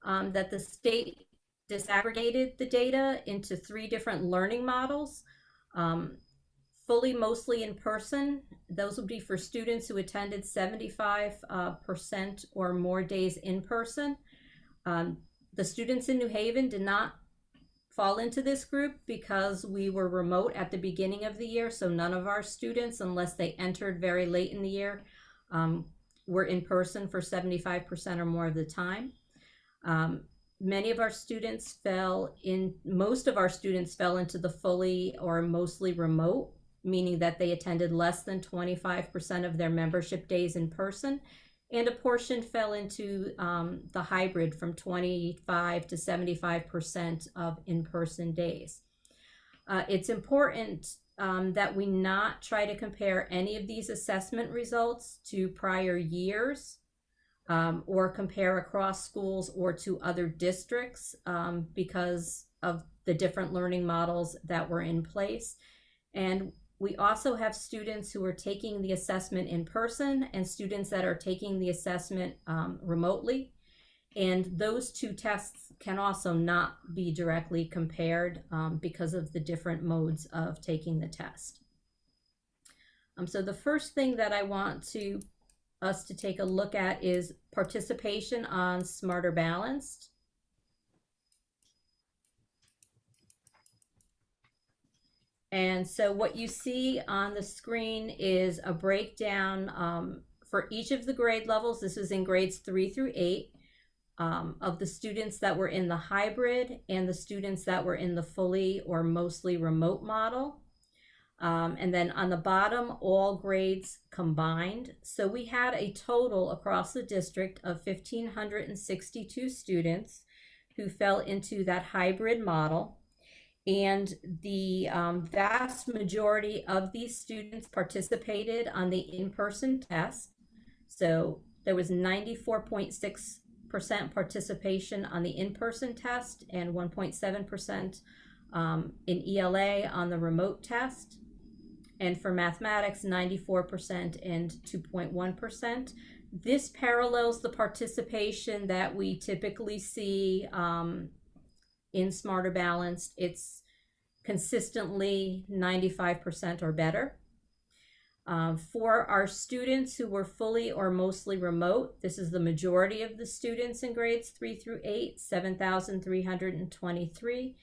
that the state disaggregated the data into 3 different learning models. Fully, mostly in person. Those would be for students who attended 75% or more days in person. The students in New Haven did not fall into this group because we were remote at the beginning of the year. So none of our students, unless they entered very late in the year, were in person for 75% or more of the time. Most of our students fell into the fully or mostly remote, meaning that they attended less than 25% of their membership days in person, and a portion fell into the hybrid from 25 to 75% of in-person days. It's important that we not try to compare any of these assessment results to prior years or compare across schools or to other districts because of the different learning models that were in place. And we also have students who are taking the assessment in person and students that are taking the assessment remotely. And those 2 tests can also not be directly compared because of the different modes of taking the test. So the first thing that I want us to take a look at is participation on Smarter Balanced. And so what you see on the screen is a breakdown for each of the grade levels. This is in grades 3 through 8 of the students that were in the hybrid and the students that were in the fully or mostly remote model. And then on the bottom, all grades combined. So we had a total across the district of 1,562 students who fell into that hybrid model. And the vast majority of these students participated on the in-person test. So there was 94.6% participation on the in-person test and 1.7% in ELA on the remote test. And for mathematics, 94% and 2.1%. This parallels the participation that we typically see in Smarter Balanced. It's consistently 95% or better. For our students who were fully or mostly remote, this is the majority of the students in grades 3 through 8, 7,323.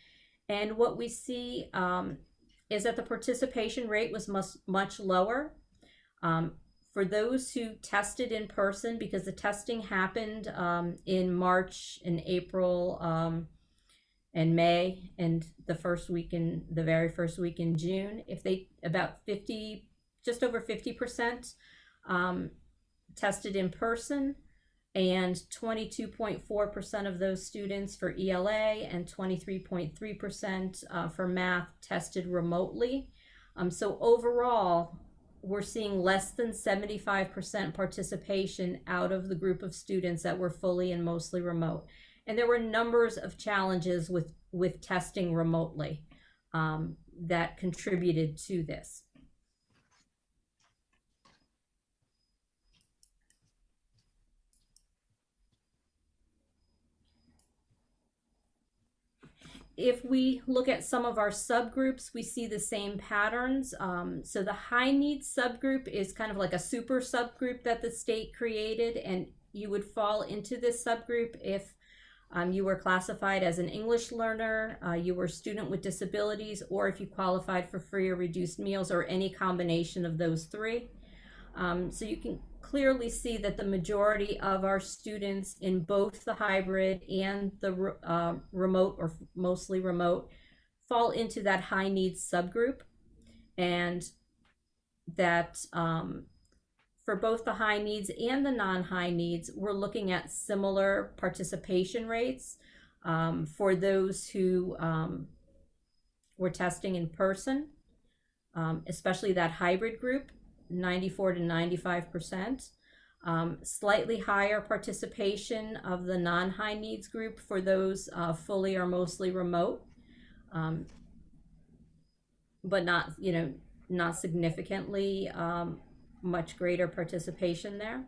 And what we see is that the participation rate was much lower. For those who tested in person, because the testing happened in March and April and May and the very first week in June, just over 50% tested in person, and 22.4% of those students for ELA and 23.3% for math tested remotely. So overall, we're seeing less than 75% participation out of the group of students that were fully and mostly remote. And there were numbers of challenges with testing remotely that contributed to this. If we look at some of our subgroups, we see the same patterns. So the high needs subgroup is kind of like a super subgroup that the state created, and you would fall into this subgroup if you were classified as an English learner, you were a student with disabilities, or if you qualified for free or reduced meals, or any combination of those 3. So you can clearly see that the majority of our students in both the hybrid and the remote or mostly remote fall into that high needs subgroup. And that for both the high needs and the non-high needs, we're looking at similar participation rates for those who were testing in person, especially that hybrid group, 94 to 95%. Slightly higher participation of the non-high needs group for those fully or mostly remote, but not, not significantly much greater participation there.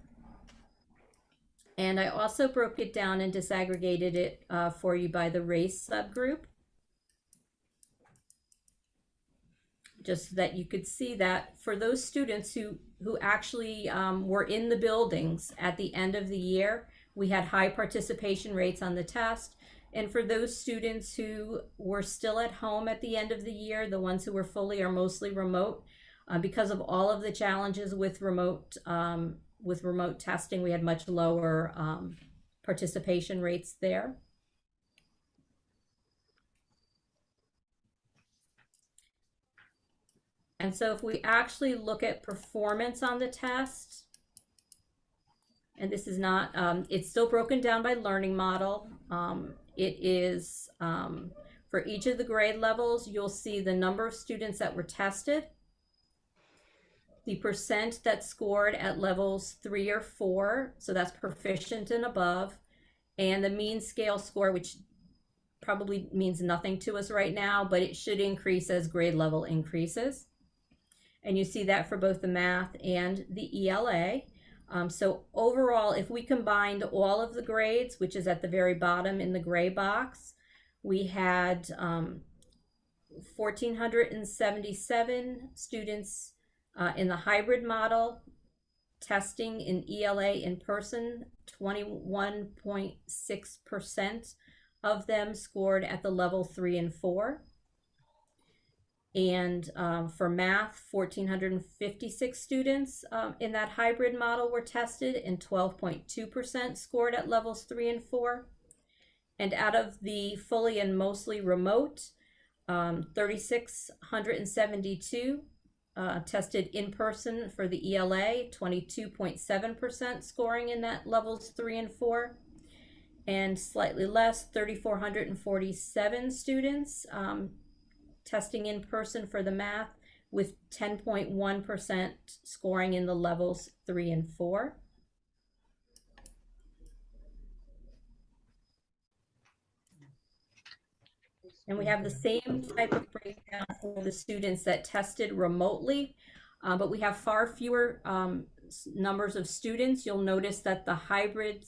And I also broke it down and disaggregated it for you by the race subgroup, just so that you could see that for those students who actually were in the buildings at the end of the year, we had high participation rates on the test. And for those students who were still at home at the end of the year, the ones who were fully or mostly remote, because of all of the challenges with remote testing, we had much lower participation rates there. And so if we actually look at performance on the test, and this is not, it's still broken down by learning model. It is, for each of the grade levels, you'll see the number of students that were tested, the percent that scored at levels 3 or 4, so that's proficient and above, and the mean scale score, which probably means nothing to us right now, but it should increase as grade level increases. And you see that for both the math and the ELA. So overall, if we combined all of the grades, which is at the very bottom in the gray box, we had 1,477 students in the hybrid model testing in ELA in person. 21.6% of them scored at the level 3 and 4. And for math, 1,456 students in that hybrid model were tested, and 12.2% scored at levels 3 and 4. And out of the fully and mostly remote, 3,672 tested in person for the ELA, 22.7% scoring in that levels 3 and 4. And slightly less, 3,447 students testing in person for the math, with 10.1% scoring in the levels 3 and 4. And we have the same type of breakdown for the students that tested remotely, but we have far fewer numbers of students. You'll notice that the hybrid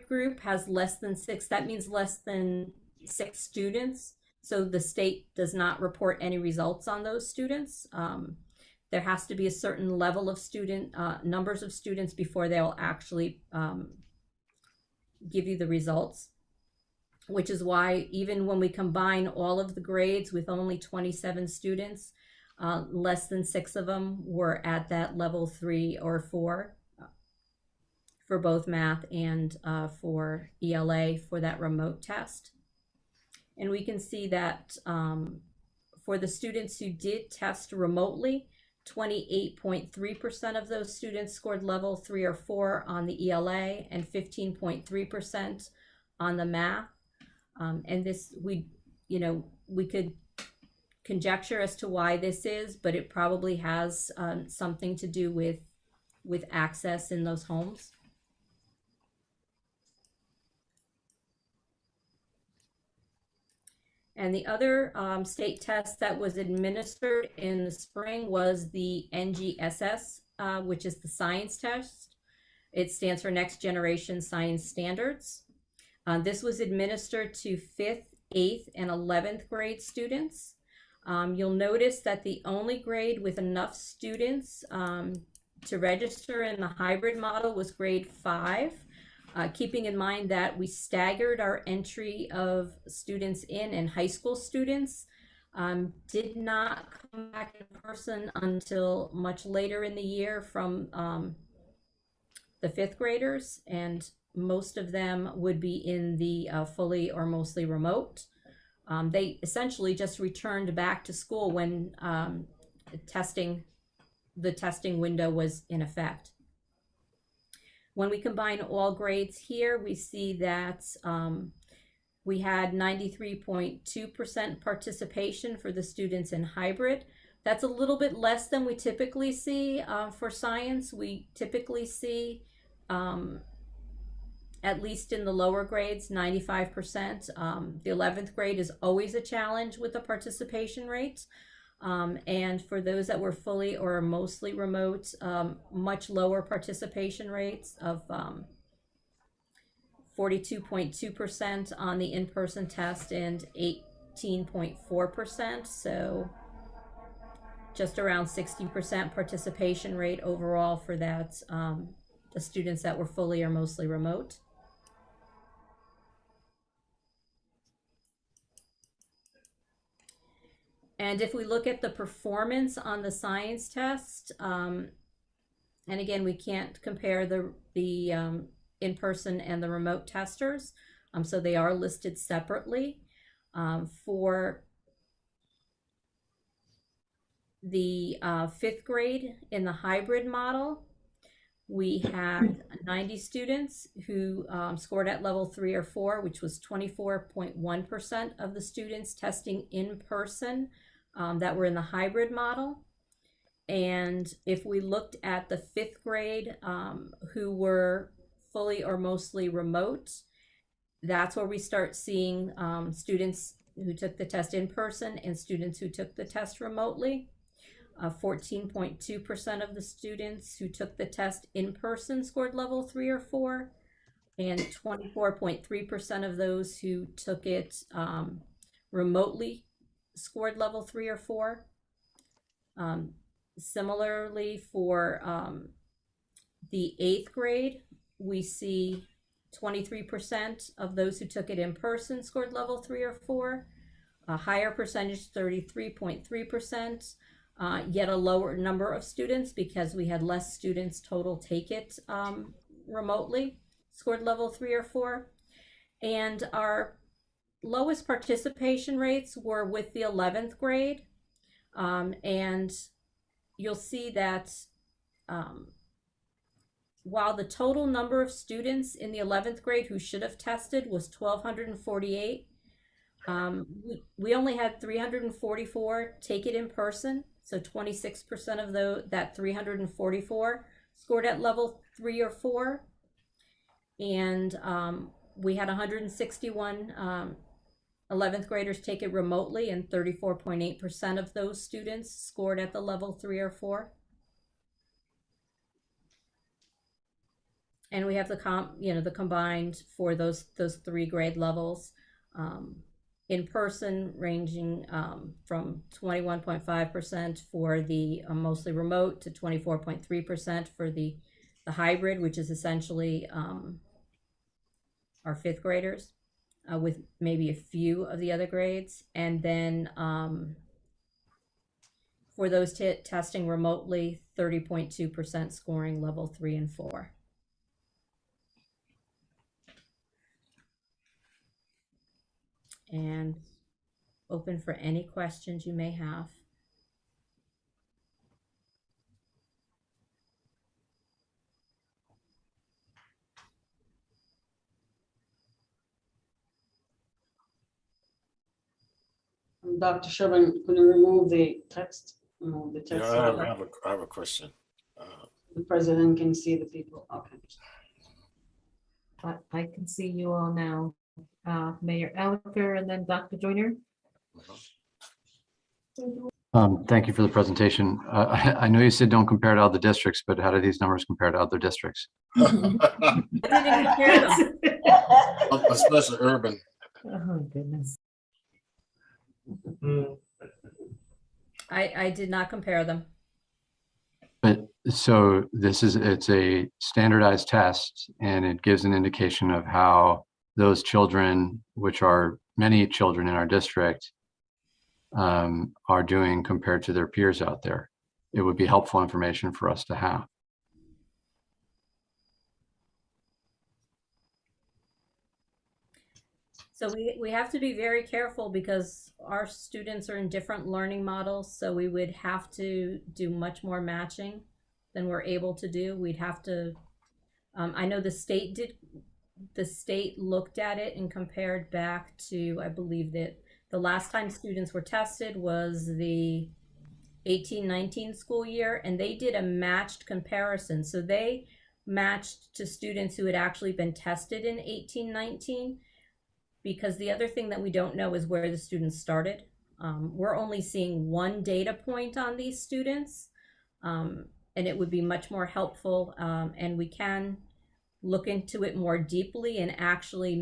group has less than 6. That means less than 6 students. So the state does not report any results on those students. There has to be a certain level of numbers of students before they'll actually give you the results, which is why even when we combine all of the grades with only 27 students, less than 6 of them were at that level 3 or 4 for both math and for ELA for that remote test. And we can see that for the students who did test remotely, 28.3% of those students scored level 3 or 4 on the ELA and 15.3% on the math. And this, we could conjecture as to why this is, but it probably has something to do with access in those homes. And the other state test that was administered in the spring was the NGSS, which is the science test. It stands for Next Generation Science Standards. This was administered to 5th, 8th, and 11th grade students. You'll notice that the only grade with enough students to register in the hybrid model was grade 5. Keeping in mind that we staggered our entry of students in, and high school students did not come back in person until much later in the year from the 5th graders, and most of them would be in the fully or mostly remote. They essentially just returned back to school when the testing window was in effect. When we combine all grades here, we see that we had 93.2% participation for the students in hybrid. That's a little bit less than we typically see for science. We typically see, at least in the lower grades, 95%. The 11th grade is always a challenge with the participation rates. And for those that were fully or mostly remote, much lower participation rates of 42.2% on the in-person test and 18.4%. So just around 60% participation rate overall for that, the students that were fully or mostly remote. And if we look at the performance on the science test, and again, we can't compare the in-person and the remote testers, so they are listed separately. For the 5th grade in the hybrid model, we had 90 students who scored at level 3 or 4, which was 24.1% of the students testing in person that were in the hybrid model. And if we looked at the 5th grade who were fully or mostly remote, that's where we start seeing students who took the test in person and students who took the test remotely. 14.2% of the students who took the test in person scored level 3 or 4, and 24.3% of those who took it remotely scored level 3 or 4. Similarly, for the 8th grade, we see 23% of those who took it in person scored level 3 or 4. A higher percentage, 33.3%. Yet a lower number of students, because we had less students total take it remotely, scored level 3 or 4. And our lowest participation rates were with the 11th grade. And you'll see that while the total number of students in the 11th grade who should have tested was 1,248, we only had 344 take it in person. So 26% of that 344 scored at level 3 or 4. And we had 161 11th graders take it remotely, and 34.8% of those students scored at the level 3 or 4. And we have the combined for those 3 grade levels. In person, ranging from 21.5% for the mostly remote to 24.3% for the hybrid, which is essentially our 5th graders, with maybe a few of the other grades. And then for those testing remotely, 30.2% scoring level 3 and 4. And open for any questions you may have. Dr. Sherman, can you remove the text? Remove the text. Yeah, I have a question. The president can see the people. Okay. I can see you all now. Mayor Elicker and then Dr. Joyner. Thank you for the presentation. I know you said don't compare to other districts, but how do these numbers compare to other districts? I didn't compare them. Especially urban. Oh, goodness. I did not compare them. But so it's a standardized test, and it gives an indication of how those children, which are many children in our district, are doing compared to their peers out there. It would be helpful information for us to have. So we have to be very careful because our students are in different learning models. So we would have to do much more matching than we're able to do. We'd have to, I know the state looked at it and compared back to, I believe that the last time students were tested was the 18-19 school year, and they did a matched comparison. So they matched to students who had actually been tested in 18-19, because the other thing that we don't know is where the students started. We're only seeing one data point on these students, and it would be much more helpful, and we can look into it more deeply and actually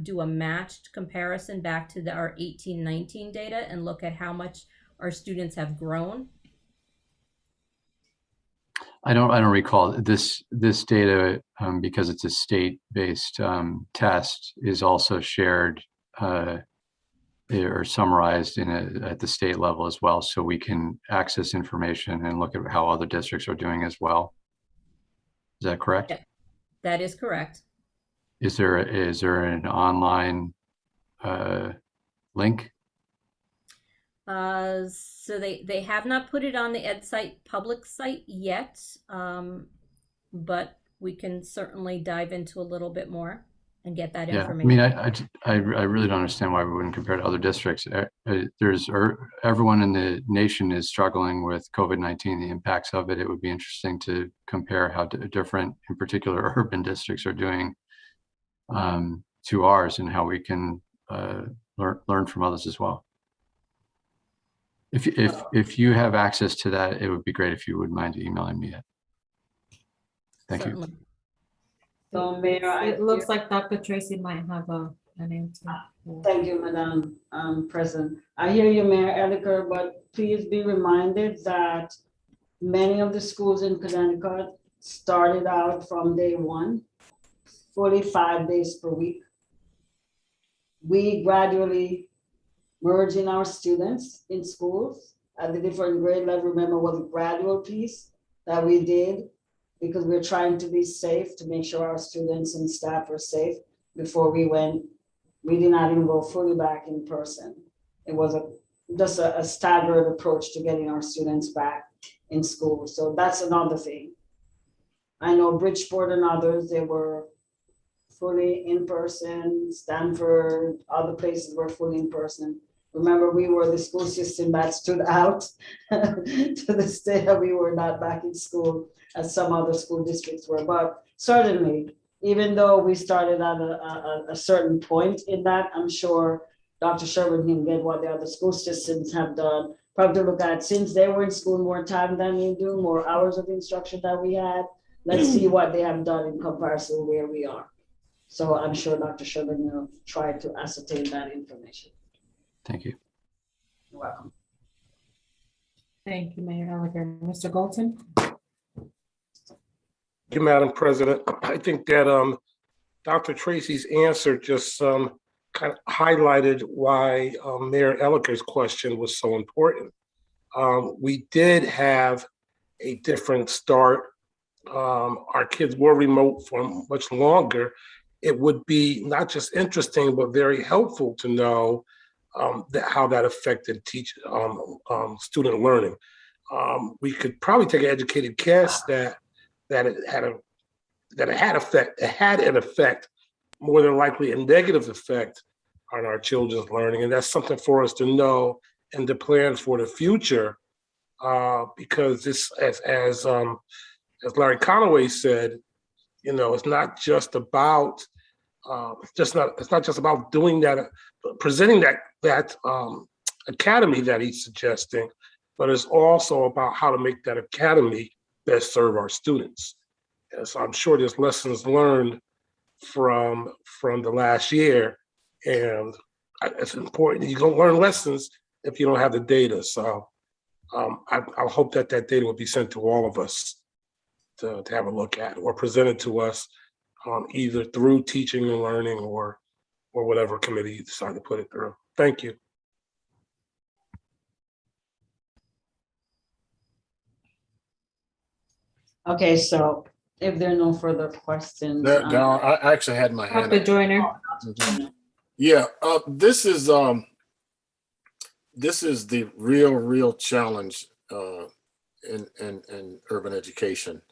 do a matched comparison back to our 18-19 data and look at how much our students have grown. I don't recall this data, because it's a state-based test, is also shared or summarized at the state level as well, so we can access information and look at how other districts are doing as well. Is that correct? Yeah, that is correct. Is there an online link? So they have not put it on the EdSite public site yet, but we can certainly dive into a little bit more and get that information. I mean, I really don't understand why we wouldn't compare to other districts. Everyone in the nation is struggling with COVID-19, the impacts of it. It would be interesting to compare how different, in particular, urban districts are doing to ours, and how we can learn from others as well. If you have access to that, it would be great if you would mind emailing me it. Thank you. So, Mayor, It looks like Dr. Tracy might have an answer. Thank you, Madam President. I hear you, Mayor Elicker, but please be reminded that many of the schools in Connecticut started out from day one, 45 days per week. We gradually merging our students in schools at the different grade level. Remember, was a gradual piece that we did because we're trying to be safe, to make sure our students and staff are safe before we went. We did not even go fully back in person. It was just a staggered approach to getting our students back in school. So that's another thing. I know Bridgeport and others, they were fully in person. Stanford, other places were fully in person. Remember, we were the school system that stood out to the state that we were not back in school as some other school districts were. But certainly, even though we started at a certain point in that, I'm sure Dr. Sherman can get what the other school systems have done. Probably look at, since they were in school more time than we do, more hours of instruction that we had, let's see what they have done in comparison where we are. So I'm sure Dr. Sherman will try to ascertain that information. Thank you. You're welcome. Thank you, Mayor Elicker. Mr. Golton? Thank you, Madam President. I think that Dr. Tracy's answer just kind of highlighted why Mayor Ellicker's question was so important. We did have a different start. Our kids were remote for much longer. It would be not just interesting, but very helpful to know how that affected student learning. We could probably take an educated guess that it had an effect, more than likely a negative effect on our children's learning, and that's something for us to know and to plan for the future. Because this, as Larry Conaway said, it's not just about it's not just about doing that, presenting that academy that he's suggesting, but it's also about how to make that academy best serve our students. And so I'm sure there's lessons learned from the last year, and it's important. You don't learn lessons if you don't have the data. So I hope that data will be sent to all of us to have a look at, or presented to us either through teaching and learning or whatever committee you decide to put it through. Thank you. Okay, so if there are no further questions. I actually had my hand Dr. up. Joyner. Yeah, this is the real challenge in urban education.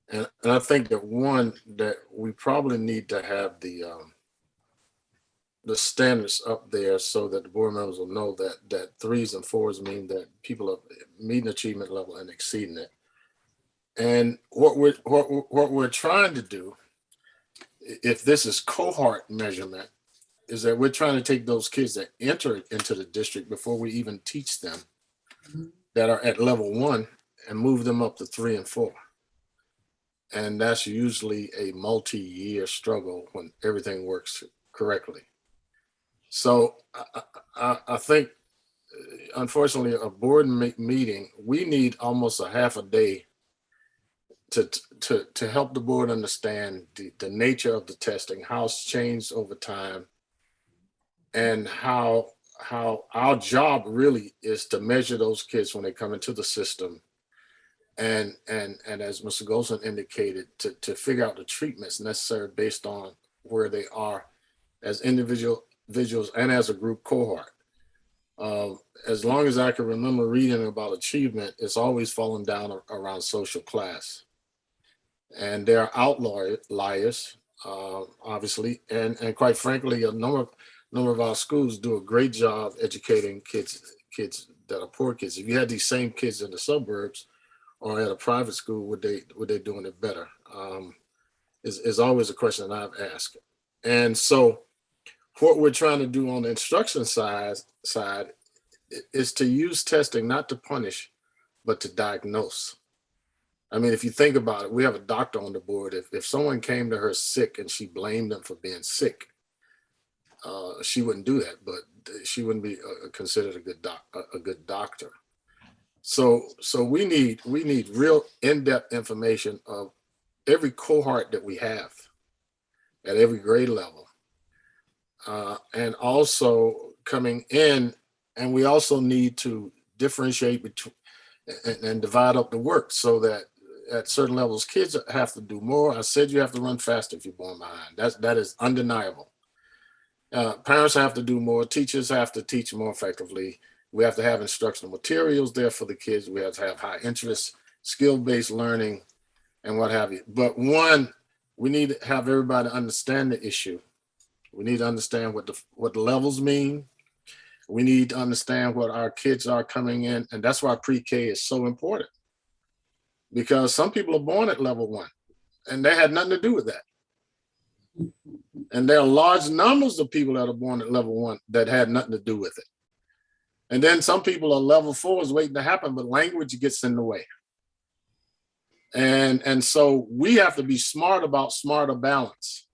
And I think that one that we probably need to have the standards up there so that the board members will know that 3s and 4s mean that people are meeting achievement level and exceeding it. And what we're trying to do, if this is cohort measurement, is that we're trying to take those kids that enter into the district before we even teach them that are at level 1 and move them up to 3 and 4. And that's usually a multi-year struggle when everything works correctly. So I think, unfortunately, a board meeting, we need almost a half a day to help the board understand the nature of the testing, how it's changed over time, and how our job really is to measure those kids when they come into the system. And as Mr. Golson indicated, to figure out the treatments necessary based on where they are as individuals and as a group cohort. As long as I can remember reading about achievement, it's always fallen down around social class. And there are outliers, obviously, and quite frankly, a number of our schools do a great job educating kids that are poor kids. If you had these same kids in the suburbs or at a private school, would they doing it better? Is always a question that I've asked. And so what we're trying to do on the instruction side is to use testing not to punish, but to diagnose. I mean, if you think about it, we have a doctor on the board. If someone came to her sick and she blamed them for being sick, she wouldn't do that, but she wouldn't be considered a good doctor. So we need real in-depth information of every cohort that we have at every grade level, and also coming in, and we also need to differentiate between and divide up the work so that at certain levels, kids have to do more. I said you have to run faster if you're born behind. That is undeniable. Parents have to do more. Teachers have to teach more effectively. We have to have instructional materials there for the kids. We have to have high interest, skill-based learning, and what have you. But one, we need to have everybody understand the issue. We need to understand what the levels mean. We need to understand what our kids are coming in. And that's why pre-K is so important. Because some people are born at level 1 and they had nothing to do with that. And there are large numbers of people that are born at level 1 that had nothing to do with it. And then some people are level 4s waiting to happen, but language gets in the way. And so we have to be smart about smarter balance.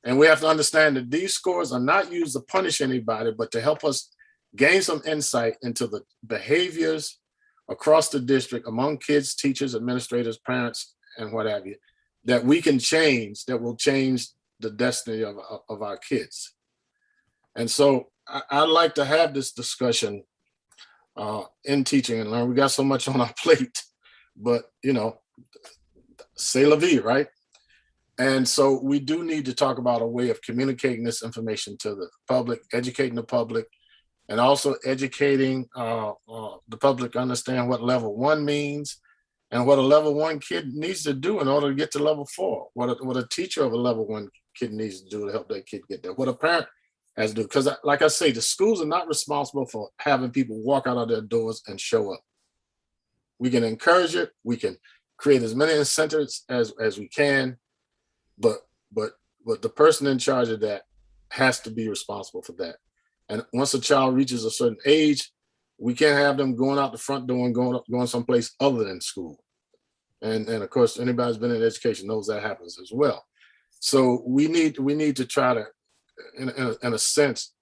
And we have to understand that these scores are not used to punish anybody, but to help us gain some insight into the behaviors across the district among kids, teachers, administrators, parents, and what have you, that we can change, that will change the destiny of our kids. And so I'd like to have this discussion in teaching and learning. We got so much on our plate, but c'est la vie, right? And so we do need to talk about a way of communicating this information to the public, educating the public, and also educating the public to understand what level 1 means and what a level 1 kid needs to do in order to get to level 4, what a teacher of a level 1 kid needs to do to help that kid get there, what a parent has to do. Because like I say, the schools are not responsible for having people walk out of their doors and show up. We can encourage it. We can create as many incentives as we can, but the person in charge of that has to be responsible for that. And once a child reaches a certain age, we can't have them going out the front door and going someplace other than school. And of course, anybody who's been in education knows that happens as well. So we need to try to, in a sense,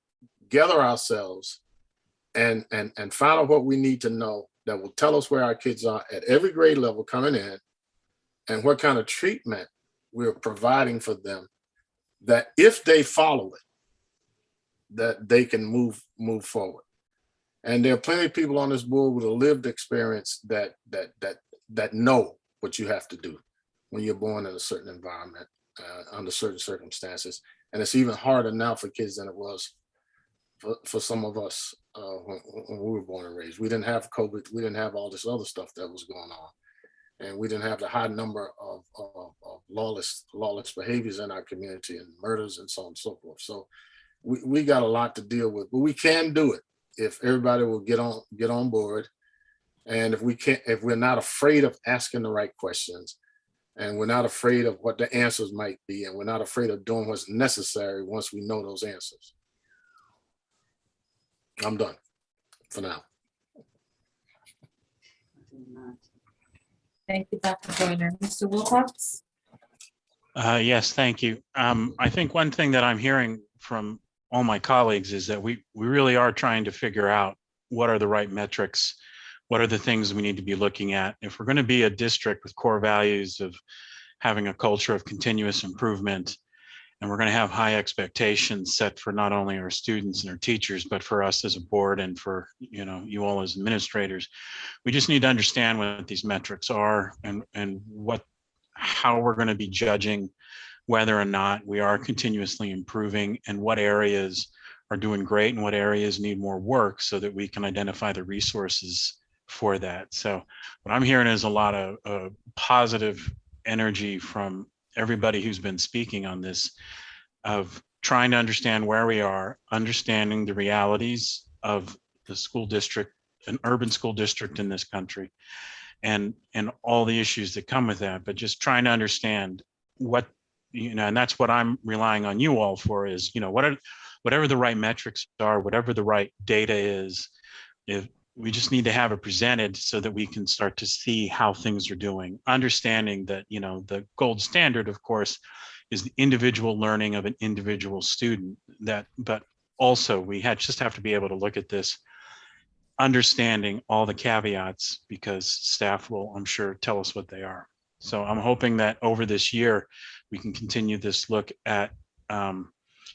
gather ourselves and find out what we need to know that will tell us where our kids are at every grade level coming in and what kind of treatment we're providing for them, that if they follow it, that they can move forward. And there are plenty of people on this board with a lived experience that know what you have to do when you're born in a certain environment. under certain circumstances. And it's even harder now for kids than it was for some of us when we were born and raised. We didn't have COVID. We didn't have all this other stuff that was going on. And we didn't have the high number of lawless behaviors in our community and murders and so on and so forth. So we got a lot to deal with, but we can do it if everybody will get on board. And if we're not afraid of asking the right questions, and we're not afraid of what the answers might be, and we're not afraid of doing what's necessary once we know those answers. I'm done for now. Thank you, Dr. Joyner. Mr. Wilcox? Yes, thank you. I think one thing that I'm hearing from all my colleagues is that we really are trying to figure out what are the right metrics, what are the things we need to be looking at. If we're going to be a district with core values of having a culture of continuous improvement, and we're going to have high expectations set for not only our students and our teachers, but for us as a board and for you all as administrators, we just need to understand what these metrics are and how we're going to be judging whether or not we are continuously improving and what areas are doing great and what areas need more work so that we can identify the resources for that. So what I'm hearing is a lot of positive energy from everybody who's been speaking on this, of trying to understand where we are, understanding the realities of the school district, an urban school district in this country, and all the issues that come with that, but just trying to understand what, and that's what I'm relying on you all for is, whatever the right metrics are, whatever the right data is, if we just need to have it presented so that we can start to see how things are doing, understanding that, the gold standard, of course, is the individual learning of an individual student, but also we just have to be able to look at this, understanding all the caveats, because staff will, I'm sure, tell us what they are. So I'm hoping that over this year, we can continue this look at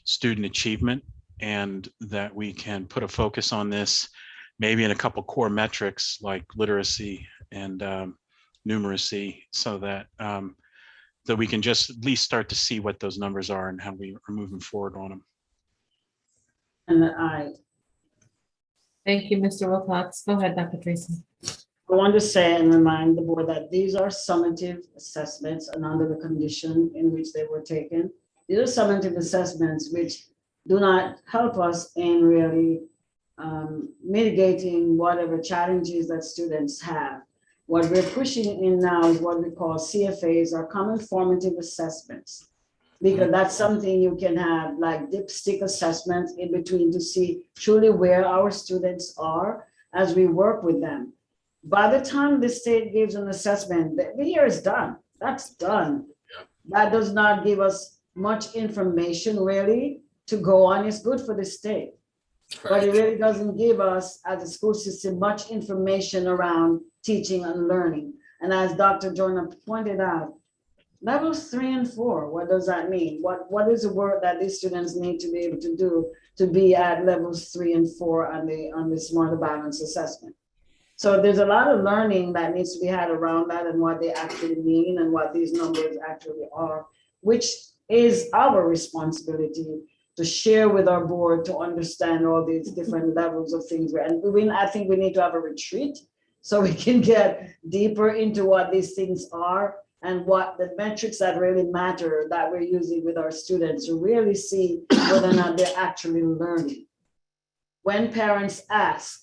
student achievement, and that we can put a focus on this, maybe in a couple core metrics like literacy and numeracy, so that that we can just at least start to see what those numbers are and how we are moving forward on them. And Thank you, Mr. Wilcox. Go ahead, Dr. Tracy. I want to say and remind the board that these are summative assessments and under the condition in which they were taken. These are summative assessments which do not help us in really mitigating whatever challenges that students have. What we're pushing in now is what we call CFAs, or common formative assessments, because that's something you can have like dipstick assessments in between to see truly where our students are as we work with them. By the time the state gives an assessment, the year is done. That's done. That does not give us much information really to go on. It's good for the state, but it really doesn't give us as a school system much information around teaching and learning. And as Dr. Joyner pointed out, levels 3 and 4, what does that mean? What is the work that these students need to be able to do to be at levels 3 and 4 on the Smarter Balance assessment? So there's a lot of learning that needs to be had around that and what they actually mean and what these numbers actually are, which is our responsibility to share with our board to understand all these different levels of things. And I think we need to have a retreat so we can get deeper into what these things are and what the metrics that really matter that we're using with our students to really see whether or not they're actually learning. When parents ask,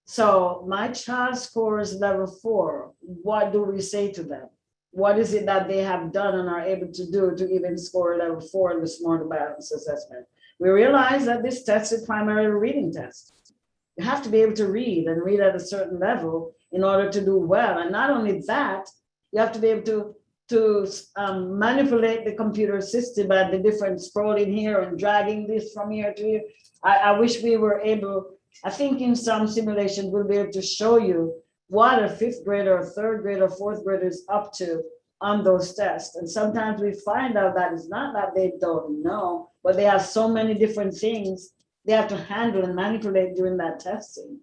so my child scores level 4, what do we say to them? What is it that they have done and are able to do to even score level 4 in the Smarter Balance assessment? We realize that this test is primarily a reading test. You have to be able to read and read at a certain level in order to do well. And not only that, you have to be able to manipulate the computer system by the different scrolling here and dragging this from here to here. I wish we were able, I think in some simulations, we'll be able to show you what a 5th grader or 3rd grader or 4th grader is up to on those tests. And sometimes we find out that it's not that they don't know, but they have so many different things they have to handle and manipulate during that testing.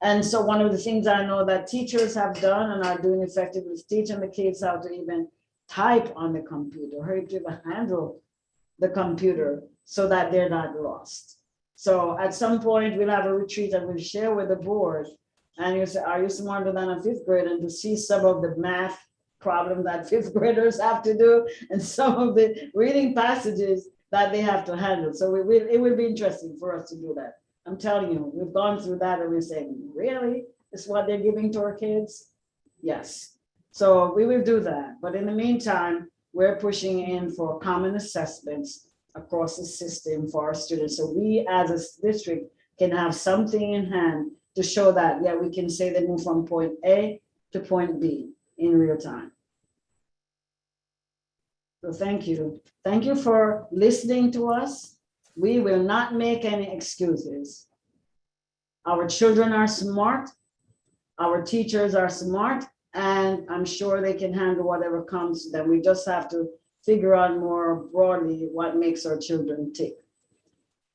And so one of the things I know that teachers have done and are doing effectively is teaching the kids how to even type on the computer, or able to handle the computer so that they're not lost. So at some point, we'll have a retreat and we'll share with the board. And you say, are you smarter than a fifth grader? And to see some of the math problems that fifth graders have to do and some of the reading passages that they have to handle. So it will be interesting for us to do that. I'm telling you, we've gone through that and we're saying, really? This is what they're giving to our kids? Yes. So we will do that. But in the meantime, we're pushing in for common assessments across the system for our students. So we as a district can have something in hand to show that, yeah, we can say they move from point A to point B in real time. So thank you. Thank you for listening to us. We will not make any excuses. Our children are smart. Our teachers are smart, and I'm sure they can handle whatever comes to them. We just have to figure out more broadly what makes our children tick,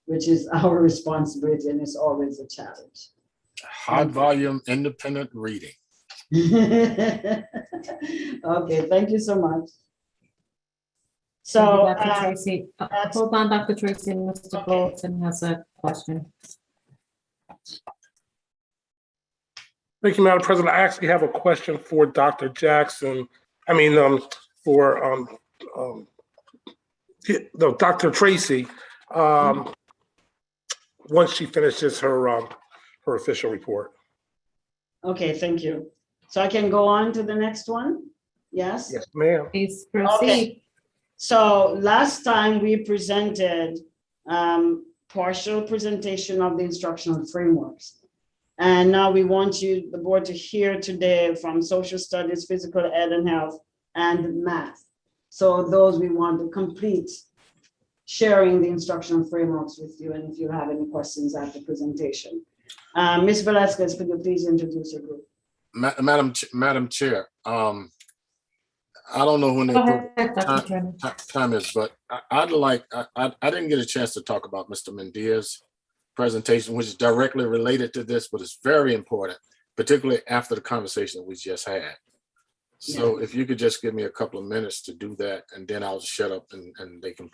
which is our responsibility, and it's always a challenge. High volume independent reading. Okay, thank you so much. So, Dr. Tracy, hold on, Dr. Tracy, Mr. Bolton has a question. Thank you, Madam President. I actually have a question for Dr. Jackson. Dr. Tracy, once she finishes her official report. Okay, thank you. So I can go on to the next one? Yes? Yes, ma'am. Please proceed. Okay. So last time we presented partial presentation of the instructional frameworks. And now we want you, the board, to hear today from social studies, physical ed and health, and math. So those we want to complete sharing the instructional frameworks with you, and if you have any questions after presentation. Ms. Velasquez, could you please introduce your group? Madam Chair, I don't know when the time is, but I didn't get a chance to talk about Mr. Mendia's presentation, which is directly related to this, but it's very important, particularly after the conversation that we just had. So if you could just give me a couple of minutes to do that, and then I'll shut up and they can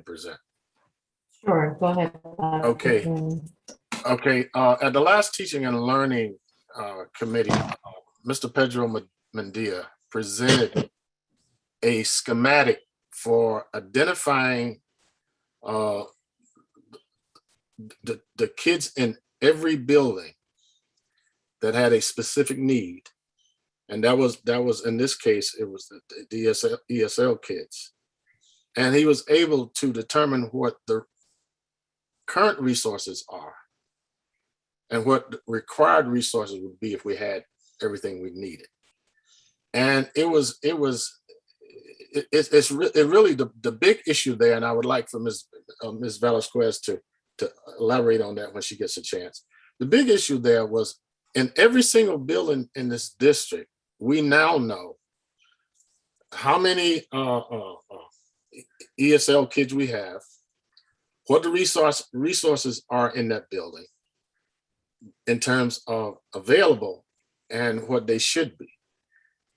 present. Sure, go ahead. Okay. At the last Teaching and Learning Committee, Mr. Pedro Mendia presented a schematic for identifying the kids in every building that had a specific need. And that was in this case, it was the ESL kids. And he was able to determine what the current resources are and what the required resources would be if we had everything we needed. And it's really the big issue there. And I would like for Ms. Velasquez to elaborate on that when she gets a chance. The big issue there was in every single building in this district, we now know how many ESL kids we have, what the resources are in that building in terms of available and what they should be.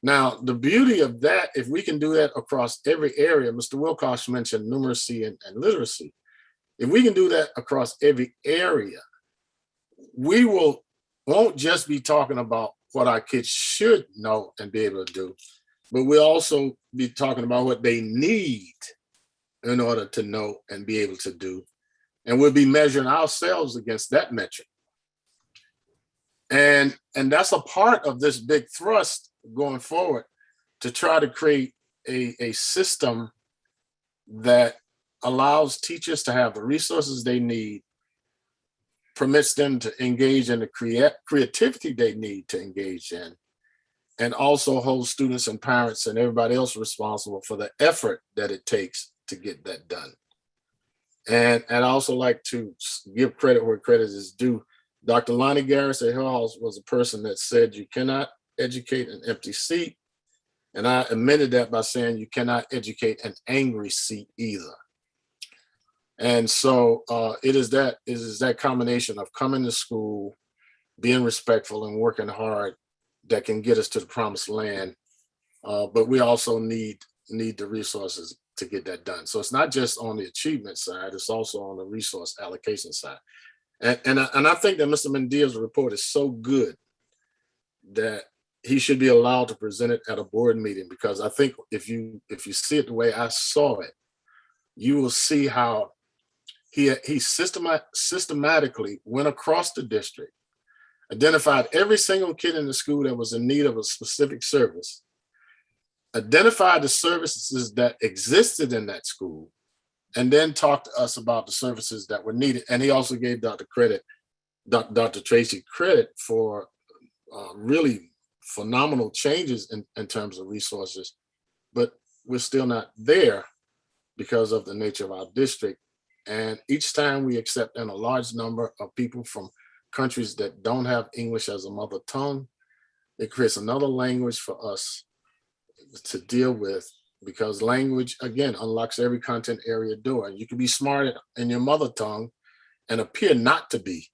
Now, the beauty of that, if we can do that across every area, Mr. Wilcox mentioned numeracy and literacy. If we can do that across every area, we won't just be talking about what our kids should know and be able to do, but we'll also be talking about what they need in order to know and be able to do. And we'll be measuring ourselves against that metric. And that's a part of this big thrust going forward, to try to create a system that allows teachers to have the resources they need, permits them to engage in the creativity they need to engage in, and also holds students and parents and everybody else responsible for the effort that it takes to get that done. And I'd also like to give credit where credit is due. Dr. Lonnie Garris at Hill House was a person that said you cannot educate an empty seat. And I amended that by saying you cannot educate an angry seat either. And so it is that combination of coming to school, being respectful and working hard that can get us to the promised land. But we also need need the resources to get that done. So it's not just on the achievement side, it's also on the resource allocation side. And I think that Mr. Mendia's report is so good that he should be allowed to present it at a board meeting, because I think if you see it the way I saw it, you will see how he systematically went across the district, identified every single kid in the school that was in need of a specific service, identified the services that existed in that school, and then talked to us about the services that were needed. And he also gave Dr. Tracy credit for really phenomenal changes in terms of resources, but we're still not there because of the nature of our district. And each time we accept in a large number of people from countries that don't have English as a mother tongue, it creates another language for us to deal with, because language, again, unlocks every content area door. You can be smart in your mother tongue and appear not to be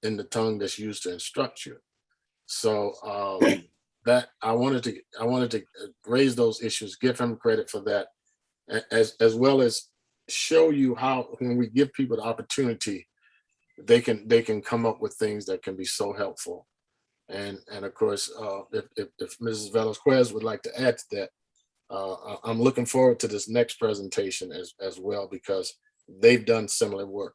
in the tongue that's used to instruct you. So that I wanted to raise those issues, give him credit for that, as well as show you how when we give people the opportunity, they can come up with things that can be so helpful. And of course, if Mrs. Velasquez would like to add to that, I'm looking forward to this next presentation as well, because they've done similar work.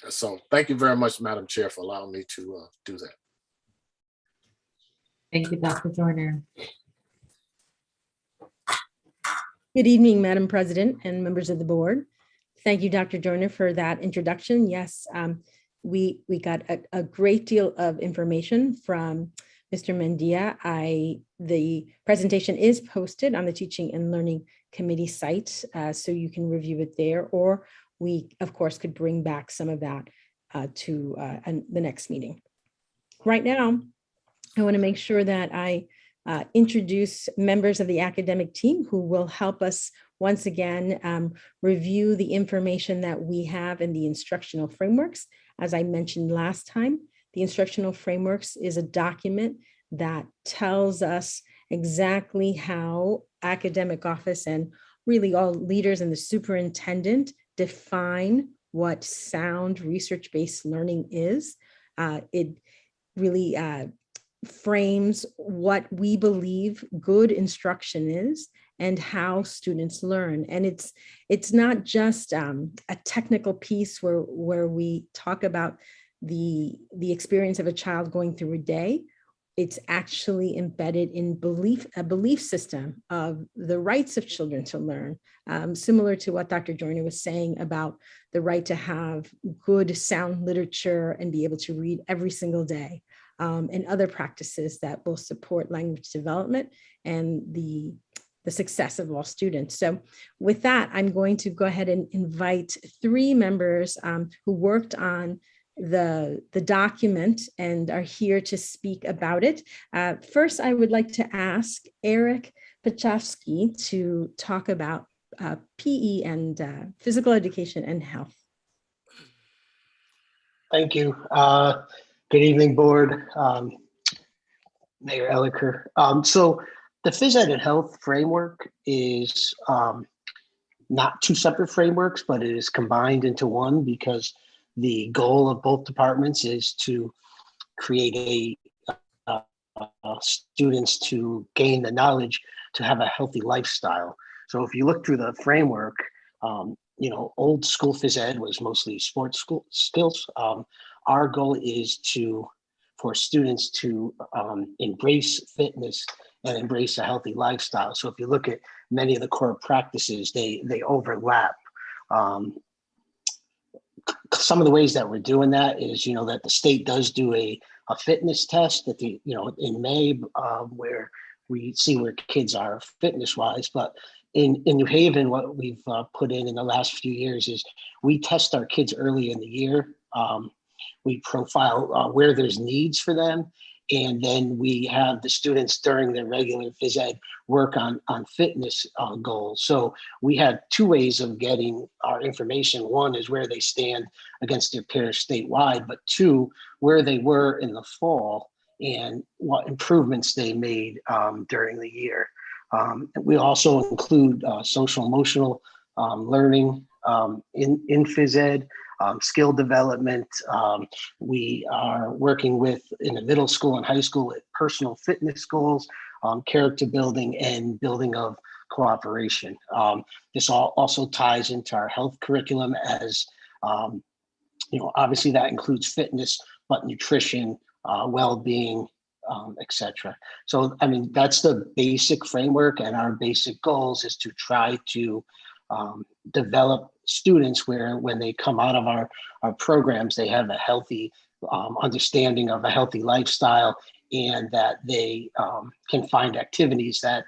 So thank you very much, Madam Chair, for allowing me to do that. Thank you, Dr. Joyner. Good evening, Madam President and members of the board. Thank you, Dr. Joyner, for that introduction. Yes, we got a great deal of information from Mr. Mendia. The presentation is posted on the Teaching and Learning Committee site, so you can review it there, or we, of course, could bring back some of that to the next meeting. Right now, I want to make sure that I introduce members of the academic team who will help us once again review the information that we have in the instructional frameworks. As I mentioned last time, the instructional frameworks is a document that tells us exactly how academic office and really all leaders and the superintendent define what sound research-based learning is. It really frames what we believe good instruction is and how students learn. And it's not just a technical piece where we talk about the experience of a child going through a day. It's actually embedded in a belief system of the rights of children to learn, similar to what Dr. Joyner was saying about the right to have good sound literature and be able to read every single day, and other practices that will support language development and the success of all students. So with that, I'm going to go ahead and invite three members who worked on the document and are here to speak about it. First, I would like to ask Eric Pachowski to talk about PE and physical education and health. Thank you. Good evening, board, Mayor Elicker. So the Phys Ed and Health framework is not two separate frameworks, but it is combined into one, because the goal of both departments is to create students to gain the knowledge to have a healthy lifestyle. So if you look through the framework, old school Phys Ed was mostly sports skills. Our goal is for students to embrace fitness and embrace a healthy lifestyle. So if you look at many of the core practices, they overlap. Some of the ways that we're doing that is, that the state does do a fitness test at in May, where we see where kids are fitness wise. But in New Haven, what we've put in the last few years is we test our kids early in the year. We profile where there's needs for them. And then we have the students during their regular phys ed work on fitness goals. So we have two ways of getting our information. One is where they stand against their peers statewide, but two, where they were in the fall and what improvements they made during the year. We also include social emotional learning in phys ed, skill development. We are working with, in the middle school and high school, with personal fitness goals, character building, and building of cooperation. This also ties into our health curriculum as, obviously that includes fitness, but nutrition, well-being, etc. So, I mean, that's the basic framework, and our basic goals is to try to develop students where when they come out of our programs, they have a healthy understanding of a healthy lifestyle, and that they can find activities that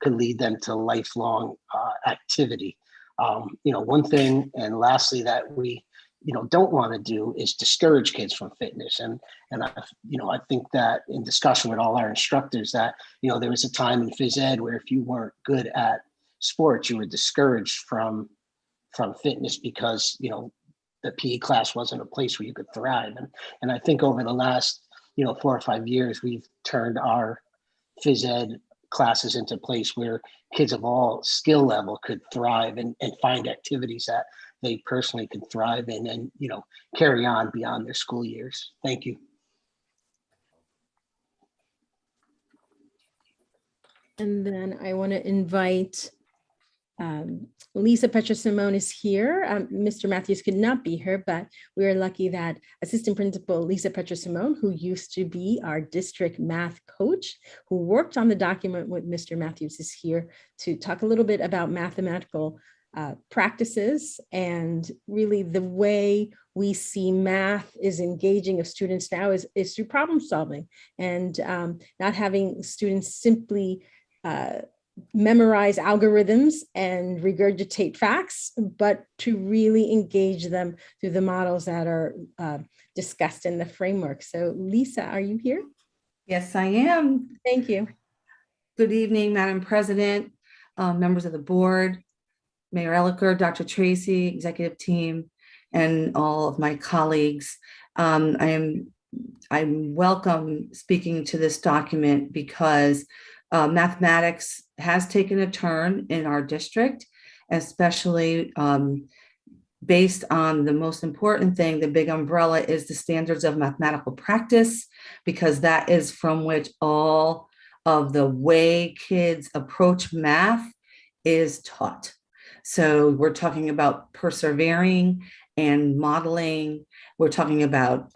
could lead them to lifelong activity. One thing, and lastly, that we don't want to do is discourage kids from fitness. And I think that in discussion with all our instructors that, there was a time in phys ed where if you weren't good at sports, you were discouraged from fitness because, the PE class wasn't a place where you could thrive. And I think over the last, 4 or 5 years, we've turned our phys ed classes into a place where kids of all skill level could thrive and find activities that they personally can thrive in and, carry on beyond their school years. Thank you. And then I want to invite Lisa Petra-Simone is here. Mr. Matthews could not be here, but we are lucky that Assistant Principal Lisa Petra-Simone, who used to be our district math coach, who worked on the document with Mr. Matthews, is here to talk a little bit about mathematical practices and really the way we see math is engaging of students now is through problem solving and not having students simply memorize algorithms and regurgitate facts, but to really engage them through the models that are discussed in the framework. So Lisa, are you here? Yes, I am. Thank you. Good evening, Madam President, members of the board, Mayor Elicker, Dr. Tracy, executive team, and all of my colleagues. I'm welcome speaking to this document because mathematics has taken a turn in our district, especially based on the most important thing, the big umbrella is the standards of mathematical practice, because that is from which all of the way kids approach math is taught. So we're talking about persevering and modeling. We're talking about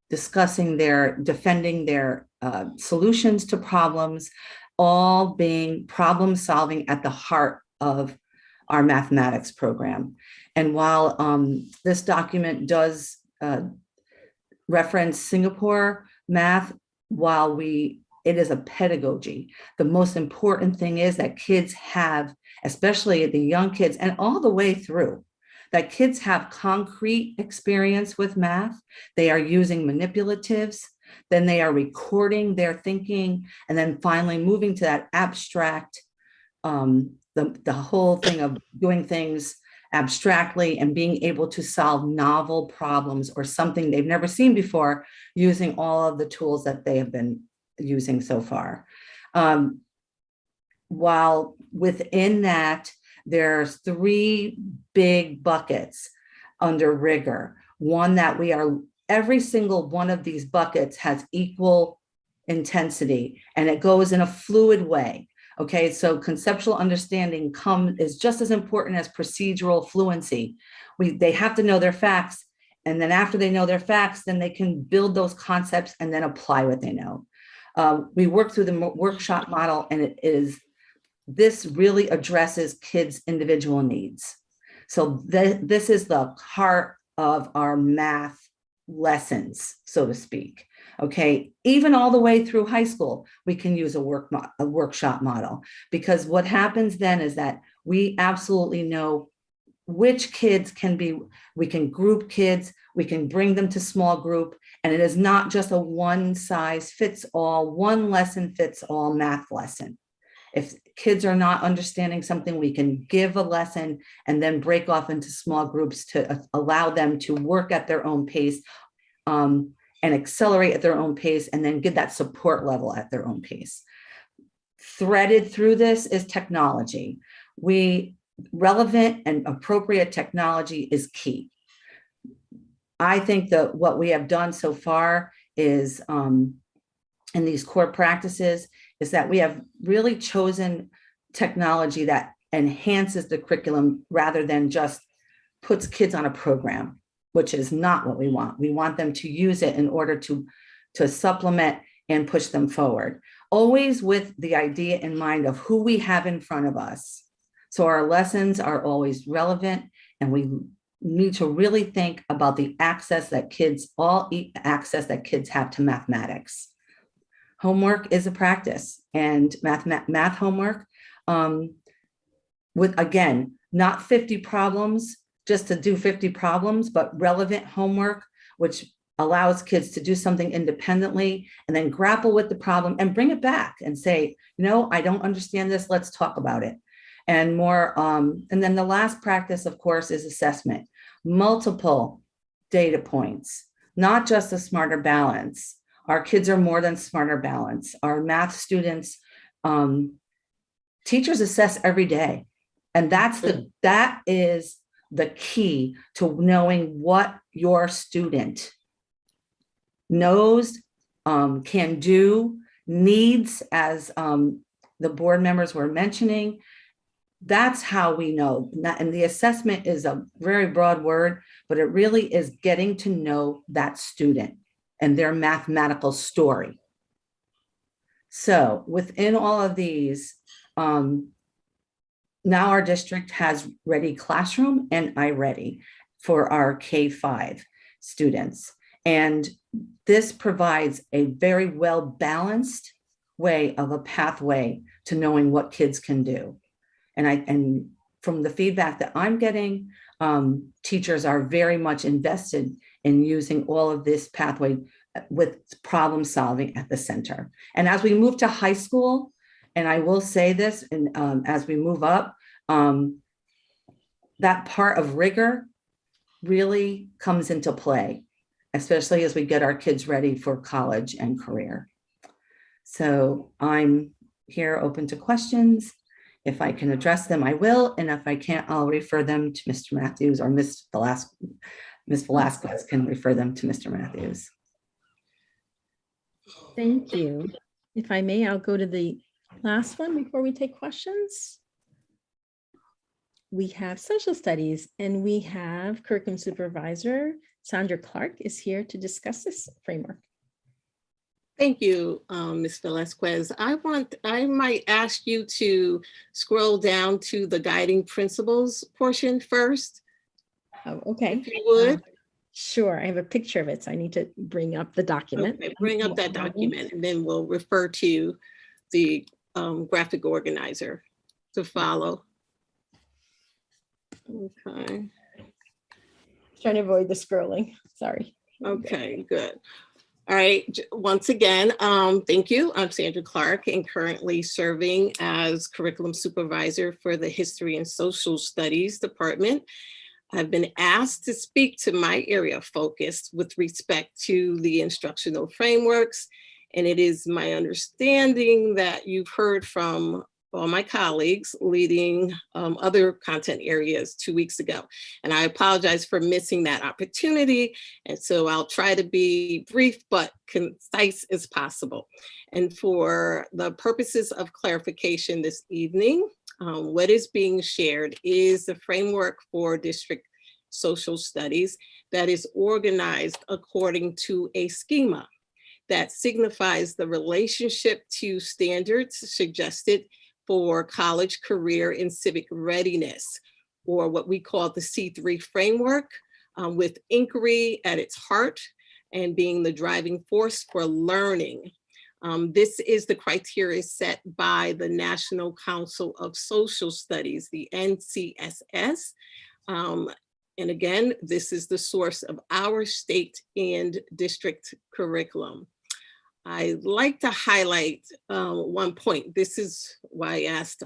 defending their solutions to problems, all being problem solving at the heart of our mathematics program. And while this document does reference Singapore math, while it is a pedagogy, the most important thing is that kids have, especially the young kids and all the way through, that kids have concrete experience with math. They are using manipulatives, then they are recording their thinking, and then finally moving to that abstract, the whole thing of doing things abstractly and being able to solve novel problems or something they've never seen before using all of the tools that they have been using so far. While within that, there's 3 big buckets under rigor. One that every single one of these buckets has equal intensity and it goes in a fluid way. Okay, so conceptual understanding is just as important as procedural fluency. They have to know their facts, and then after they know their facts, then they can build those concepts and then apply what they know. We work through the workshop model, and this really addresses kids' individual needs. So this is the heart of our math lessons, so to speak. Okay, even all the way through high school, we can use a workshop model, because what happens then is that we absolutely know which kids we can group kids, we can bring them to small group, and it is not just a one size fits all, one lesson fits all math lesson. If kids are not understanding something, we can give a lesson and then break off into small groups to allow them to work at their own pace and accelerate at their own pace, and then get that support level at their own pace. threaded through this is technology. Relevant and appropriate technology is key. I think that what we have done so far is in these core practices is that we have really chosen technology that enhances the curriculum rather than just puts kids on a program, which is not what we want. We want them to use it in order to supplement and push them forward, always with the idea in mind of who we have in front of us. So our lessons are always relevant, and we need to really think about the access that kids have to mathematics. Homework is a practice, and math homework with, again, not 50 problems just to do 50 problems, but relevant homework, which allows kids to do something independently and then grapple with the problem and bring it back and say, no, I don't understand this, let's talk about it. And more, and then the last practice, of course, is assessment. Multiple data points, not just a smarter balance. Our kids are more than smarter balance. Our math students, teachers assess every day. And that is the key to knowing what your student knows, can do, needs, as the board members were mentioning. That's how we know. And the assessment is a very broad word, but it really is getting to know that student and their mathematical story. So within all of these, now our district has Ready Classroom and iReady for our K-5 students. And this provides a very well-balanced way of a pathway to knowing what kids can do. And from the feedback that I'm getting, teachers are very much invested in using all of this pathway with problem solving at the center. And as we move to high school, and I will say this, and as we move up, that part of rigor really comes into play, especially as we get our kids ready for college and career. So I'm here open to questions. If I can address them, I will. And if I can't, I'll refer them to Mr. Matthews, or Ms. Velasquez can refer them to Mr. Matthews. Thank you. If I may, I'll go to the last one before we take questions. We have social studies, and we have curriculum supervisor Sandra Clark is here to discuss this framework. Thank you, Ms. Velasquez. I might ask you to scroll down to the guiding principles portion first. Oh, okay. If you would. Sure, I have a picture of it, so I need to bring up the document. Okay, bring up that document, and then we'll refer to the graphic organizer to follow. Okay. Trying to avoid the scrolling, sorry. Okay, good. All right, once again, thank you. I'm Sandra Clark, and currently serving as curriculum supervisor for the History and Social Studies Department. I've been asked to speak to my area of focus with respect to the instructional frameworks, and it is my understanding that you've heard from all my colleagues leading other content areas 2 weeks ago. And I apologize for missing that opportunity. And so I'll try to be brief but concise as possible. And for the purposes of clarification this evening, what is being shared is the framework for district social studies that is organized according to a schema that signifies the relationship to standards suggested for college, career, and civic readiness, or what we call the C3 framework, with inquiry at its heart and being the driving force for learning. This is the criteria set by the National Council of Social Studies, the NCSS. And again, this is the source of our state and district curriculum. I'd like to highlight one point. This is why I asked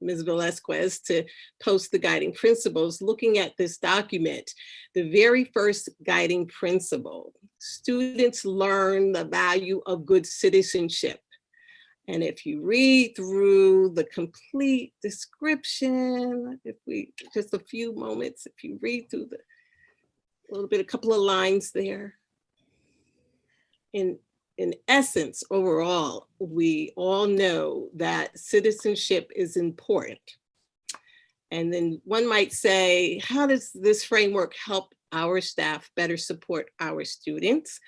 Ms. Velasquez to post the guiding principles. Looking at this document, the very first guiding principle, students learn the value of good citizenship And if you read through the complete description, if we, just a few moments, if you read through the a couple of lines there. In essence, overall, we all know that citizenship is important. And then one might say, how does this framework help our staff better support our students?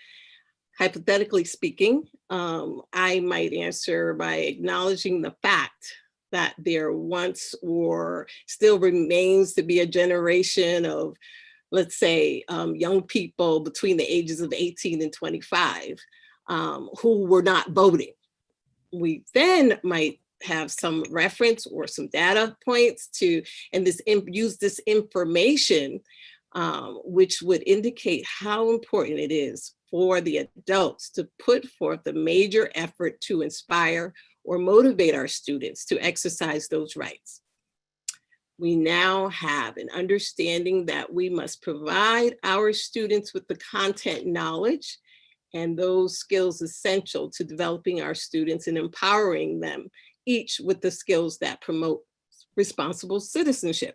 Hypothetically speaking, I might answer by acknowledging the fact that there once or still remains to be a generation of, let's say, young people between the ages of 18 and 25 who were not voting. We then might have some reference or some data points to, and use this information, which would indicate how important it is for the adults to put forth a major effort to inspire or motivate our students to exercise those rights. We now have an understanding that we must provide our students with the content knowledge and those skills essential to developing our students and empowering them, each with the skills that promote responsible citizenship.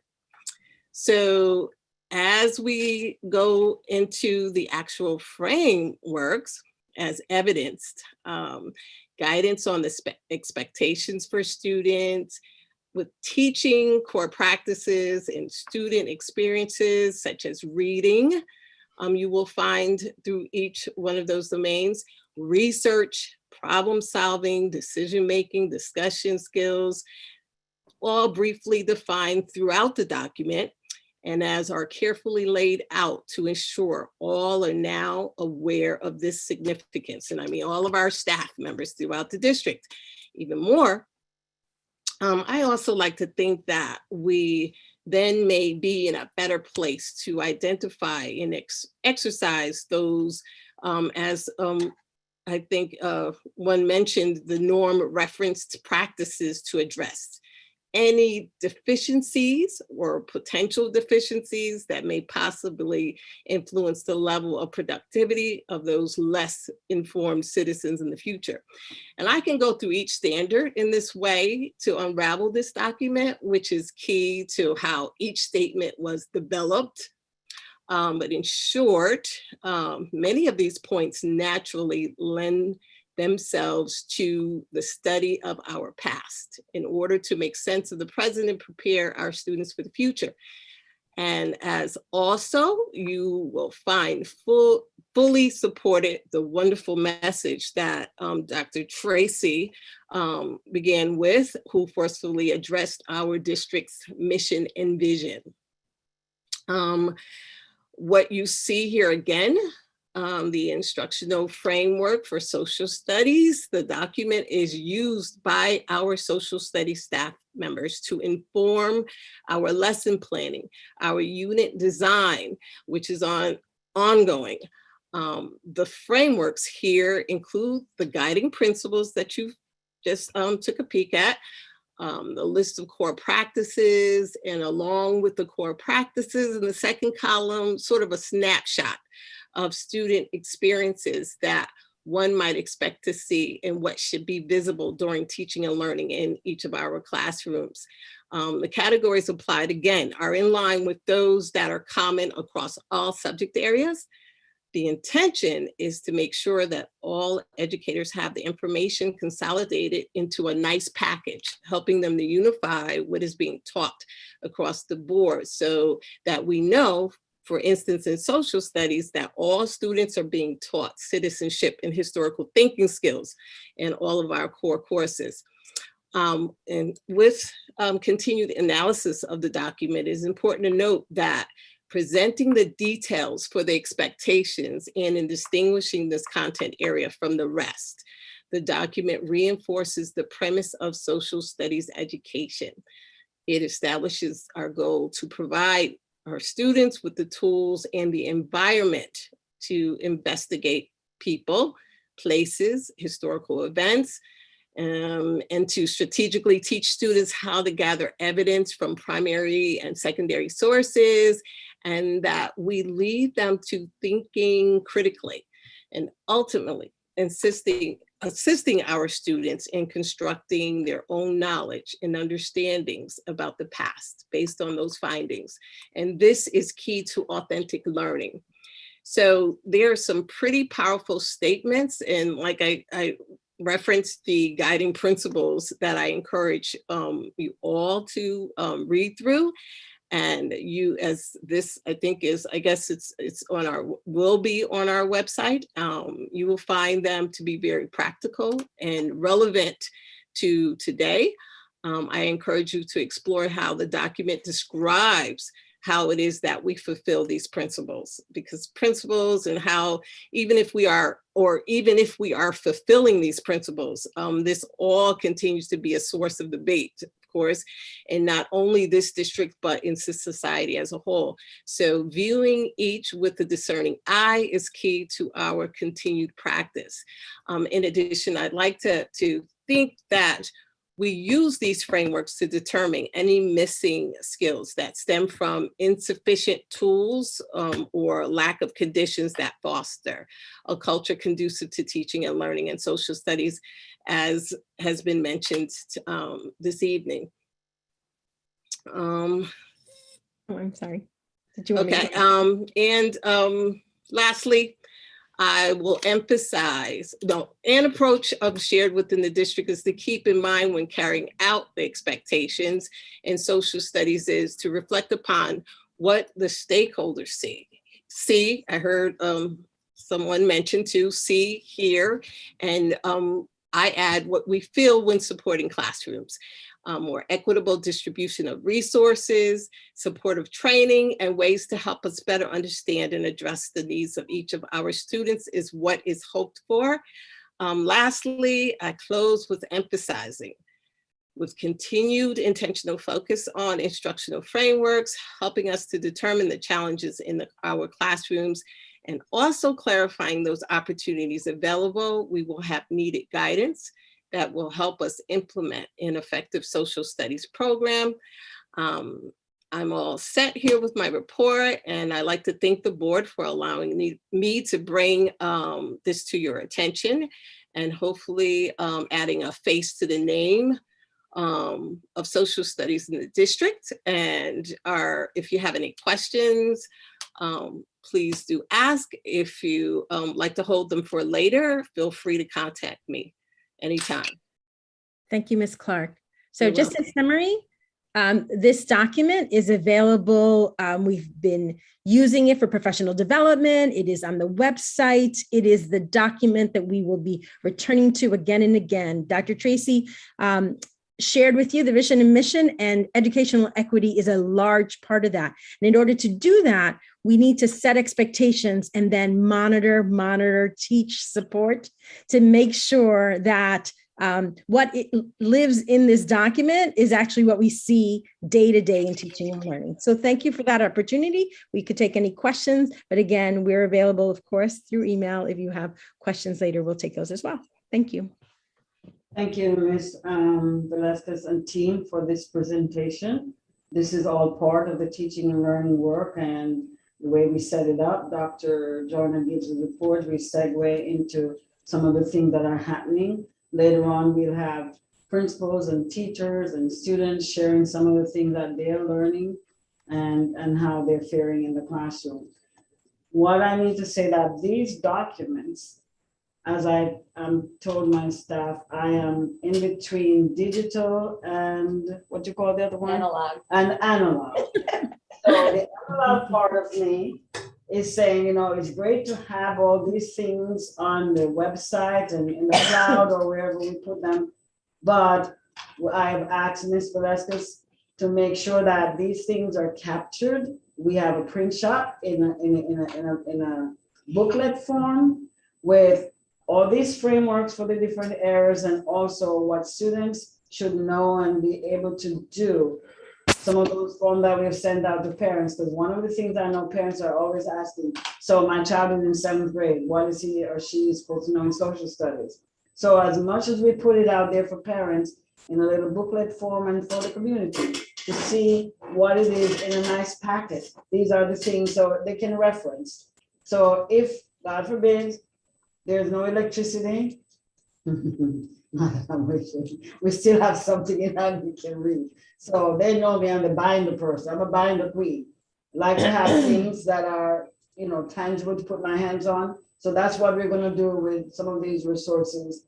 So as we go into the actual frameworks, as evidenced, guidance on the expectations for students, with teaching core practices and student experiences such as reading, you will find through each one of those domains, research, problem solving, decision-making, discussion skills, all briefly defined throughout the document, and as are carefully laid out to ensure all are now aware of this significance. And I mean, all of our staff members throughout the district. Even more, I also like to think that we then may be in a better place to identify and exercise those, as I think one mentioned, the norm referenced practices to address any deficiencies or potential deficiencies that may possibly influence the level of productivity of those less informed citizens in the future. And I can go through each standard in this way to unravel this document, which is key to how each statement was developed. But in short, many of these points naturally lend themselves to the study of our past in order to make sense of the present and prepare our students for the future. And as also, you will find fully supported the wonderful message that Dr. Tracy began with, who forcefully addressed our district's mission and vision. What you see here again, the instructional framework for social studies, the document is used by our social studies staff members to inform our lesson planning, our unit design, which is ongoing. The frameworks here include the guiding principles that you just took a peek at, the list of core practices, and along with the core practices in the second column, sort of a snapshot of student experiences that one might expect to see and what should be visible during teaching and learning in each of our classrooms. The categories applied, again, are in line with those that are common across all subject areas. The intention is to make sure that all educators have the information consolidated into a nice package, helping them to unify what is being taught across the board so that we know, for instance, in social studies, that all students are being taught citizenship and historical thinking skills in all of our core courses. And with continued analysis of the document, it is important to note that presenting the details for the expectations and in distinguishing this content area from the rest, the document reinforces the premise of social studies education. It establishes our goal to provide our students with the tools and the environment to investigate people, places, historical events, and to strategically teach students how to gather evidence from primary and secondary sources, and that we lead them to thinking critically and ultimately assisting our students in constructing their own knowledge and understandings about the past based on those findings. And this is key to authentic learning. So there are some pretty powerful statements, and like I referenced the guiding principles that I encourage you all to read through. And you, as this, I think is, I guess it's on our, will be on our website. You will find them to be very practical and relevant to today. I encourage you to explore how the document describes how it is that we fulfill these principles, because principles and how, even if we are fulfilling these principles, this all continues to be a source of debate, of course, in not only this district, but in society as a whole. So viewing each with a discerning eye is key to our continued practice. In addition, I'd like to think that we use these frameworks to determine any missing skills that stem from insufficient tools or lack of conditions that foster a culture conducive to teaching and learning and social studies, as has been mentioned this evening. Oh, I'm sorry. Did you want me Okay, to- lastly, I will emphasize, an approach shared within the district is to keep in mind when carrying out the expectations in social studies is to reflect upon what the stakeholders see. I heard someone mention to see, hear, and I add what we feel when supporting classrooms. More equitable distribution of resources, supportive training, and ways to help us better understand and address the needs of each of our students is what is hoped for. Lastly, I close with emphasizing with continued intentional focus on instructional frameworks, helping us to determine the challenges in our classrooms, and also clarifying those opportunities available, we will have needed guidance that will help us implement an effective social studies program. I'm all set here with my report, and I'd like to thank the board for allowing me to bring this to your attention, and hopefully adding a face to the name of social studies in the district. And if you have any questions, please do ask. If you like to hold them for later, feel free to contact me anytime. Thank you, Ms. Clark. So You're just welcome. in summary, this document is available. We've been using it for professional development. It is on the website. It is the document that we will be returning to again and again. Dr. Tracy shared with you the vision and mission, and educational equity is a large part of that. And in order to do that, we need to set expectations and then monitor, teach, support to make sure that what it lives in this document is actually what we see day to day in teaching and learning. So thank you for that opportunity. We could take any questions, but again, we're available, of course, through email. If you have questions later, we'll take those as well. Thank you. Thank you, Ms. Velasquez and team for this presentation. This is all part of the teaching and learning work, and the way we set it up, Dr. Joyner gives a report, we segue into some of the things that are happening. Later on, we'll have principals and teachers and students sharing some of the things that they're learning and how they're faring in the classroom. What I need to say that these documents, as I told my staff, I am in between digital and what you call the other one? Analog. And analog. So the analog part of me is saying, you know, it's great to have all these things on the website and in the cloud or wherever we put them. But I've asked Ms. Velasquez to make sure that these things are captured. We have a print shot in a booklet form with all these frameworks for the different areas, and also what students should know and be able to do. Some of those forms that we've sent out to parents, because one of the things I know parents are always asking, so my child is in 7th grade, what is he or she is supposed to know in social studies? So as much as we put it out there for parents in a little booklet form and for the community to see what it is in a nice packet, these are the things so they can reference. So if, God forbid, There's no electricity. I'm wishing. We still have something in hand we can read. So they know me, I'm the binder person. I'm a binder queen. Like to have things that are, tangible to put my hands on. So that's what we're gonna do with some of these resources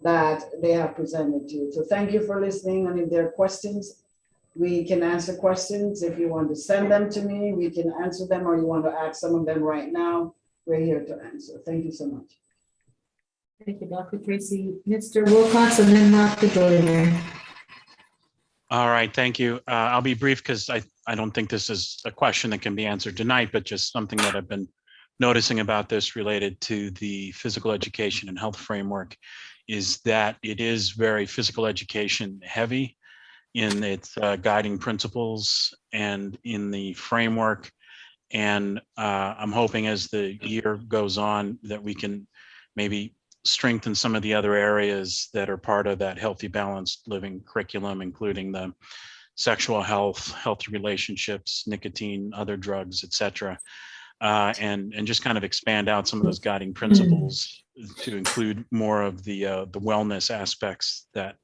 that they have presented to you. So thank you for listening. And if there are questions, we can answer questions. If you want to send them to me, we can answer them, or you want to ask some of them right now, we're here to answer. Thank you so much. Thank you, Dr. Tracy. Mr. Wilcox and then Dr. Joyner. All right, thank you. I'll be brief because I don't think this is a question that can be answered tonight, but just something that I've been noticing about this related to the physical education and health framework is that it is very physical education heavy in its guiding principles and in the framework. And I'm hoping as the year goes on that we can maybe strengthen some of the other areas that are part of that healthy, balanced living curriculum, including the sexual health, healthy relationships, nicotine, other drugs, et cetera. And just kind of expand out some of those guiding principles to include more of the wellness aspects that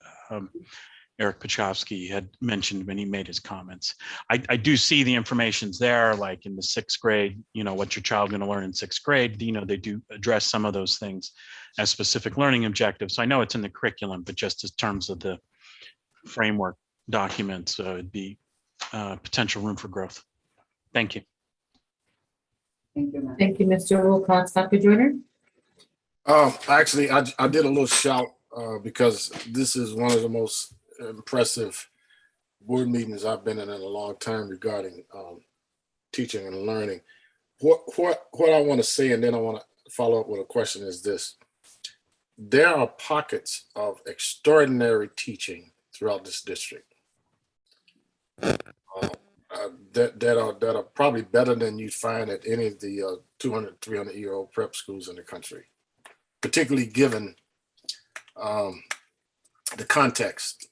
Eric Pachowski had mentioned when he made his comments. I do see the information's there, like in the 6th grade, what your child going to learn in 6th grade, they do address some of those things as specific learning objectives. I know it's in the curriculum, but just in terms of the framework documents, it'd be potential room for growth. Thank you. Thank you, Mr. Wilcox. Dr. Joyner? Actually, I did a little shout because this is one of the most impressive board meetings I've been in a long time regarding teaching and learning. What I want to say, and then I want to follow up with a question, is this. There are pockets of extraordinary teaching throughout this district that are probably better than you'd find at any of the 200, 300-year-old prep schools in the country, particularly given the context.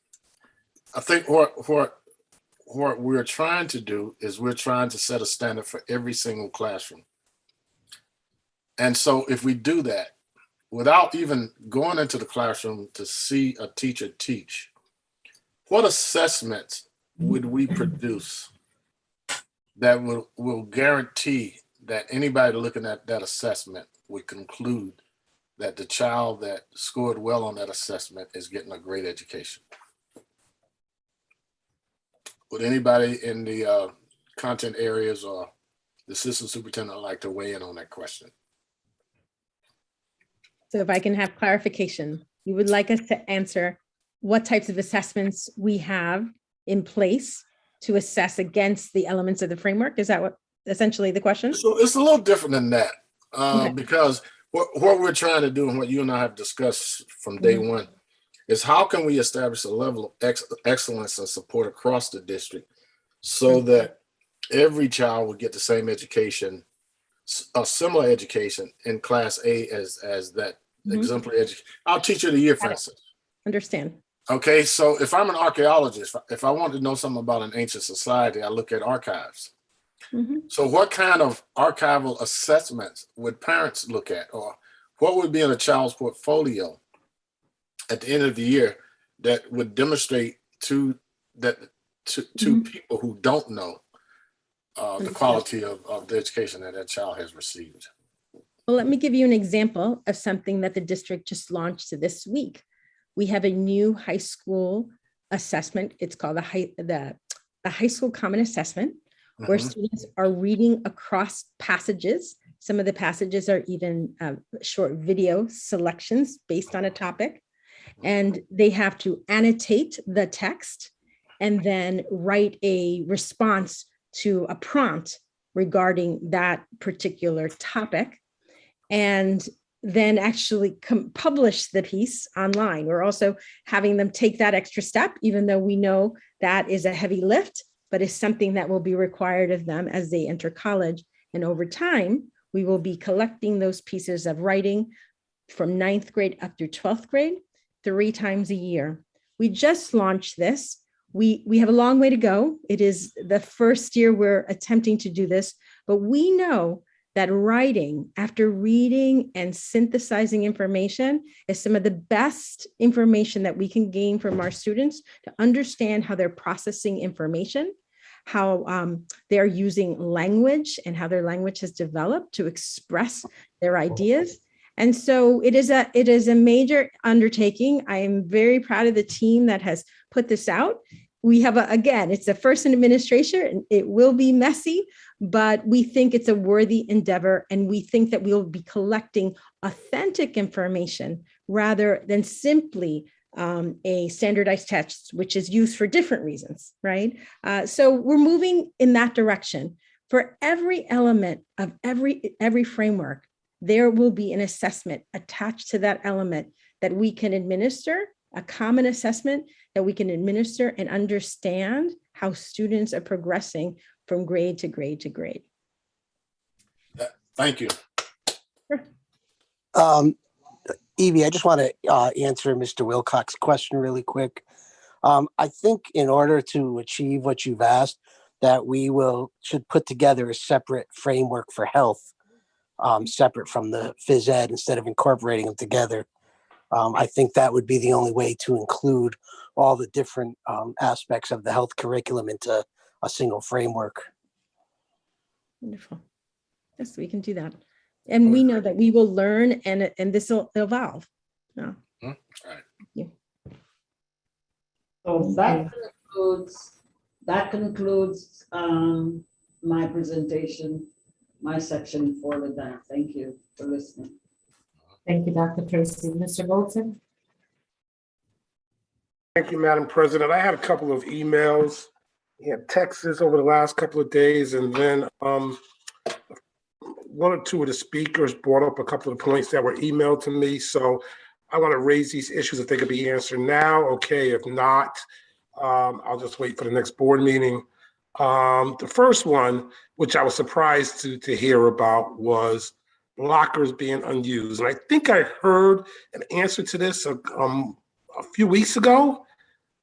I think what we're trying to do is we're trying to set a standard for every single classroom. And so if we do that, without even going into the classroom to see a teacher teach, what assessments would we produce that will guarantee that anybody looking at that assessment would conclude that the child that scored well on that assessment is getting a great education? Would anybody in the content areas or the assistant superintendent like to weigh in on that question? So if I can have clarification, you would like us to answer what types of assessments we have in place to assess against the elements of the framework? Is that what essentially the question? So it's a little different than that Okay. because what we're trying to do and what you and I have discussed from day one is how can we establish a level of excellence and support across the district so that every child will get the same education, a similar education in class A as that exemplary education. Our teacher of the year, for instance. Understand. Okay, so if I'm an archaeologist, if I want to know something about an ancient society, I look at archives. So what kind of archival assessments would parents look at, or what would be in a child's portfolio at the end of the year that would demonstrate to people who don't know the quality of the education that that child has received? Well, let me give you an example of something that the district just launched this week. We have a new high school assessment. It's called the High School Common Assessment, where students are reading across passages. Some of the passages are even short video selections based on a topic. And they have to annotate the text and then write a response to a prompt regarding that particular topic, and then actually publish the piece online. We're also having them take that extra step, even though we know that is a heavy lift, but is something that will be required of them as they enter college. And over time, we will be collecting those pieces of writing from 9th grade up through 12th grade 3 times a year. We just launched this. We have a long way to go. It is the first year we're attempting to do this, but we know that writing, after reading and synthesizing information, is some of the best information that we can gain from our students to understand how they're processing information, how they're using language and how their language has developed to express their ideas. And so it is a major undertaking. I am very proud of the team that has put this out. We have, again, it's the first in administration, and it will be messy, but we think it's a worthy endeavor, and we think that we will be collecting authentic information rather than simply a standardized test, which is used for different reasons, right? So we're moving in that direction. For every element of every framework, there will be an assessment attached to that element that we can administer, a common assessment that we can administer and understand how students are progressing from grade to grade to grade. Thank you. Evie, I just want to answer Mr. Wilcox's question really quick. I think in order to achieve what you've asked, that we should put together a separate framework for health, separate from the phys ed, instead of incorporating them together. I think that would be the only way to include all the different aspects of the health curriculum into a single framework. Wonderful. Yes, we can do that. And we know that we will learn and this will evolve. Yeah. All right. Thank you. So that concludes my presentation, my section for the day. Thank you for listening. Thank you, Dr. Tracy. Mr. Bolton? Thank you, Madam President. I had a couple of emails and texts over the last couple of days, and then one or two of the speakers brought up a couple of points that were emailed to me. So I want to raise these issues if they could be answered now. Okay, if not, I'll just wait for the next board meeting. The first one, which I was surprised to hear about, was lockers being unused. And I think I heard an answer to this a few weeks ago,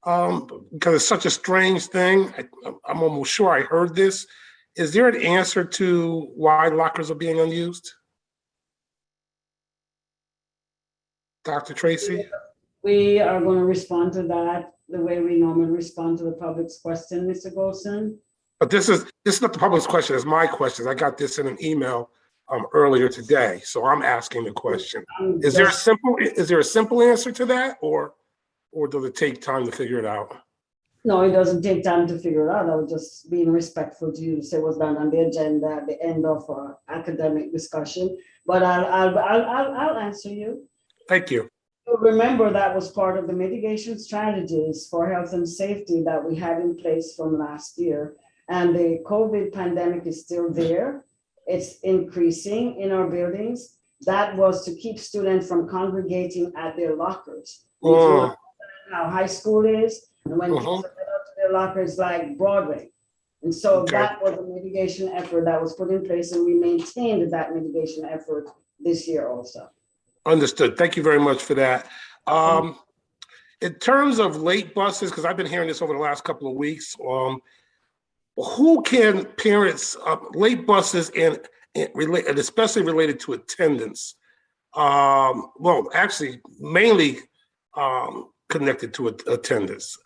because it's such a strange thing. I'm almost sure I heard this. Is there an answer to why lockers are being unused? Dr. Tracy? We are going to respond to that the way we normally respond to the public's question, Mr. Golson. But this is not the public's question, it's my question. I got this in an email earlier today, so I'm asking the question. Is there a simple answer to that, or does it take time to figure it out? No, it doesn't take time to figure it out. I was just being respectful to you. Say what's done on the agenda at the end of our academic discussion. But I'll answer you. Thank you. Remember, that was part of the mitigation strategies for health and safety that we had in place from last year. And the COVID pandemic is still there. It's increasing in our buildings. That was to keep students from congregating at their lockers. How high school is, and when kids are head out to their lockers, like Broadway. And so that was a mitigation effort that was put in place, and we maintained that mitigation effort this year also. Understood. Thank you very much for that. In terms of late buses, because I've been hearing this over the last couple of weeks, who can parents, late buses and especially related to attendance, well, actually mainly connected to attendance.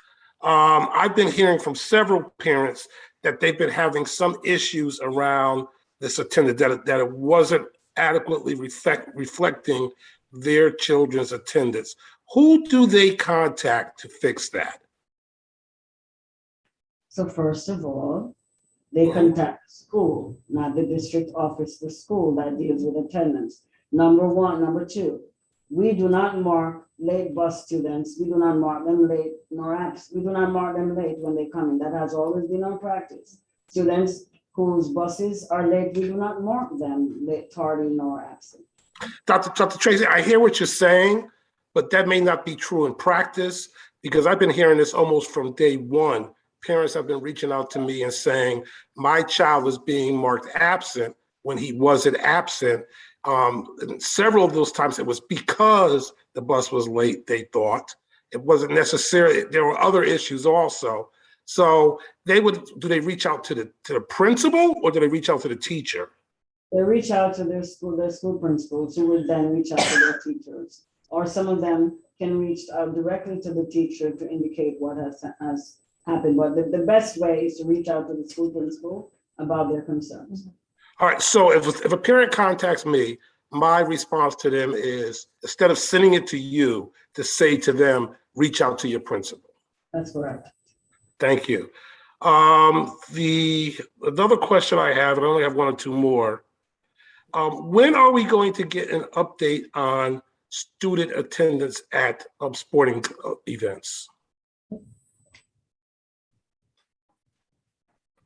I've been hearing from several parents that they've been having some issues around this attendance, that it wasn't adequately reflecting their children's attendance. Who do they contact to fix that? So first of all, they contact the school, not the district office, the school that deals with attendance. Number one. Number two, we do not mark late bus students. We do not mark them late nor absent. We do not mark them late when they come in. That has always been our practice. Students whose buses are late, we do not mark them late, tardy, nor absent. Dr. Tracy, I hear what you're saying, but that may not be true in practice, because I've been hearing this almost from day one. Parents have been reaching out to me and saying, my child was being marked absent when he wasn't absent. And several of those times it was because the bus was late, they thought. It wasn't necessarily, there were other issues also. So do they reach out to the principal, or do they reach out to the teacher? They reach out to their school principals, who would then reach out to their teachers. Or some of them can reach out directly to the teacher to indicate what has happened. But the best way is to reach out to the school principal about their concerns. All right, so if a parent contacts me, my response to them is, instead of sending it to you, to say to them, reach out to your principal. That's correct. Thank you. Another question I have, and I only have one or two more. When are we going to get an update on student attendance at sporting events?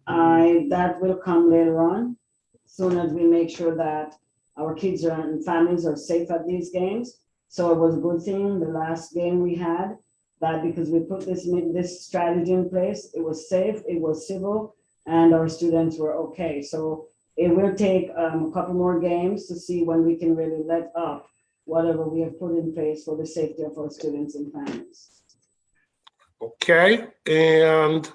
That will come later on, soon as we make sure that our kids and families are safe at these games. So it was a good thing the last game we had, that because we put this strategy in place, it was safe, it was civil, and our students were okay. So it will take a couple more games to see when we can really let up whatever we have put in place for the safety of our students and families. Okay, and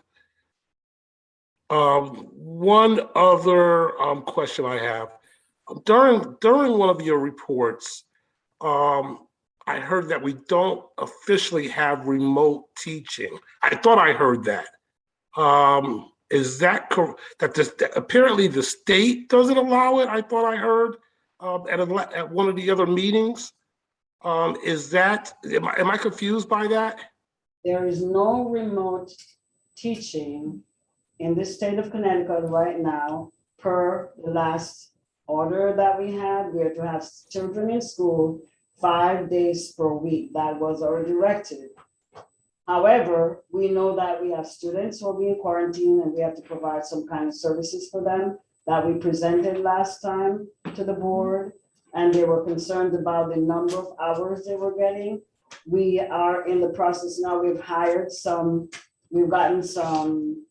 one other question I have. During one of your reports, I heard that we don't officially have remote teaching. I thought I heard that. Is that correct? That apparently the state doesn't allow it? I thought I heard at one of the other meetings. Is that, am I confused by that? There is no remote teaching in the state of Connecticut right now, per the last order that we had. We are to have children in school 5 days per week. That was our directive. However, we know that we have students who are being quarantined and we have to provide some kind of services for them that we presented last time to the board. And they were concerned about the number of hours they were getting. We are in the process now. We've gotten some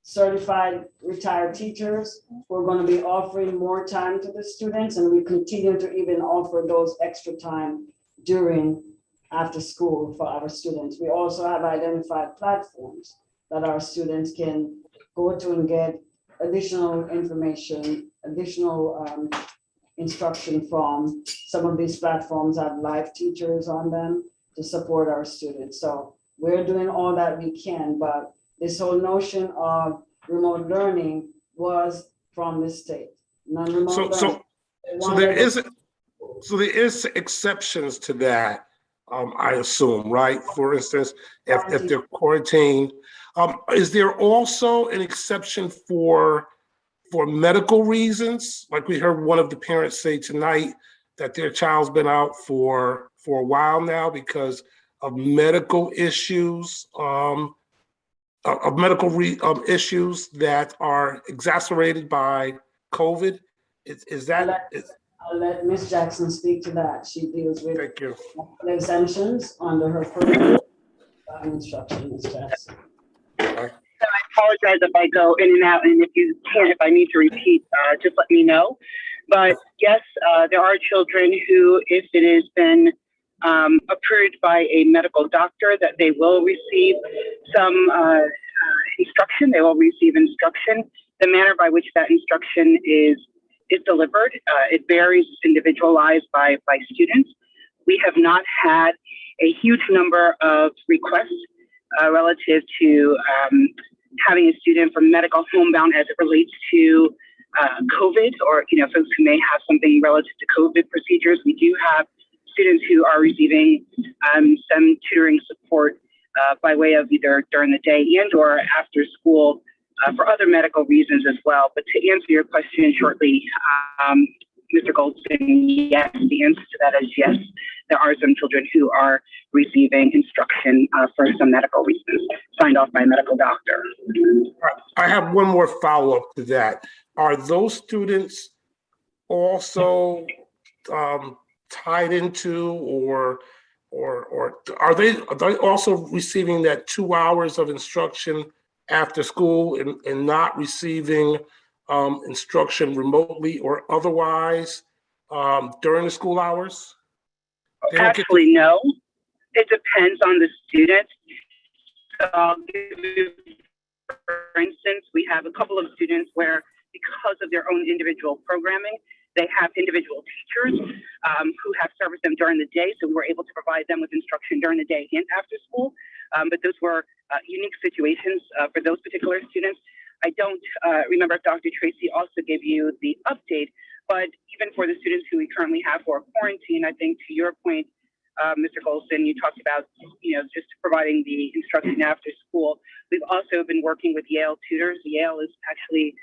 certified retired teachers. We're going to be offering more time to the students, and we continue to even offer those extra time during after school for our students. We also have identified platforms that our students can go to and get additional information, additional instruction from. Some of these platforms have live teachers on them to support our students. So we're doing all that we can, but this whole notion of remote learning was from the state, non-remote learning. So there is exceptions to that, I assume, right? For instance, if they're quarantined, is there also an exception for medical reasons? Like we heard one of the parents say tonight that their child's been out for a while now because of medical issues, issues that are exacerbated by COVID. Is that? I'll let Ms. Jackson speak to that. She deals with exemptions under her purview. Instruction, Ms. Jackson. So I apologize if I go in and out, and if I need to repeat, just let me know. But yes, there are children who, if it has been approved by a medical doctor, that they will receive some instruction. They will receive instruction. The manner by which that instruction is delivered, it varies, individualized by students. We have not had a huge number of requests relative to having a student from medical homebound as it relates to COVID, or folks who may have something relative to COVID procedures. We do have students who are receiving some tutoring support by way of either during the day and or after school for other medical reasons as well. But to answer your question shortly, Mr. Goldston, yes, the answer to that is yes. There are some children who are receiving instruction for some medical reasons, signed off by a medical doctor. I have one more follow-up to that. Are those students also tied into, or are they also receiving that 2 hours of instruction after school and not receiving instruction remotely or otherwise during the school hours? Actually, no. It depends on the student. So I'll give you, for instance, we have a couple of students where, because of their own individual programming, they have individual teachers who have serviced them during the day. So we were able to provide them with instruction during the day and after school. But those were unique situations for those particular students. I don't remember if Dr. Tracy also gave you the update, but even for the students who we currently have who are quarantined, I think to your point, Mr. Golson, you talked about, just providing the instruction after school. We've also been working with Yale tutors. Yale is actually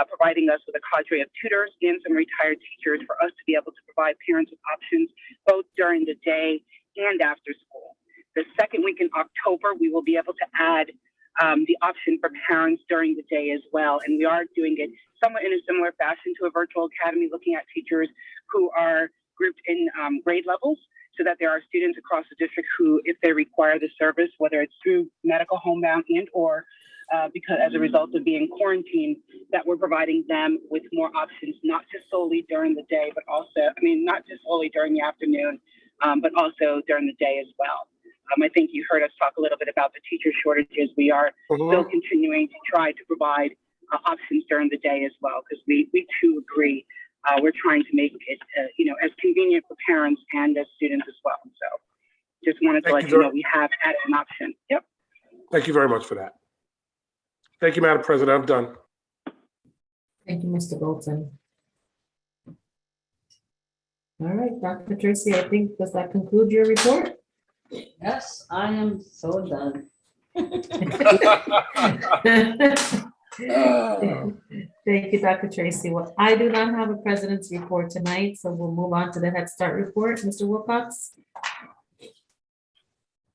providing us with a cadre of tutors and some retired teachers for us to be able to provide parents with options both during the day and after school. The second week in October, we will be able to add the option for parents during the day as well. And we are doing it somewhat in a similar fashion to a virtual academy, looking at teachers who are grouped in grade levels, so that there are students across the district who, if they require the service, whether it's through medical homebound and or because as a result of being quarantined, that we're providing them with more options, not just solely during the day, but also, not just solely during the afternoon, but also during the day as well. I think you heard us talk a little bit about the teacher shortages. We are still continuing to try to provide options during the day as well, because we too agree. We're trying to make it, as convenient for parents and as students as well. So just wanted to let you know we have added an option. Yep. Thank you very much for that. Thank you, Madam President. I'm done. Thank you, Mr. Bolton. All right, Dr. Tracy, I think, does that conclude your report? Yes, I am so done. Thank you, Dr. Tracy. Well, I do not have a president's report tonight, so we'll move on to the Head Start report. Mr. Wilcox?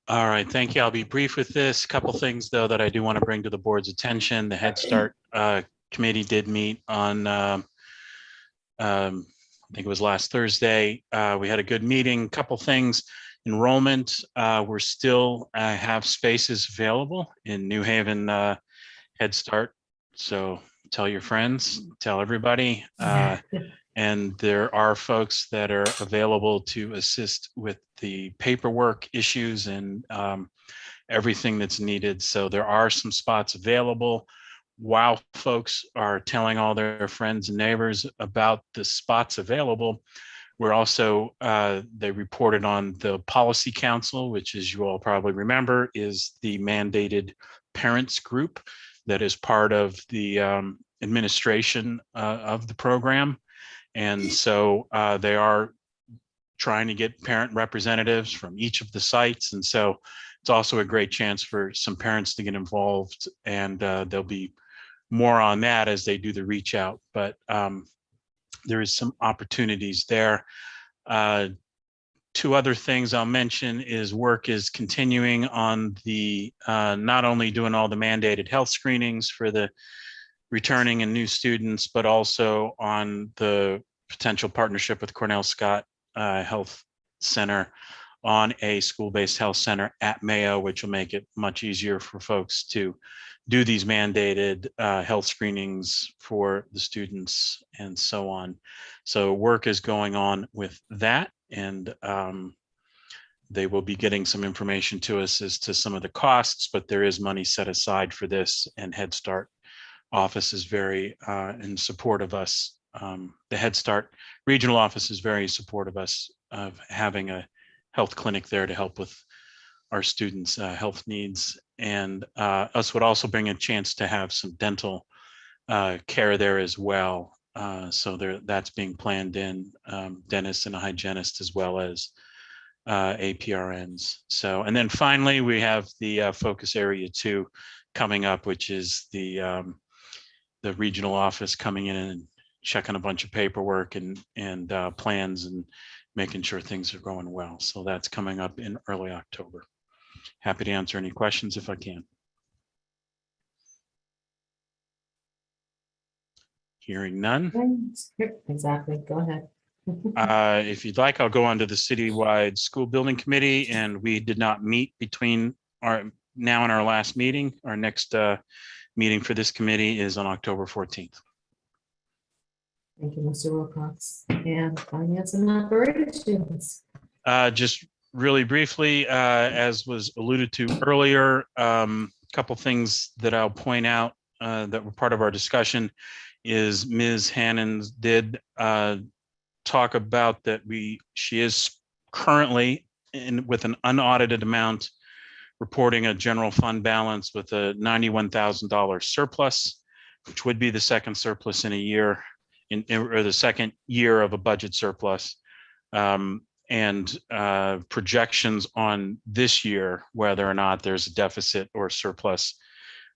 All right, thank you. I'll be brief with this. Couple things, though, that I do want to bring to the board's attention. The Head Start committee did meet on, I think it was last Thursday. We had a good meeting. Couple things. Enrollment, we're still have spaces available in New Haven Head Start. So tell your friends, tell everybody. And there are folks that are available to assist with the paperwork issues and everything that's needed. So there are some spots available. While folks are telling all their friends and neighbors about the spots available, we're also, they reported on the Policy Council, which, as you all probably remember, is the mandated parents group that is part of the administration of the program. And so they are trying to get parent representatives from each of the sites. And so it's also a great chance for some parents to get involved, and there'll be more on that as they do the reach out. But there is some opportunities there. Two other things I'll mention is work is continuing on the not only doing all the mandated health screenings for the returning and new students, but also on the potential partnership with Cornell Scott Health Center on a school-based health center at Mayo, which will make it much easier for folks to do these mandated health screenings for the students and so on. So work is going on with that, and they will be getting some information to us as to some of the costs, but there is money set aside for this, and Head Start office is very in support of us. The Head Start regional office is very supportive of us of having a health clinic there to help with our students' health needs. And us would also bring a chance to have some dental care there as well. So that's being planned in, dentists and a hygienist, as well as APRNs. So, and then finally, we have the focus area 2 coming up, which is the regional office coming in and checking a bunch of paperwork and plans and making sure things are going well. So that's coming up in early October. Happy to answer any questions if I can. Hearing none. Exactly. Go ahead. If you'd like, I'll go on to the citywide school building committee, and we did not meet between our now and our last meeting. Our next meeting for this committee is on October 14th. Thank you, Mr. Wilcox. And finance and operations. Just really briefly, as was alluded to earlier, a couple things that I'll point out that were part of our discussion is Ms. Hannon did talk about that she is currently with an unaudited amount reporting a general fund balance with a $91,000 surplus, which would be the second surplus in a year, or the second year of a budget surplus. And projections on this year, whether or not there's a deficit or surplus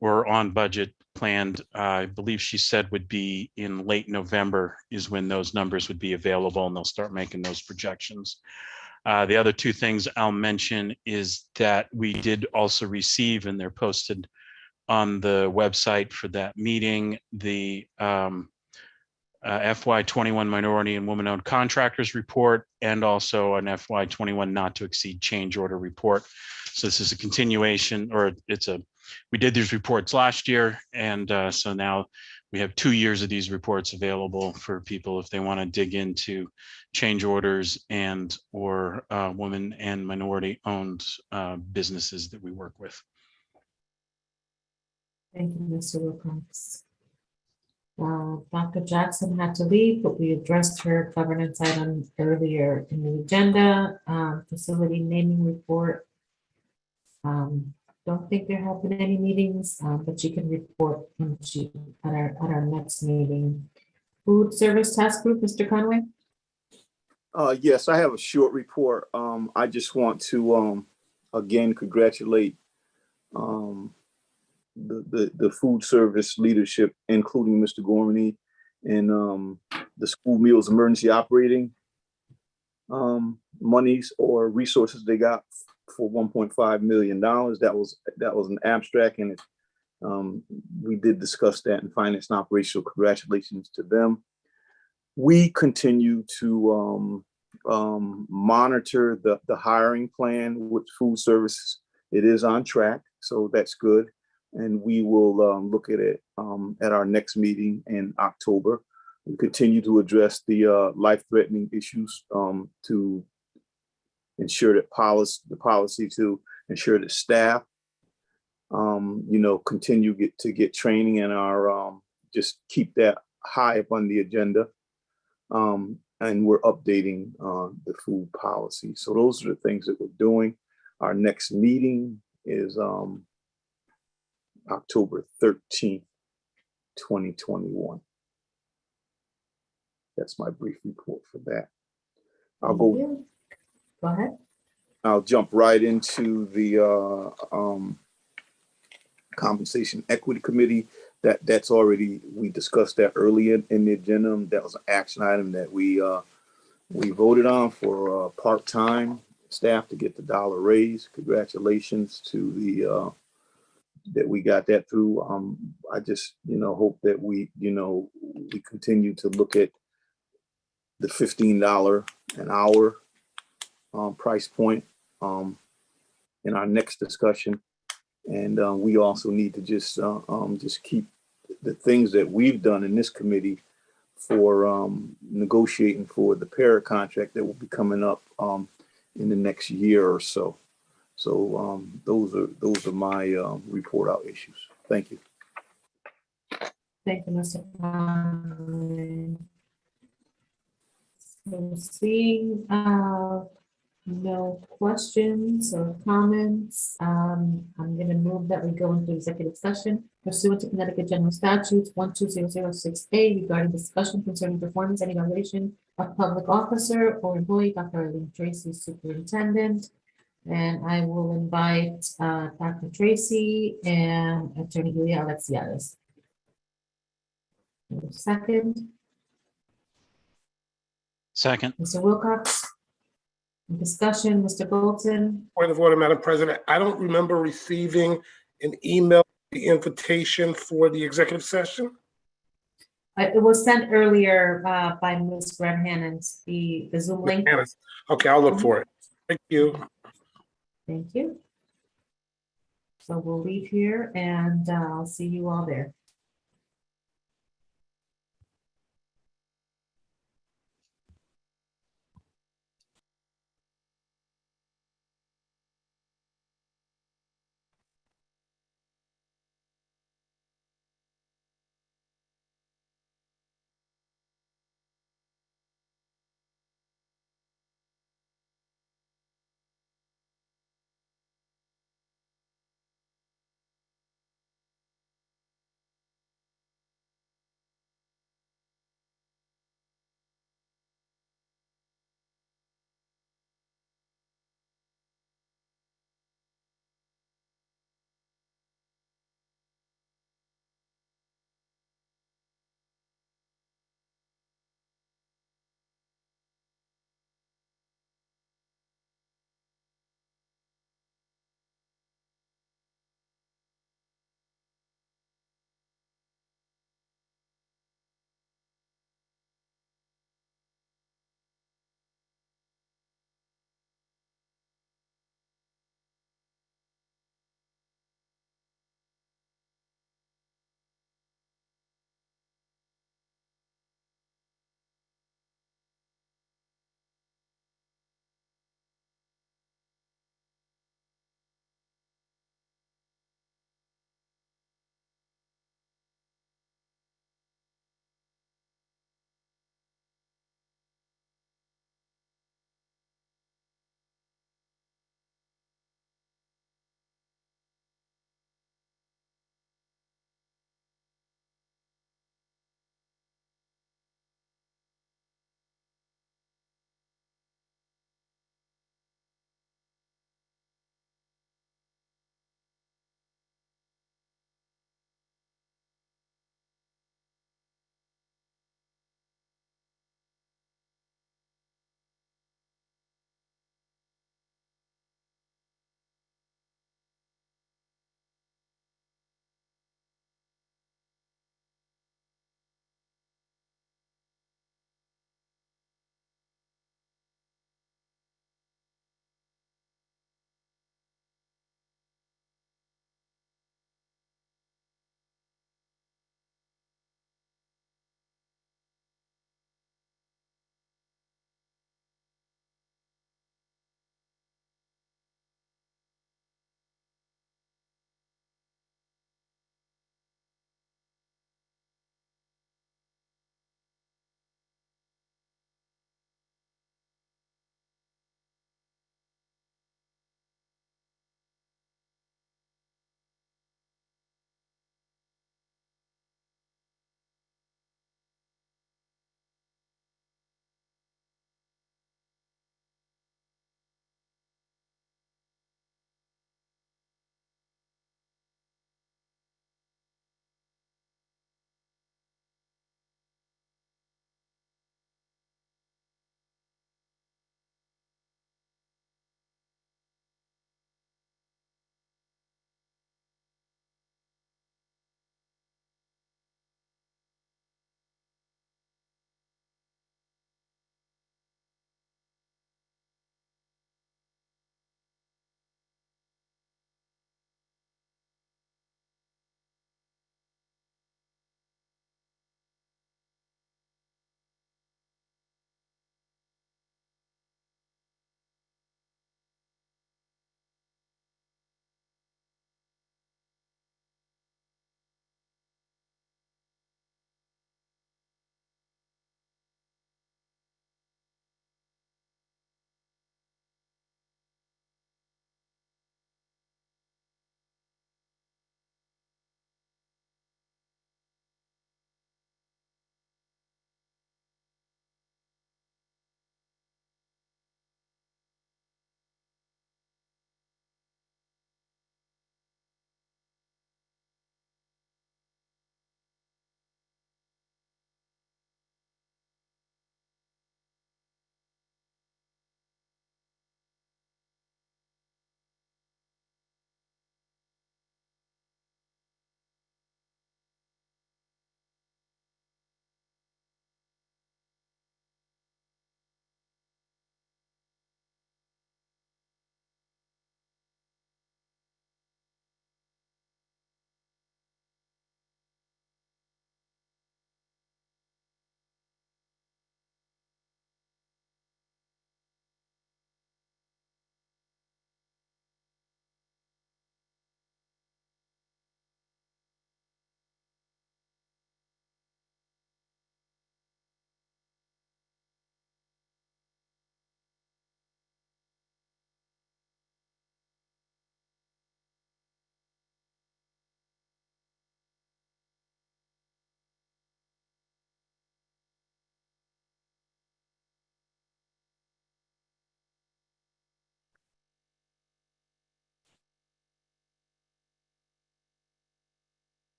or on budget planned, I believe she said would be in late November is when those numbers would be available and they'll start making those projections. The other two things I'll mention is that we did also receive, and they're posted on the website for that meeting, the FY21 Minority and Woman-Owned Contractors Report, and also an FY21 Not to Exceed Change Order Report. So this is a continuation, or we did these reports last year, and so now we have 2 years of these reports available for people if they want to dig into change orders and or women and minority-owned businesses that we work with. Thank you, Mr. Wilcox. Dr. Jackson had to leave, but we addressed her governance item earlier in the agenda. Facility naming report. Don't think there have been any meetings, but she can report when at our next meeting. Food Service Task Group, Mr. Conway. Yes, I have a short report. I just want to again congratulate the food service leadership, including Mr. Gormany, and the school meals emergency operating monies or resources they got for $1.5 million. That was an abstract, and we did discuss that in finance and operational. Congratulations to them. We continue to monitor the hiring plan with food services. It is on track, so that's good. And we will look at it at our next meeting in October. We continue to address the life-threatening issues to ensure that the policy to ensure that staff, continue to get training and our just keep that high up on the agenda. And we're updating the food policy. So those are the things that we're doing. Our next meeting is October 13th, 2021. That's my brief report for that. Go ahead. I'll jump right into the Compensation Equity Committee. That's already, we discussed that earlier in the agenda. That was an action item that we voted on for part-time staff to get the dollar raise. Congratulations to the that we got that through. I just hope that we continue to look at the $15 an hour price point in our next discussion, and we also need to just keep the things that we've done in this committee for negotiating for the para contract that will be coming up in the next year or so. So those are my report out issues. Thank you. Thank you, Mr. Conway. So seeing no questions or comments, I'm going to move that we go into executive session pursuant to Connecticut General Statutes 12006A regarding discussion concerning performance and evaluation of public officer or employee, Dr. Eileen Tracy, Superintendent. And I will invite Dr. Tracy and Attorney Julia Alexiades. Second. Second. Mr. Wilcox. Discussion, Mr. Bolton. Point of order, Madam President. I don't remember receiving an email, the invitation for the executive session. It was sent earlier by Ms. Graham Hannons, the Zoom link. Okay, I'll look for it. Thank you. Thank you. So we'll leave here and I'll see you all there.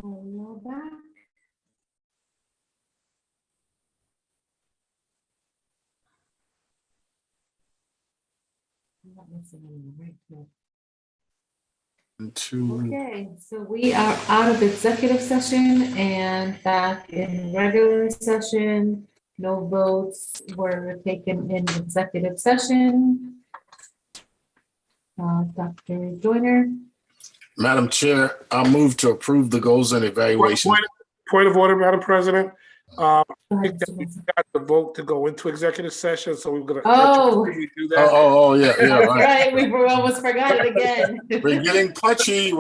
Hello back. I'm not missing anyone, right? No. Okay, so we are out of executive session and back in regular session. No votes were taken in executive session. Dr. Joyner, Madam Chair, I move to approve the goals and evaluation. Point of order, Madam President. I think that we got the vote to go into executive session, so we're gonna. Oh. Do that. Yeah, that's right. right, we almost forgot it again. We're getting touchy,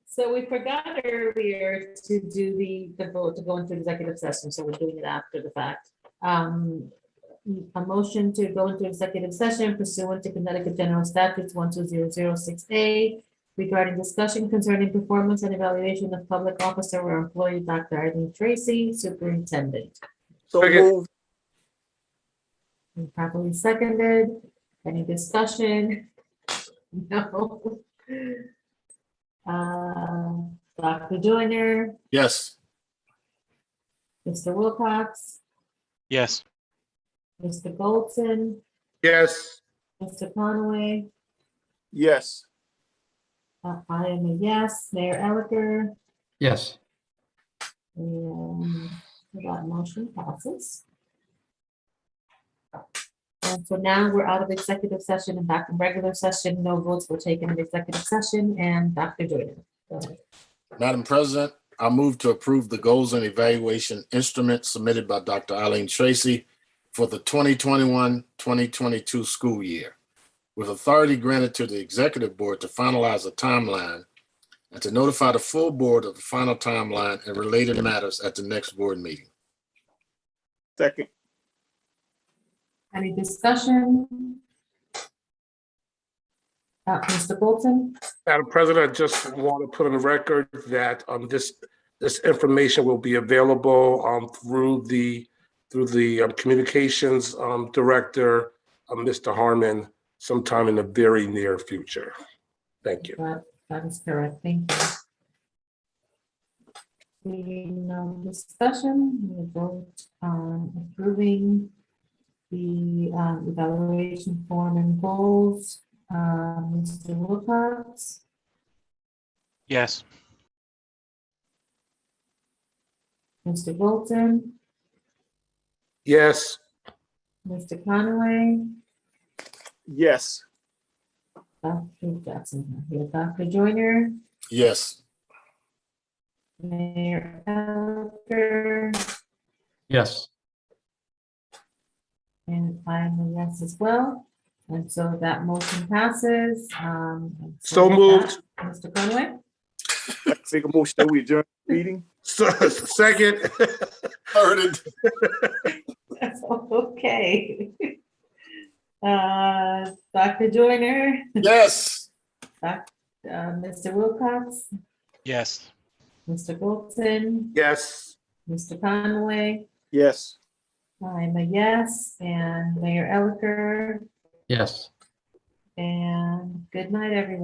So we forgot earlier to do the vote to go into executive session, so we're doing it after the fact. A motion to go into executive session pursuant to Connecticut General Statutes 12006A regarding discussion concerning performance and evaluation of public officer or employee Dr. Eileen Tracy, Superintendent. So moved. And properly seconded. Any discussion? No. Dr. Joyner, Yes. Mr. Wilcox, Yes. Mr. Goldson, Yes. Mr. Conway, Yes. I am a yes. Mayor Elicker, Yes. and that motion passes. And so now we're out of executive session and back in regular session. No votes were taken in executive session. And Dr. Joyner, go ahead. Madam President, I move to approve the goals and evaluation instrument submitted by Dr. Eileen Tracy for the 2021-2022 school year, with authority granted to the executive board to finalize a timeline and to notify the full board of the final timeline and related matters at the next board meeting. Second. Any discussion? Mr. Bolton? Madam President, I just want to put on the record that this information will be available through the communications director, Mr. Harmon, sometime in the very near future. Thank you. That is correct. Thank you. Seeing no discussion, we vote on approving the evaluation form and goals. Mr. Wilcox, Yes. Mr. Bolton, Yes. Mr. Conway, Yes. Dr. Jackson, here, Dr. Joyner, Yes. Mayor Elicker, Yes. and I'm a yes as well. And so that motion passes. And So with moved. that, Mr. Conway? Make a motion that we adjourn the meeting. Second. Third. Okay. Dr. Joyner? Yes. Mr. Wilcox? Yes. Mr. Goldson? Yes. Mr. Conway? Yes. I'm a yes. And Mayor Elicker? Yes. And good night, everyone.